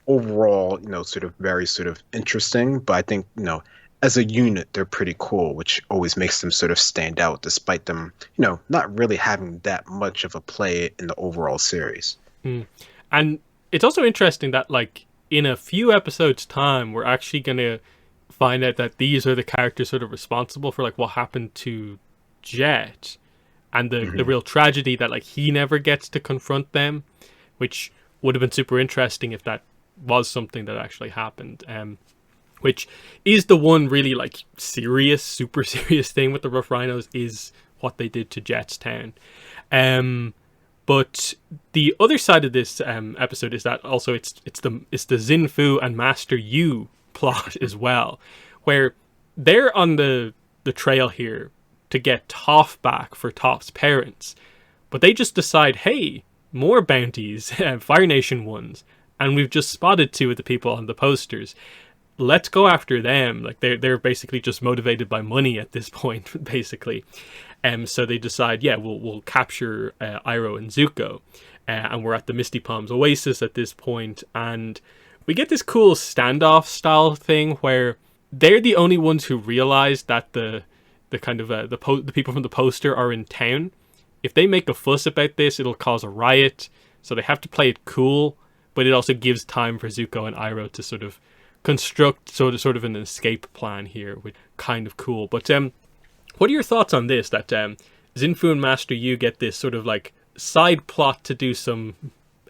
overall, sort of very sort of interesting. But I think, as a unit, they're pretty cool, which always makes them sort of stand out, despite them, not really having that much of a play in the overall series. And it's also interesting that, like, in a few episodes' time, we're actually going to find out that these are the characters sort of responsible for, like, what happened to Jet and the real tragedy that, like, he never gets to confront them, which would have been super interesting if that was something that actually happened. Which is the one really, like, serious, super serious thing with the Rough Rhinos is what they did to Jet's town. But the other side of this episode is that also it's the Xinfu and Master Yu plot as well, where they're on the trail here to get Toph back for Toph's parents, but they just decide, hey, more bounties, Fire Nation ones, and we've just spotted two of the people on the posters. Let's go after them. Like they're basically just motivated by money at this point, basically. So they decide, yeah, we'll capture Iroh and Zuko, and we're at the Misty Palms Oasis at this point, and we get this cool standoff style thing where they're the only ones who realize that the kind of the people from the poster are in town. If they make a fuss about this, it'll cause a riot. So they have to play it cool, but it also gives time for Zuko and Iroh to sort of construct sort of an escape plan here, which kind of cool. But what are your thoughts on this? That Xinfu and Master Yu get this sort of like side plot to do some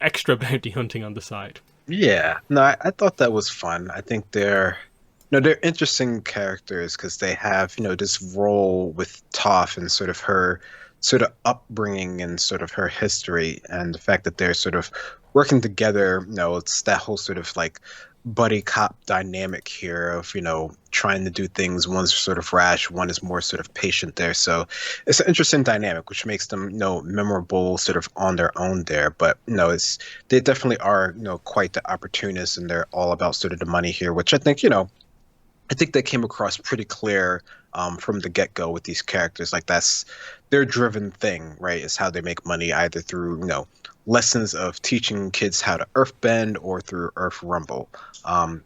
extra bounty hunting on the side. Yeah, no, I thought that was fun. I think they're interesting characters because they have this role with Toph and sort of her sort of upbringing and sort of her history, and the fact that they're sort of working together. It's that whole sort of like buddy cop dynamic here of trying to do things. One's sort of rash, one is more sort of patient there. So it's an interesting dynamic, which makes them memorable sort of on their own there. But they definitely are quite the opportunists, and they're all about sort of the money here, which I think that came across pretty clear from the get-go with these characters. Like that's their driven thing, right? Is how they make money, either through lessons of teaching kids how to earthbend or through earth rumble.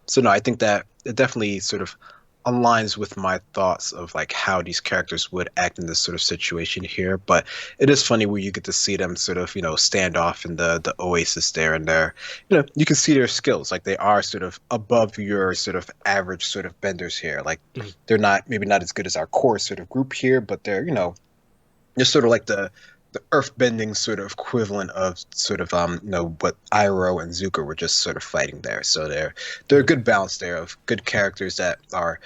So no, I think that it definitely sort of aligns with my thoughts of like how these characters would act in this sort of situation here. But it is funny where you get to see them sort of stand off in the oasis there, and they're you can see their skills. Like they are sort of above your sort of average sort of benders here. Like they're maybe not as good as our core sort of group here, but they're they're sort of like the earthbending sort of equivalent of sort of what Iroh and Zuko were just sort of fighting there. So they're a good balance there of good characters that are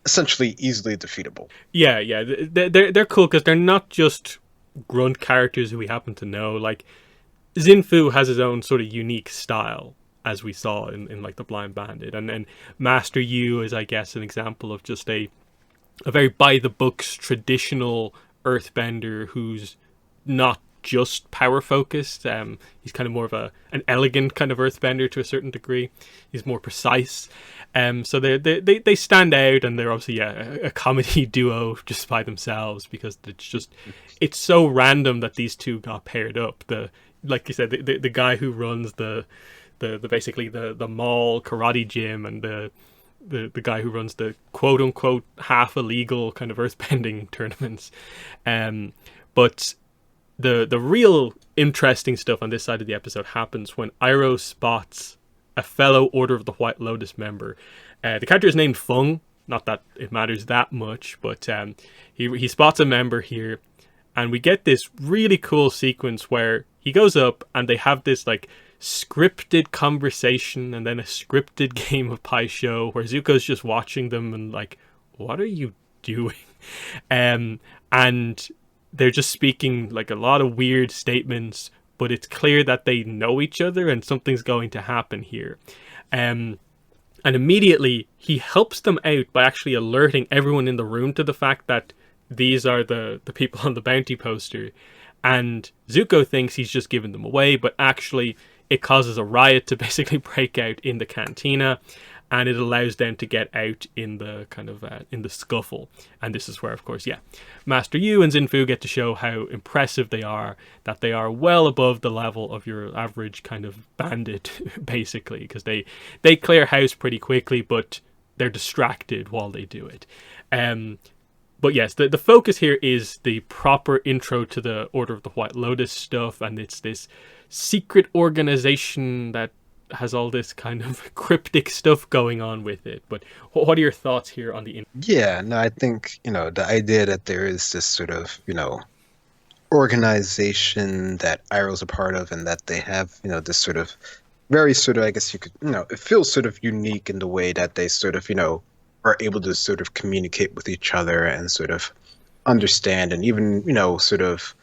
essentially easily defeatable. Yeah, they're cool because they're not just grunt characters who we happen to know. Like Xinfu has his own sort of unique style, as we saw in like the Blind Bandit, and then Master Yu is, I guess, an example of just a very by the books traditional earthbender who's not just power focused. He's kind of more of an elegant kind of earthbender to a certain degree. He's more precise. So they stand out, and they're obviously a comedy duo just by themselves, because it's so random that these two got paired up. Like you said, the guy who runs the basically the mall karate gym, and the guy who runs the quote unquote half illegal kind of earthbending tournaments. But the real interesting stuff on this side of the episode happens when Iroh spots a fellow Order of the White Lotus member. The character is named Fung. Not that it matters that much, but he spots a member here, and we get this really cool sequence where he goes up and they have this like scripted conversation and then a scripted game of Pai Sho where Zuko's just watching them and like, what are you doing? And they're just speaking like a lot of weird statements, but it's clear that they know each other and something's going to happen here. And immediately he helps them out by actually alerting everyone in the room to the fact that these are the people on the bounty poster. And Zuko thinks he's just giving them away, but actually it causes a riot to basically break out in the cantina, and it allows them to get out in the kind of in the scuffle. And this is where, of course, Master Yu and Xinfu get to show how impressive they are, that they are well above the level of your average kind of bandit, basically, because they clear house pretty quickly, but they're distracted while they do it. But yes, the focus here is the proper intro to the Order of the White Lotus stuff, and it's this secret organization that has all this kind of cryptic stuff going on with it. But what are your thoughts here on the Yeah, no, I think, the idea that there is this sort of, organization that Iroh's a part of, and that they have, this sort of very sort of, I guess you could, it feels sort of unique in the way that they sort of, are able to sort of communicate with each other and sort of understand, and even, sort of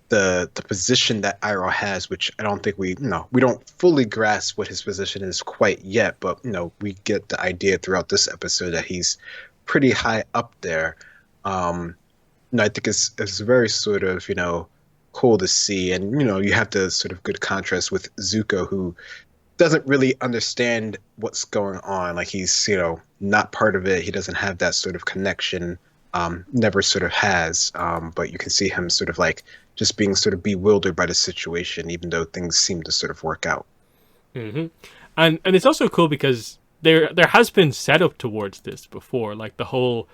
the position that Iroh has, which I don't think we don't fully grasp what his position is quite yet, but we get the idea throughout this episode that he's pretty high up there. I think it's very sort of cool to see, and you have the sort of good contrast with Zuko, who doesn't really understand what's going on. Like, he's not part of it. He doesn't have that sort of connection. Never sort of has. But you can see him sort of like just being sort of bewildered by the situation, even though things seem to sort of work out. Mm-hmm. And it's also cool because there has been setup towards this before, like the whole,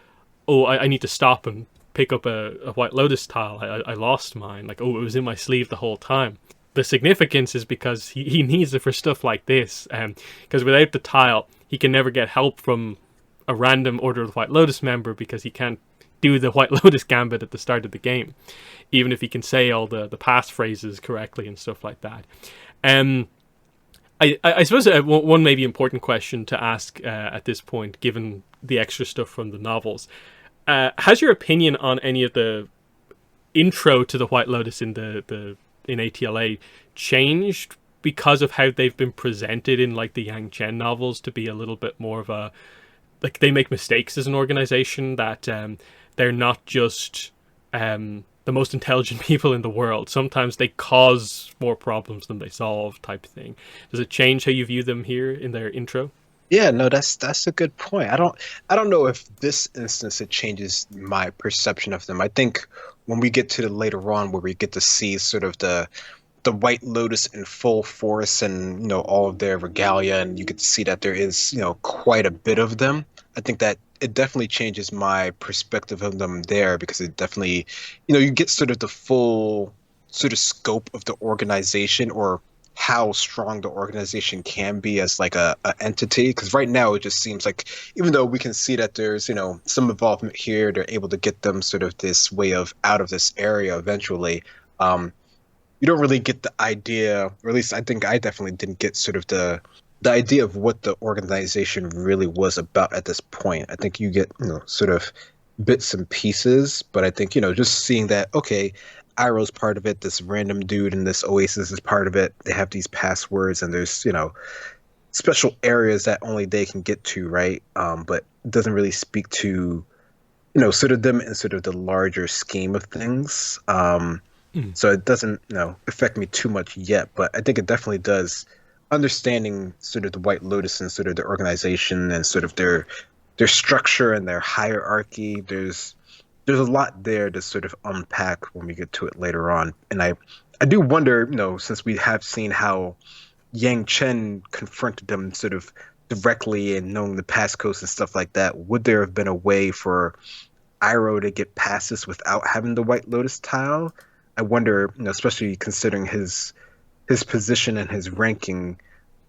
I need to stop and pick up a White Lotus tile. I lost mine. Like, it was in my sleeve the whole time. The significance is because he needs it for stuff like this. Because without the tile, he can never get help from a random Order of the White Lotus member, because he can't do the White Lotus gambit at the start of the game, even if he can say all the passphrases correctly and stuff like that. I suppose one maybe important question to ask at this point, given the extra stuff from the novels, has your opinion on any of the intro to the White Lotus in in ATLA changed because of how they've been presented in like the Yang Chen novels to be a little bit more of a, like, they make mistakes as an organization, that they're not just the most intelligent people in the world. Sometimes they cause more problems than they solve, type thing. Does it change how you view them here in their intro? Yeah, no, that's a good point. I don't know if this instance it changes my perception of them. I think when we get to the later on, where we get to see sort of the White Lotus in full force, and all of their regalia, and you get to see that there is quite a bit of them. I think that it definitely changes my perspective of them there, because it definitely you get sort of the full sort of scope of the organization, or how strong the organization can be as like a entity. Because right now it just seems like, even though we can see that there's some involvement here, they're able to get them sort of this way of out of this area eventually. You don't really get the idea, or at least I think I definitely didn't get sort of the idea of what the organization really was about at this point. I think you get sort of bits and pieces, but I think just seeing that, okay, Iroh's part of it, this random dude in this oasis is part of it. They have these passwords, and there's special areas that only they can get to, right? But it doesn't really speak to sort of them in sort of the larger scheme of things. So it doesn't, affect me too much yet, but I think it definitely does. Understanding sort of the White Lotus and sort of their organization and sort of their structure and their hierarchy. There's a lot there to sort of unpack when we get to it later on. And I do wonder, since we have seen how Yang Chen confronted them sort of directly and knowing the passcodes and stuff like that, would there have been a way for Iroh to get past this without having the White Lotus tile? I wonder, especially considering his position and his ranking,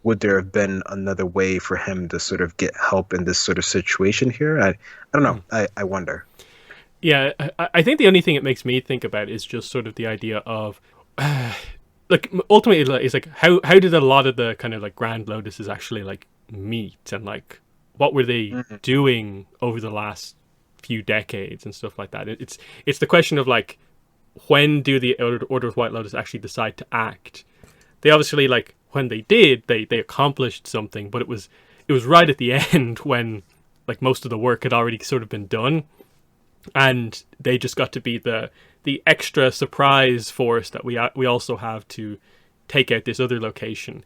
would there have been another way for him to sort of get help in this sort of situation here? I don't know. I wonder. Yeah, I think the only thing it makes me think about is just sort of the idea of, like, ultimately, it's like, how did a lot of the kind of like Grand Lotuses actually like meet, and like what were they doing over the last few decades and stuff like that. It's the question of like, when do the Order of White Lotus actually decide to act? They obviously, like, when they did, they accomplished something, but it was right at the end when like most of the work had already sort of been done, and they just got to be the extra surprise force that we also have to take out this other location.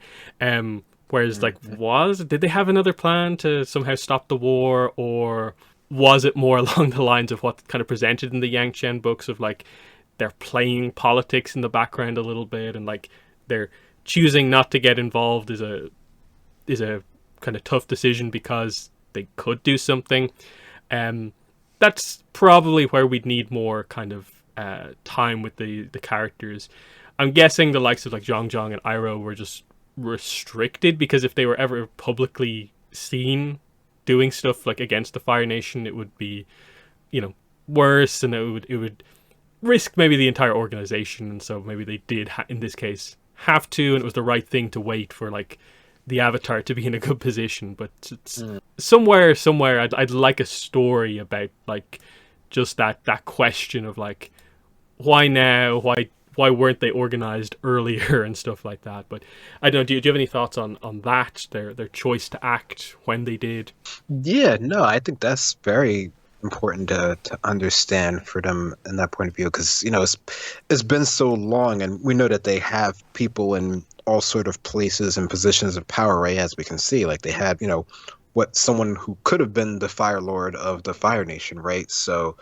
Whereas, like, did they have another plan to somehow stop the war, or was it more along the lines of what kind of presented in the Yang Chen books of like they're playing politics in the background a little bit, and like they're choosing not to get involved is a kind of tough decision because they could do something. That's probably where we'd need more kind of time with the characters. I'm guessing the likes of like Zhang Zhang and Iroh were just restricted, because if they were ever publicly seen doing stuff like against the Fire Nation, it would be, worse, and it would risk maybe the entire organization. And so maybe they did in this case have to, and it was the right thing to wait for like the Avatar to be in a good position. But it's somewhere I'd like a story about like just that question of like, why now, why weren't they organized earlier and stuff like that. But I don't know, do you have any thoughts on that, their choice to act when they did? Yeah, no, I think that's very important to understand for them in that point of view, because it's been so long, and we know that they have people in all sort of places and positions of power, right? As we can see, like they had someone who could have been the Fire Lord of the Fire Nation, right? So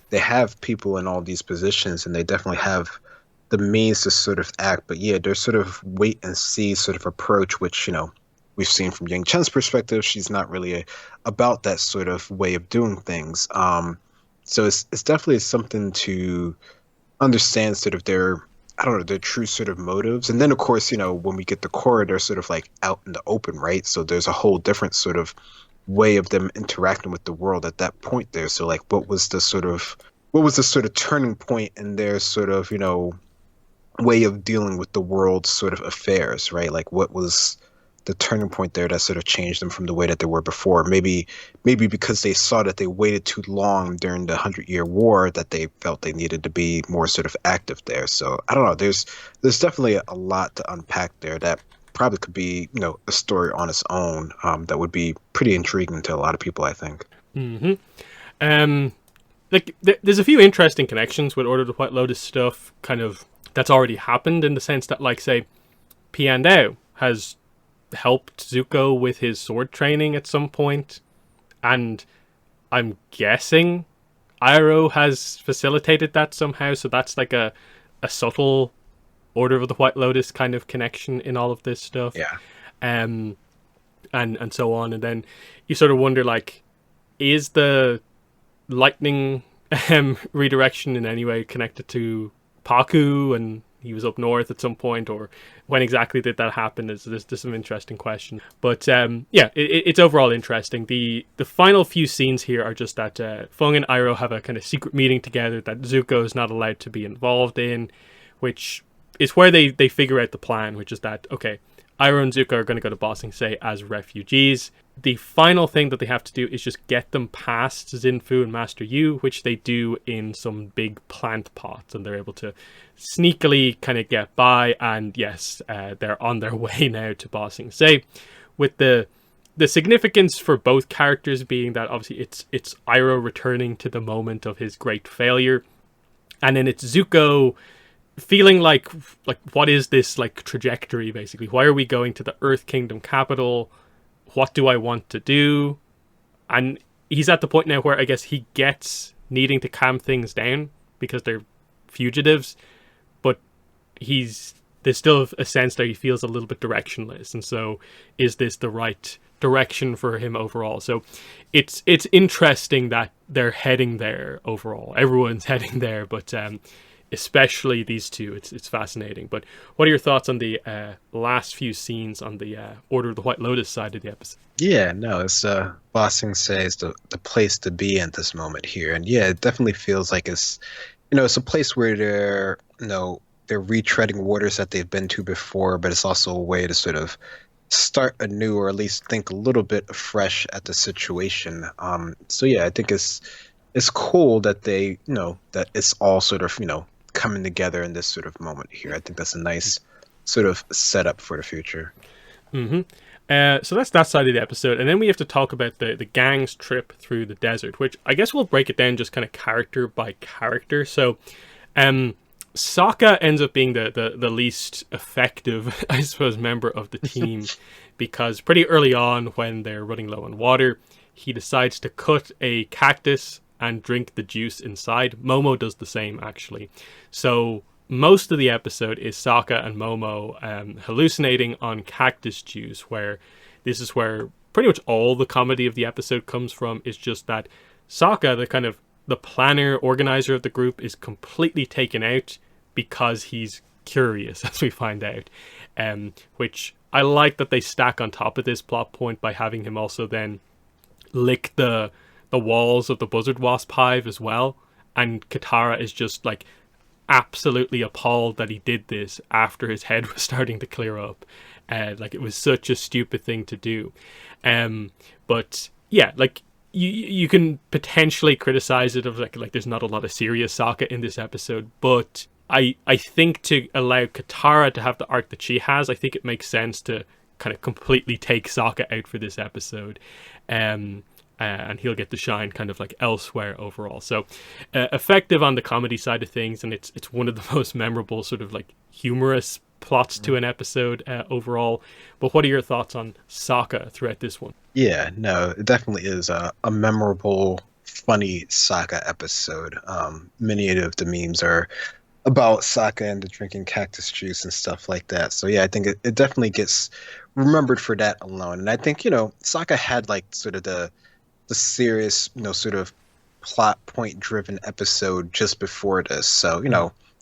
they have people in all these positions, and they definitely have the means to sort of act. But yeah, there's sort of wait and see sort of approach, which we've seen from Yang Chen's perspective. She's not really about that sort of way of doing things. So it's definitely something to understand sort of their true sort of motives. And then of course, when we get the Korra, they're sort of like out in the open, right? So there's a whole different sort of way of them interacting with the world at that point there. So like, what was the sort of turning point in their sort of, way of dealing with the world's sort of affairs, right? Like, what was the turning point there that sort of changed them from the way that they were before? Maybe because they saw that they waited too long during the 100-Year War, that they felt they needed to be more sort of active there. So I don't know. There's definitely a lot to unpack there that probably could be a story on its own, that would be pretty intriguing to a lot of people, I think. Like there's a few interesting connections with Order of the White Lotus stuff, kind of that's already happened, in the sense that, like, say, Piandao has helped Zuko with his sword training at some point, and I'm guessing Iroh has facilitated that somehow. So that's like a subtle Order of the White Lotus kind of connection in all of this stuff. Yeah. And so on. And then you sort of wonder, like, is the lightning redirection in any way connected to Paku, and he was up north at some point, or when exactly did that happen? There's some interesting questions. But it's overall interesting. The final few scenes here are just that Fung and Iroh have a kind of secret meeting together that Zuko is not allowed to be involved in, which is where they figure out the plan, which is that, okay, Iroh and Zuko are going to go to Ba Sing Se as refugees. The final thing that they have to do is just get them past Xinfu and Master Yu, which they do in some big plant pots, and they're able to sneakily kind of get by. And yes, they're on their way now to Ba Sing Se, with the significance for both characters being that obviously it's Iroh returning to the moment of his great failure, and then it's Zuko feeling like what is this like trajectory basically? Why are we going to the Earth Kingdom capital? What do I want to do? And he's at the point now where I guess he gets needing to calm things down because they're fugitives, but there's still a sense that he feels a little bit directionless, and so is this the right direction for him overall? So it's interesting that they're heading there overall. Everyone's heading there, but especially these two. It's fascinating. But what are your thoughts on the last few scenes on the Order of the White Lotus side of the episode? Yeah, no, it's Bossing says the place to be at this moment here. And yeah, it definitely feels like it's a place where they're retreading waters that they've been to before, but it's also a way to sort of start anew, or at least think a little bit fresh at the situation. So yeah, I think it's cool that that it's all sort of, coming together in this sort of moment here. I think that's a nice sort of setup for the future. Mm-hmm. So that's that side of the episode, and then we have to talk about the gang's trip through the desert, which I guess we'll break it down just kind of character by character. So, Sokka ends up being the least effective, I suppose, member of the team because pretty early on, when they're running low on water, he decides to cut a cactus and drink the juice inside. Momo does the same, actually. So most of the episode is Sokka and Momo hallucinating on cactus juice, where this is where pretty much all the comedy of the episode comes from. Is just that Sokka, the planner, organizer of the group, is completely taken out because he's curious, as we find out. Which I like that they stack on top of this plot point by having him also then lick the walls of the Buzzard Wasp hive as well. And Katara is just like absolutely appalled that he did this after his head was starting to clear up. Like, it was such a stupid thing to do. But yeah, like, you can potentially criticize it of like there's not a lot of serious Sokka in this episode, but I think to allow Katara to have the arc that she has, I think it makes sense to kind of completely take Sokka out for this episode. And he'll get to shine kind of like elsewhere overall. So effective on the comedy side of things, and it's one of the most memorable sort of like humorous plots to an episode overall. But what are your thoughts on Sokka throughout this one? Yeah, no, it definitely is a memorable, funny Sokka episode. Many of the memes are about Sokka and the drinking cactus juice and stuff like that. So yeah, I think it definitely gets remembered for that alone. And I think, Sokka had like sort of the serious, sort of plot point driven episode just before this. So,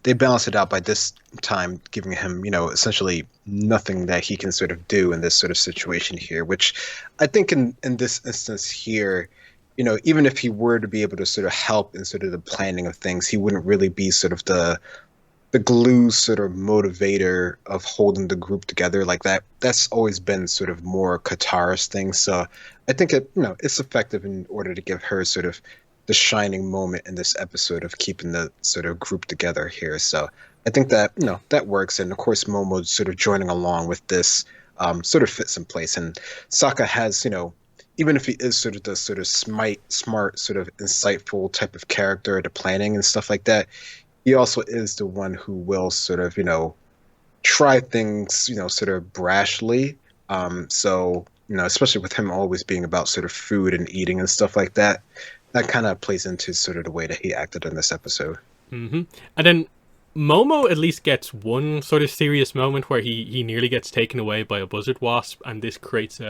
they balance it out by this time, giving him, essentially nothing that he can sort of do in this sort of situation here, which I think in this instance here, even if he were to be able to sort of help in sort of the planning of things, he wouldn't really be sort of the glue sort of motivator of holding the group together like that. That's always been sort of more Katara's thing. So I think it's effective in order to give her sort of the shining moment in this episode of keeping the sort of group together here. So I think that, that works. And of course, Momo sort of joining along with this sort of fits in place. And Sokka has, even if he is sort of the sort of smart, sort of insightful type of character, the planning and stuff like that, he also is the one who will sort of, try things, sort of brashly. So, especially with him always being about sort of food and eating and stuff like that, that kind of plays into sort of the way that he acted in this episode. Mm-hmm. And then Momo at least gets one sort of serious moment where he nearly gets taken away by a buzzard wasp, and this creates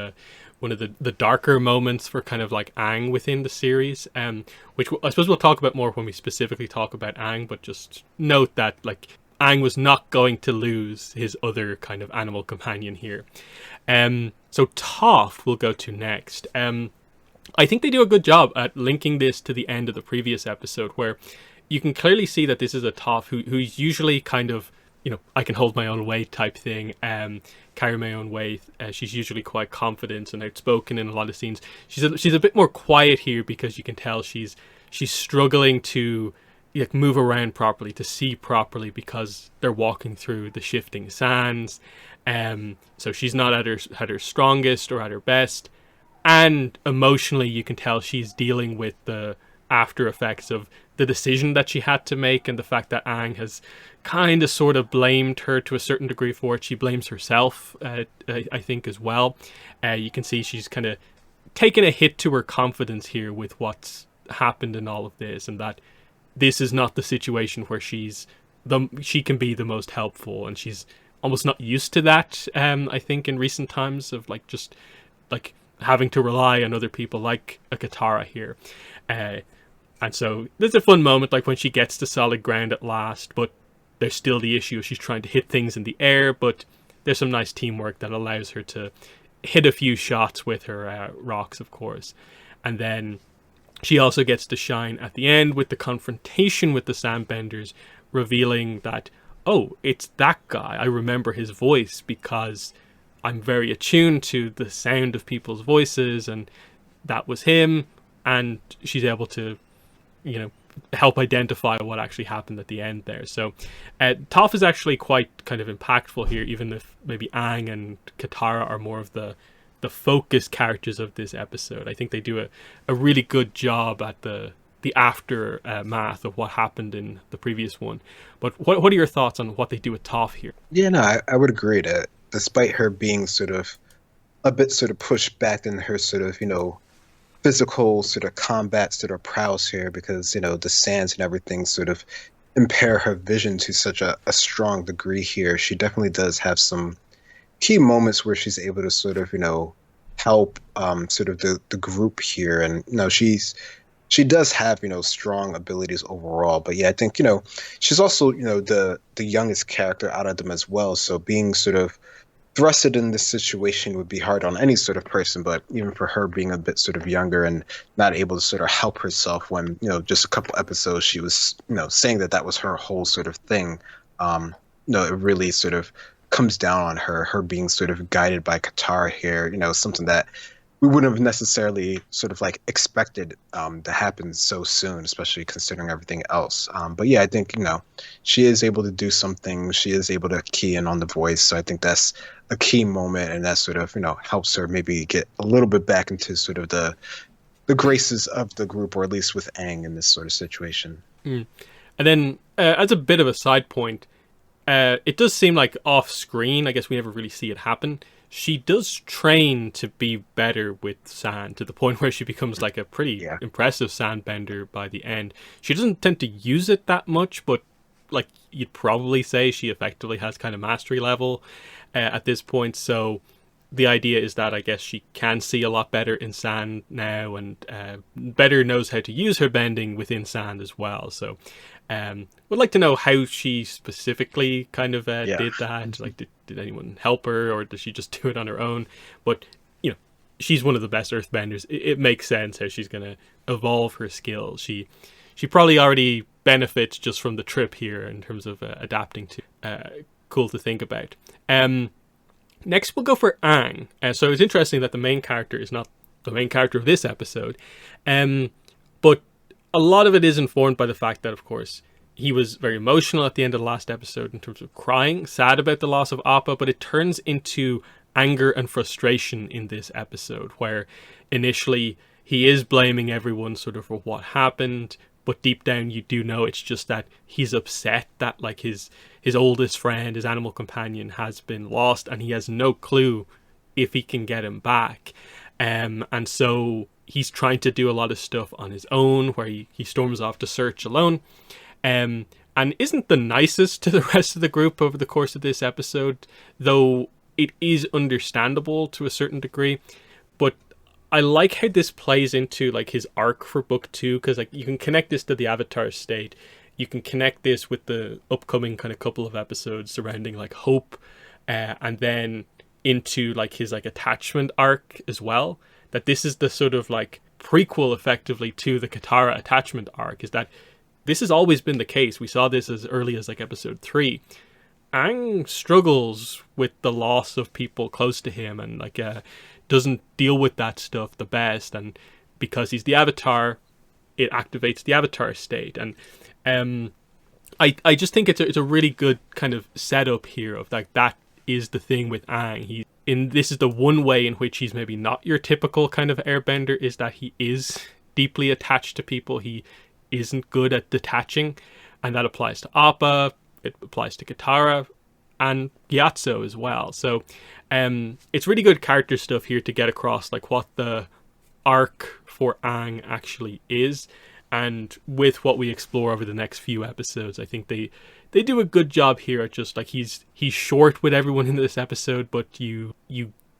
one of the darker moments for kind of like Aang within the series, which I suppose we'll talk about more when we specifically talk about Aang, but just note that like Aang was not going to lose his other kind of animal companion here. So Toph will go to next. I think they do a good job at linking this to the end of the previous episode, where you can clearly see that this is a Toph who's usually kind of, I can hold my own weight type thing, carry my own weight. She's usually quite confident and outspoken in a lot of scenes. She's a bit more quiet here because you can tell she's struggling to like move around properly, to see properly, because they're walking through the shifting sands. So she's not at her strongest or at her best. And emotionally, you can tell she's dealing with the after effects of the decision that she had to make, and the fact that Aang has kind of sort of blamed her to a certain degree for it. She blames herself, I think, as well. You can see she's kind of taken a hit to her confidence here with what's happened in all of this, and that this is not the situation where she can be the most helpful, and she's almost not used to that. I think in recent times of like just like having to rely on other people like a Katara here. And so there's a fun moment like when she gets to solid ground at last, but there's still the issue of she's trying to hit things in the air, but there's some nice teamwork that allows her to hit a few shots with her rocks, of course. And then she also gets to shine at the end with the confrontation with the Sandbenders, revealing that, oh, it's that guy. I remember his voice because I'm very attuned to the sound of people's voices, and that was him. And she's able to, help identify what actually happened at the end there. So Toph is actually quite kind of impactful here, even if maybe Aang and Katara are more of the focus characters of this episode. I think they do a really good job at the aftermath of what happened in the previous one. But what are your thoughts on what they do with Toph here? Yeah, no, I would agree that despite her being sort of a bit sort of pushed back in her sort of, physical sort of combat sort of prowess here, because, the sands and everything sort of impair her vision to such a strong degree here, she definitely does have some key moments where she's able to sort of, help sort of the group here. And, she does have, strong abilities overall. But yeah, I think, she's also, the youngest character out of them as well. So being sort of thrusted in this situation would be hard on any sort of person, but even for her being a bit sort of younger and not able to sort of help herself when, just a couple episodes she was, saying that was her whole sort of thing. It really sort of comes down on her being sort of guided by Katara here, something that we wouldn't have necessarily sort of like expected to happen so soon, especially considering everything else. But yeah, I think, she is able to do something. She is able to key in on the voice. So I think that's a key moment, and that sort of, helps her maybe get a little bit back into sort of the graces of the group, or at least with Aang in this sort of situation. And then as a bit of a side point, it does seem like off screen, I guess we never really see it happen, she does train to be better with sand, to the point where she becomes like a pretty impressive sandbender by the end. She doesn't tend to use it that much, but like you'd probably say she effectively has kind of mastery level at this point. So the idea is that I guess she can see a lot better in sand now, and better knows how to use her bending within sand as well. So would like to know how she specifically kind of did that. Like, did anyone help her, or does she just do it on her own? But she's one of the best earthbenders. It makes sense how she's going to evolve her skills. She probably already benefits just from the trip here in terms of adapting to. Cool to think about. Next we'll go for Aang. So it's interesting that the main character is not the main character of this episode, but a lot of it is informed by the fact that, of course, he was very emotional at the end of the last episode in terms of crying, sad about the loss of Appa, but it turns into anger and frustration in this episode, where initially he is blaming everyone sort of for what happened, but deep down you do know it's just that he's upset that like his oldest friend, his animal companion, has been lost, and he has no clue if he can get him back. And so he's trying to do a lot of stuff on his own, where he storms off to search alone, and isn't the nicest to the rest of the group over the course of this episode, though it is understandable to a certain degree. But I like how this plays into like his arc for book 2, because like you can connect this to the Avatar state, you can connect this with the upcoming kind of couple of episodes surrounding like Hope, and then into like his like attachment arc as well. That this is the sort of like prequel effectively to the Katara attachment arc, is that this has always been the case. We saw this as early as like episode 3. Aang struggles with the loss of people close to him, and like doesn't deal with that stuff the best, and because he's the Avatar, it activates the Avatar state. And I just think it's a really good kind of setup here of like that is the thing with Aang. This is the one way in which he's maybe not your typical kind of airbender, is that he is deeply attached to people. He isn't good at detaching, and that applies to Appa, it applies to Katara, and Gyatso as well. So it's really good character stuff here to get across like what the arc for Aang actually is. And with what we explore over the next few episodes, I think they do a good job here at just like he's short with everyone in this episode, but you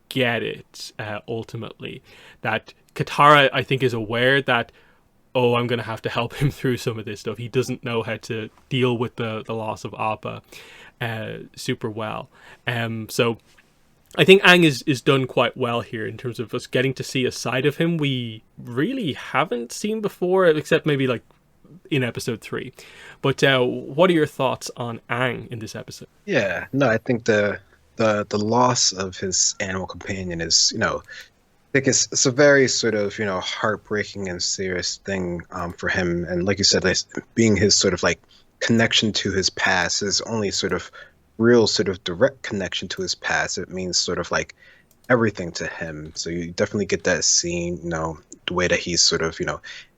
get it ultimately that Katara, I think, is aware that, oh, I'm going to have to help him through some of this stuff. He doesn't know how to deal with the loss of Appa super well. So I think Aang is done quite well here in terms of us getting to see a side of him we really haven't seen before, except maybe like in episode 3. But what are your thoughts on Aang in this episode? Yeah, no, I think the loss of his animal companion is, I think it's a very sort of, heartbreaking and serious thing for him. And like you said, like, being his sort of like connection to his past, his only sort of real sort of direct connection to his past. It means sort of like everything to him. So you definitely get that scene, the way that he's sort of,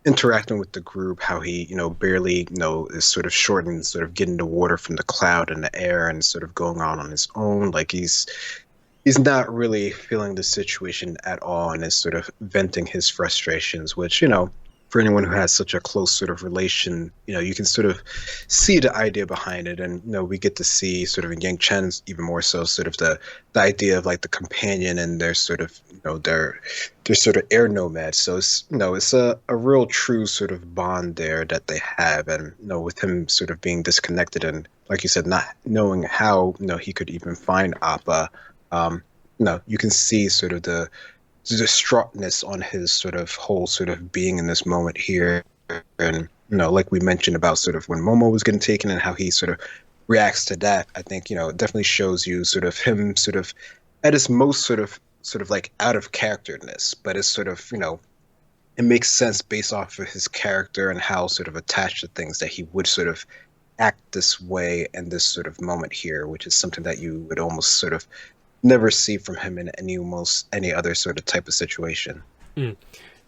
interacting with the group, how he, barely, is sort of shortened, sort of getting the water from the cloud and the air and sort of going on his own. Like he's not really feeling the situation at all and is sort of venting his frustrations, which, for anyone who has such a close sort of relation, you can sort of see the idea behind it. And, we get to see sort of in Yang Chen's even more so sort of the idea of like the companion and their sort of, their sort of air nomads. So it's, it's a real true sort of bond there that they have. And, with him sort of being disconnected and, like you said, not knowing how, he could even find Appa, you can see sort of the distraughtness on his sort of whole sort of being in this moment here. And, like we mentioned about sort of when Momo was getting taken and how he sort of reacts to that, I think, it definitely shows you sort of him sort of at his most sort of like out of characterness, but it's sort of, it makes sense based off of his character and how sort of attached to things that he would sort of act this way in this sort of moment here, which is something that you would almost sort of never see from him in almost any other sort of type of situation. Yeah,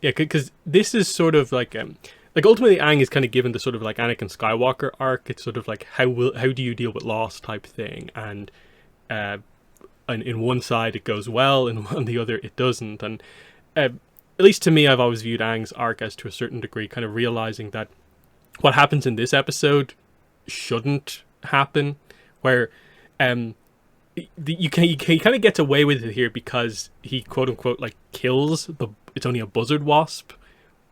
because this is sort of like ultimately Aang is kind of given the sort of like Anakin Skywalker arc. It's sort of like how do you deal with loss type thing, and in one side it goes well, and on the other it doesn't. And at least to me, I've always viewed Aang's arc as, to a certain degree, kind of realizing that what happens in this episode shouldn't happen, where he kind of gets away with it here because he quote unquote like kills it's only a buzzard wasp,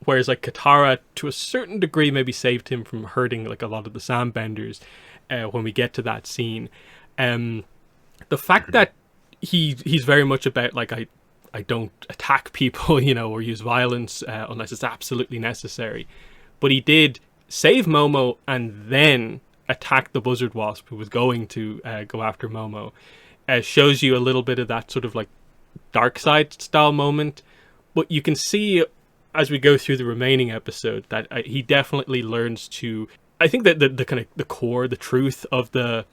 whereas like Katara to a certain degree maybe saved him from hurting like a lot of the sandbenders when we get to that scene. The fact that he's very much about like I don't attack people, or use violence unless it's absolutely necessary, but he did save Momo and then attack the buzzard wasp who was going to go after Momo. Shows you a little bit of that sort of like dark side style moment, but you can see as we go through the remaining episode that he definitely learns to, I think that the kind of the core, the truth of the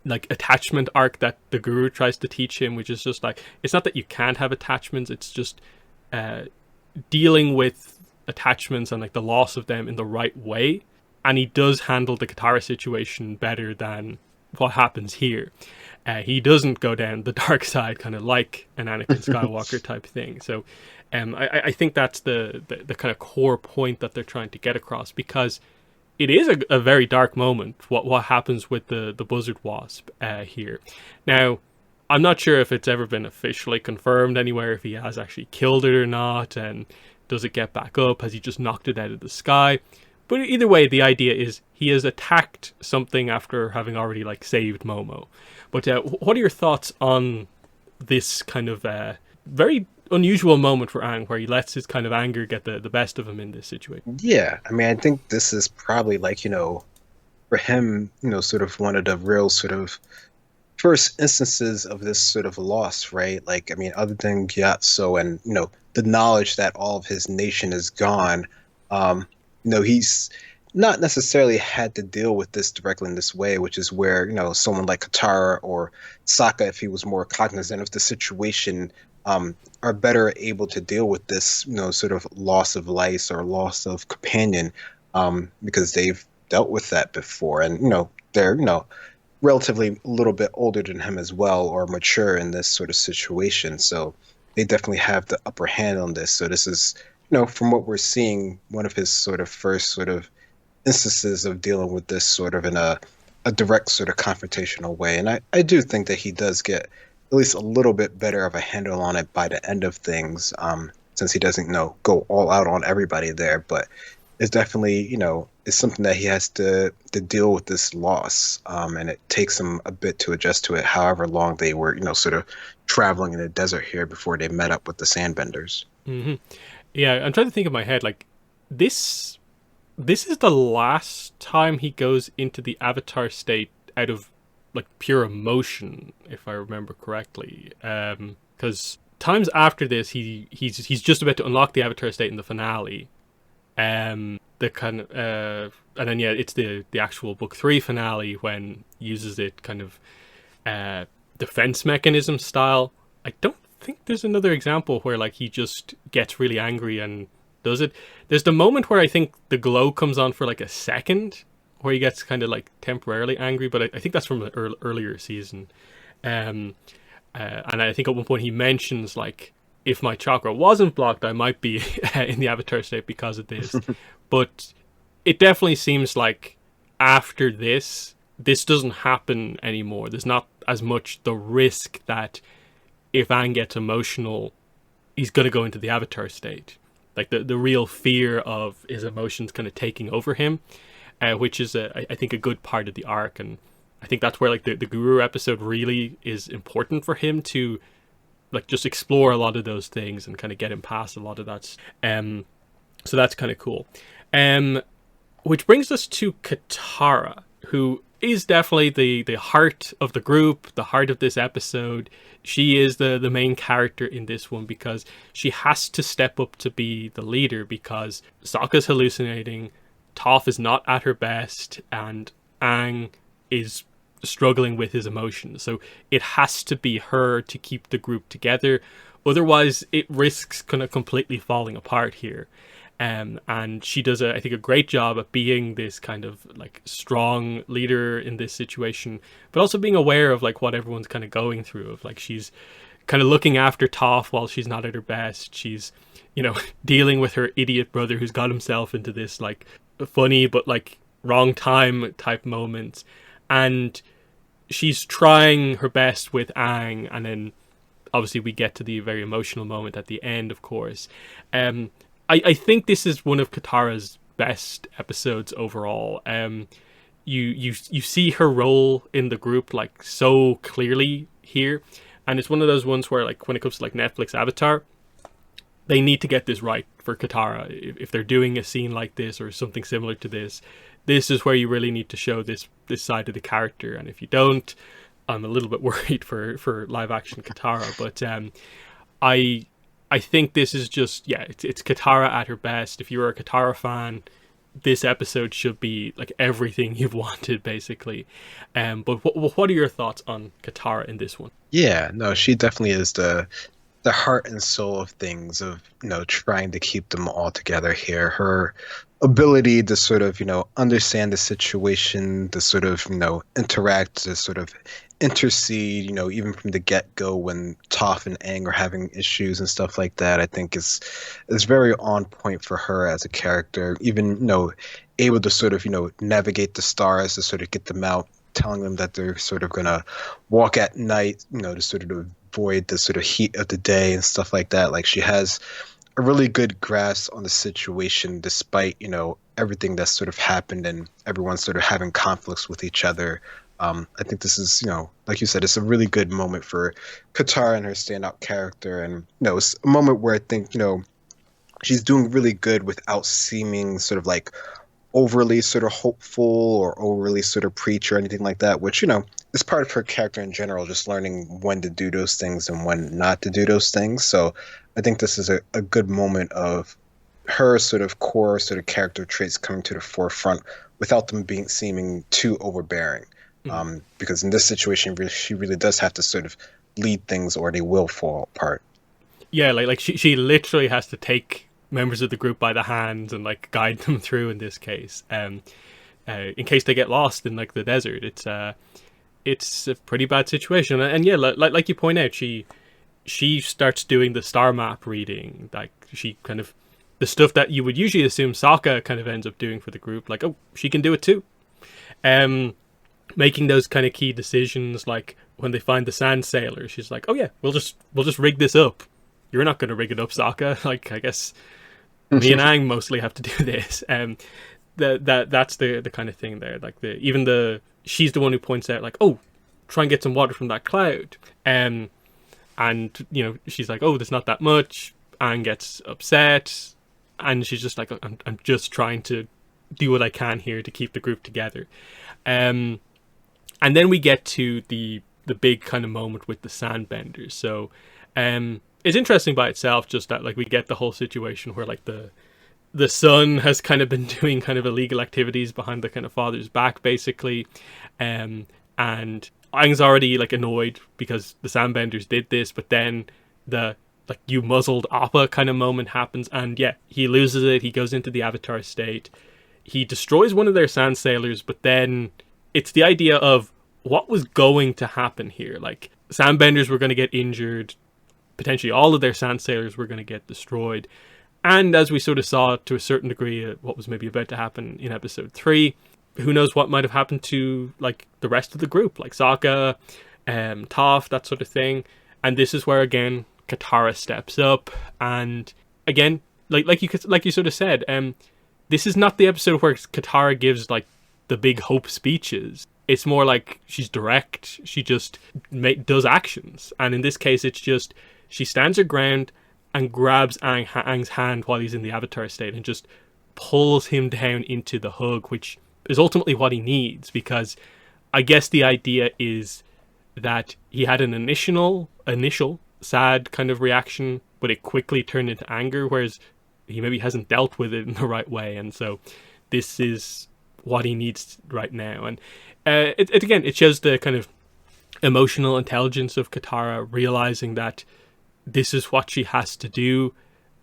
like attachment arc that the guru tries to teach him, which is just like, it's not that you can't have attachments, it's just dealing with attachments and like the loss of them in the right way. And he does handle the Katara situation better than what happens here. He doesn't go down the dark side, kind of like an Anakin Skywalker type thing. So I think that's the kind of core point that they're trying to get across, because it is a very dark moment, what happens with the buzzard wasp here. Now, I'm not sure if it's ever been officially confirmed anywhere, if he has actually killed it or not, and does it get back up? Has he just knocked it out of the sky? But either way, the idea is he has attacked something after having already like saved Momo. But what are your thoughts on this kind of very unusual moment for Aang, where he lets his kind of anger get the best of him in this situation? Yeah, I mean, I think this is probably like, for him, sort of one of the real sort of first instances of this sort of loss, right? Like, I mean, other than Gyatso and, the knowledge that all of his nation is gone, he's not necessarily had to deal with this directly in this way, which is where, someone like Katara or Sokka, if he was more cognizant of the situation, are better able to deal with this, sort of loss of lice or loss of companion, because they've dealt with that before, and they're relatively a little bit older than him as well, or mature in this sort of situation. So they definitely have the upper hand on this. So this is, from what we're seeing, one of his sort of first sort of instances of dealing with this sort of in a direct sort of confrontational way. And I do think that he does get at least a little bit better of a handle on it by the end of things, since he doesn't, go all out on everybody there. But it's definitely, it's something that he has to deal with this loss. And it takes him a bit to adjust to it, however long they were, sort of traveling in the desert here before they met up with the sandbenders. Hmm. Yeah, I'm trying to think in my head, like, this this is the last time he goes into the avatar state out of like pure emotion, if I remember correctly. Because times after this, he's just about to unlock the avatar state in the finale. The kind of and then yeah, it's the actual book 3 finale when he uses it kind of defense mechanism style. I don't think there's another example where like he just gets really angry and does it. There's the moment where I think the glow comes on for like a second, where he gets kind of like temporarily angry, but I think that's from the earlier season. And I think at one point he mentions like, if my chakra wasn't blocked, I might be in the avatar state because of this. But it definitely seems like after this doesn't happen anymore. There's not as much the risk that if Aang gets emotional, he's going to go into the avatar state. Like the real fear of his emotions kind of taking over him, which is, I think, a good part of the arc. And I think that's where like the Guru episode really is important for him to like just explore a lot of those things and kind of get him past a lot of that. So that's kind of cool. Which brings us to Katara, who is definitely the heart of the group, the heart of this episode. She is the main character in this one because she has to step up to be the leader because Sokka's hallucinating, Toph is not at her best, and Aang is struggling with his emotions. So it has to be her to keep the group together. Otherwise, it risks kind of completely falling apart here. And she does, I think, a great job at being this kind of like strong leader in this situation, but also being aware of like what everyone's kind of going through. Of like she's kind of looking after Toph while she's not at her best. She's, dealing with her idiot brother who's got himself into this like funny but like wrong time type moment, and she's trying her best with Aang, and then obviously we get to the very emotional moment at the end, of course. I think this is one of Katara's best episodes overall. You see her role in the group like so clearly here, and it's one of those ones where like when it comes to like Netflix Avatar, they need to get this right for Katara. If they're doing a scene like this or something similar to this, this is where you really need to show this side of the character. And if you don't, I'm a little bit worried for live action Katara. But I think this is just, yeah, it's Katara at her best. If you're a Katara fan, this episode should be like everything you've wanted, basically. But what are your thoughts on Katara in this one? Yeah, no, she definitely is the heart and soul of things, of trying to keep them all together here. Her ability to sort of understand the situation, to sort of interact, to sort of intercede, even from the get-go when Toph and Aang are having issues and stuff like that, I think is very on point for her as a character. Even able to sort of navigate the stars to sort of get them out, telling them that they're sort of gonna walk at night, to sort of avoid the sort of heat of the day and stuff like that. Like she has a really good grasp on the situation, despite everything that's sort of happened and everyone's sort of having conflicts with each other. I think this is, like you said, it's a really good moment for Katara and her standout character, and it's a moment where I think she's doing really good without seeming sort of like overly sort of hopeful or overly sort of preach or anything like that, which is part of her character in general, just learning when to do those things and when not to do those things. So I think this is a good moment of her sort of core sort of character traits coming to the forefront without them seeming too overbearing. Because in this situation, she really does have to sort of lead things or they will fall apart. Yeah, like she literally has to take members of the group by the hands and like guide them through in this case, in case they get lost in like the desert. It's a pretty bad situation, and yeah, like you point out, she starts doing the star map reading, like she kind of the stuff that you would usually assume Sokka kind of ends up doing for the group, like, oh, she can do it too. Making those kind of key decisions, like when they find the sand sailor, she's like, oh yeah, we'll just rig this up. You're not going to rig it up, Sokka. Like, I guess me and Aang mostly have to do this. That's the kind of thing there. Like she's the one who points out, like, oh, try and get some water from that cloud. And she's like, oh, there's not that much. Aang gets upset, and she's just like, I'm just trying to do what I can here to keep the group together. And then we get to the big kind of moment with the sandbenders. So it's interesting by itself, just that like we get the whole situation where like the son has kind of been doing kind of illegal activities behind the kind of father's back, basically. And Aang's already like annoyed because the sandbenders did this, but then the like you muzzled Appa kind of moment happens, and yeah, he loses it. He goes into the Avatar state. He destroys one of their sand sailors, but then it's the idea of what was going to happen here. Like, sandbenders were going to get injured. Potentially all of their sand sailors were going to get destroyed. And as we sort of saw to a certain degree, what was maybe about to happen in episode 3, who knows what might have happened to like the rest of the group, like Sokka, Toph, that sort of thing. And this is where, again, Katara steps up. And again, like you sort of said, this is not the episode where Katara gives like the big hope speeches. It's more like she's direct. She just does actions. And in this case, it's just she stands her ground and grabs Aang's hand while he's in the Avatar state and just pulls him down into the hug, which is ultimately what he needs, because I guess the idea is that he had an initial sad kind of reaction, but it quickly turned into anger, whereas he maybe hasn't dealt with it in the right way, and so this is what he needs right now. And it shows the kind of emotional intelligence of Katara, realizing that this is what she has to do,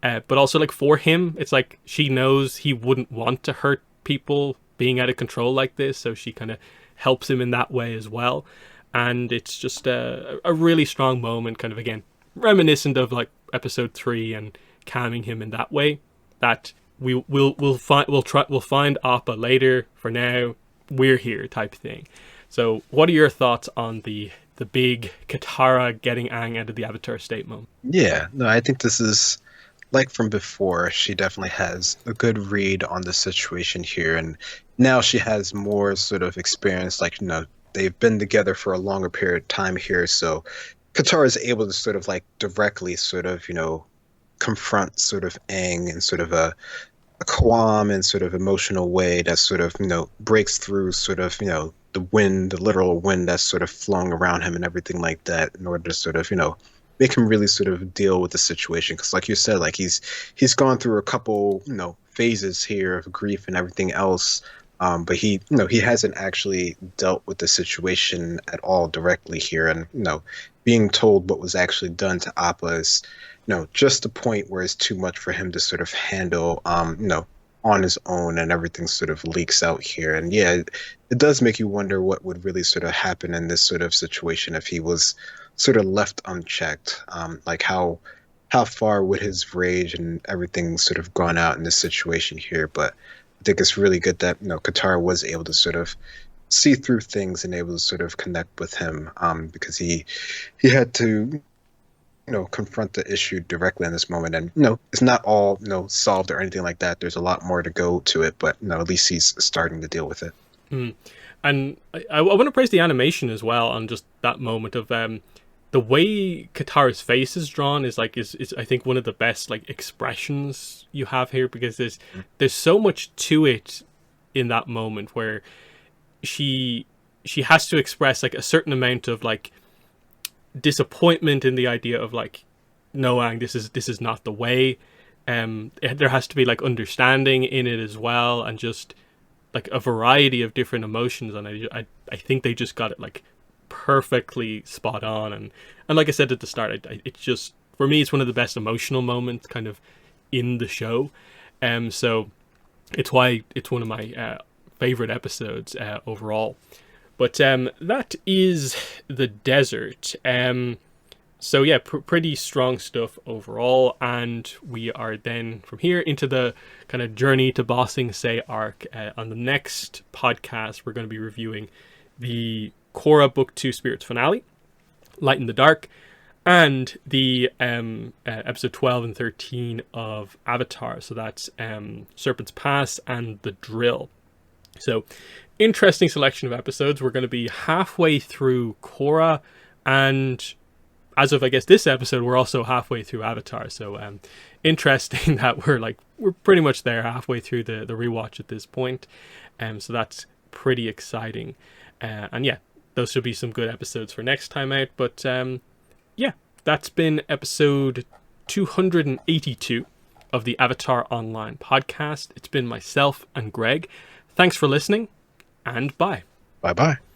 but also like for him, it's like she knows he wouldn't want to hurt people being out of control like this, so she kind of helps him in that way as well. And it's just a really strong moment, kind of again reminiscent of like episode 3 and calming him in that way. That we'll find Appa later. For now, we're here type thing. So what are your thoughts on the big Katara getting Aang out of the Avatar state moment? Yeah, no, I think this is like from before. She definitely has a good read on the situation here, and now she has more sort of experience. Like, they've been together for a longer period of time here, so Katara is able to sort of like directly sort of confront sort of Aang in sort of a calm and sort of emotional way that sort of breaks through sort of the wind, the literal wind that's sort of flowing around him and everything like that, in order to sort of make him really sort of deal with the situation. Because like you said, like he's gone through a couple phases here of grief and everything else, but he hasn't actually dealt with the situation at all directly here. And being told what was actually done to Appa is just a point where it's too much for him to sort of handle on his own, and everything sort of leaks out here. And yeah, it does make you wonder what would really sort of happen in this sort of situation if he was sort of left unchecked. Like how far would his rage and everything sort of gone out in this situation here. But I think it's really good that Katara was able to sort of see through things and able to sort of connect with him, because he had to confront the issue directly in this moment. And it's not all solved or anything like that. There's a lot more to go to it, but at least he's starting to deal with it. And I want to praise the animation as well on just that moment of the way Katara's face is drawn is I think one of the best like expressions you have here, because there's so much to it in that moment where she has to express like a certain amount of like disappointment in the idea of like, no, Aang, this is not the way. There has to be like understanding in it as well, and just like a variety of different emotions. And I think they just got it like perfectly spot on. And like I said at the start, it just for me, it's one of the best emotional moments kind of in the show. So it's why it's one of my favorite episodes overall. But that is The Desert. So yeah, pretty strong stuff overall, and we are then from here into the kind of Journey to Ba Sing Se arc. On the next podcast, we're going to be reviewing the Korra Book 2 Spirits finale, Light in the Dark, and the episode 12 and 13 of Avatar. So that's Serpent's Pass and The Drill. So interesting selection of episodes. We're going to be halfway through Korra, and as of, I guess, this episode, we're also halfway through Avatar. So interesting that we're pretty much there, halfway through the rewatch at this point. So that's pretty exciting. And yeah, those should be some good episodes for next time out. But yeah, that's been episode 282 of the Avatar Online podcast. It's been myself and Greg. Thanks for listening, and bye. Bye-bye.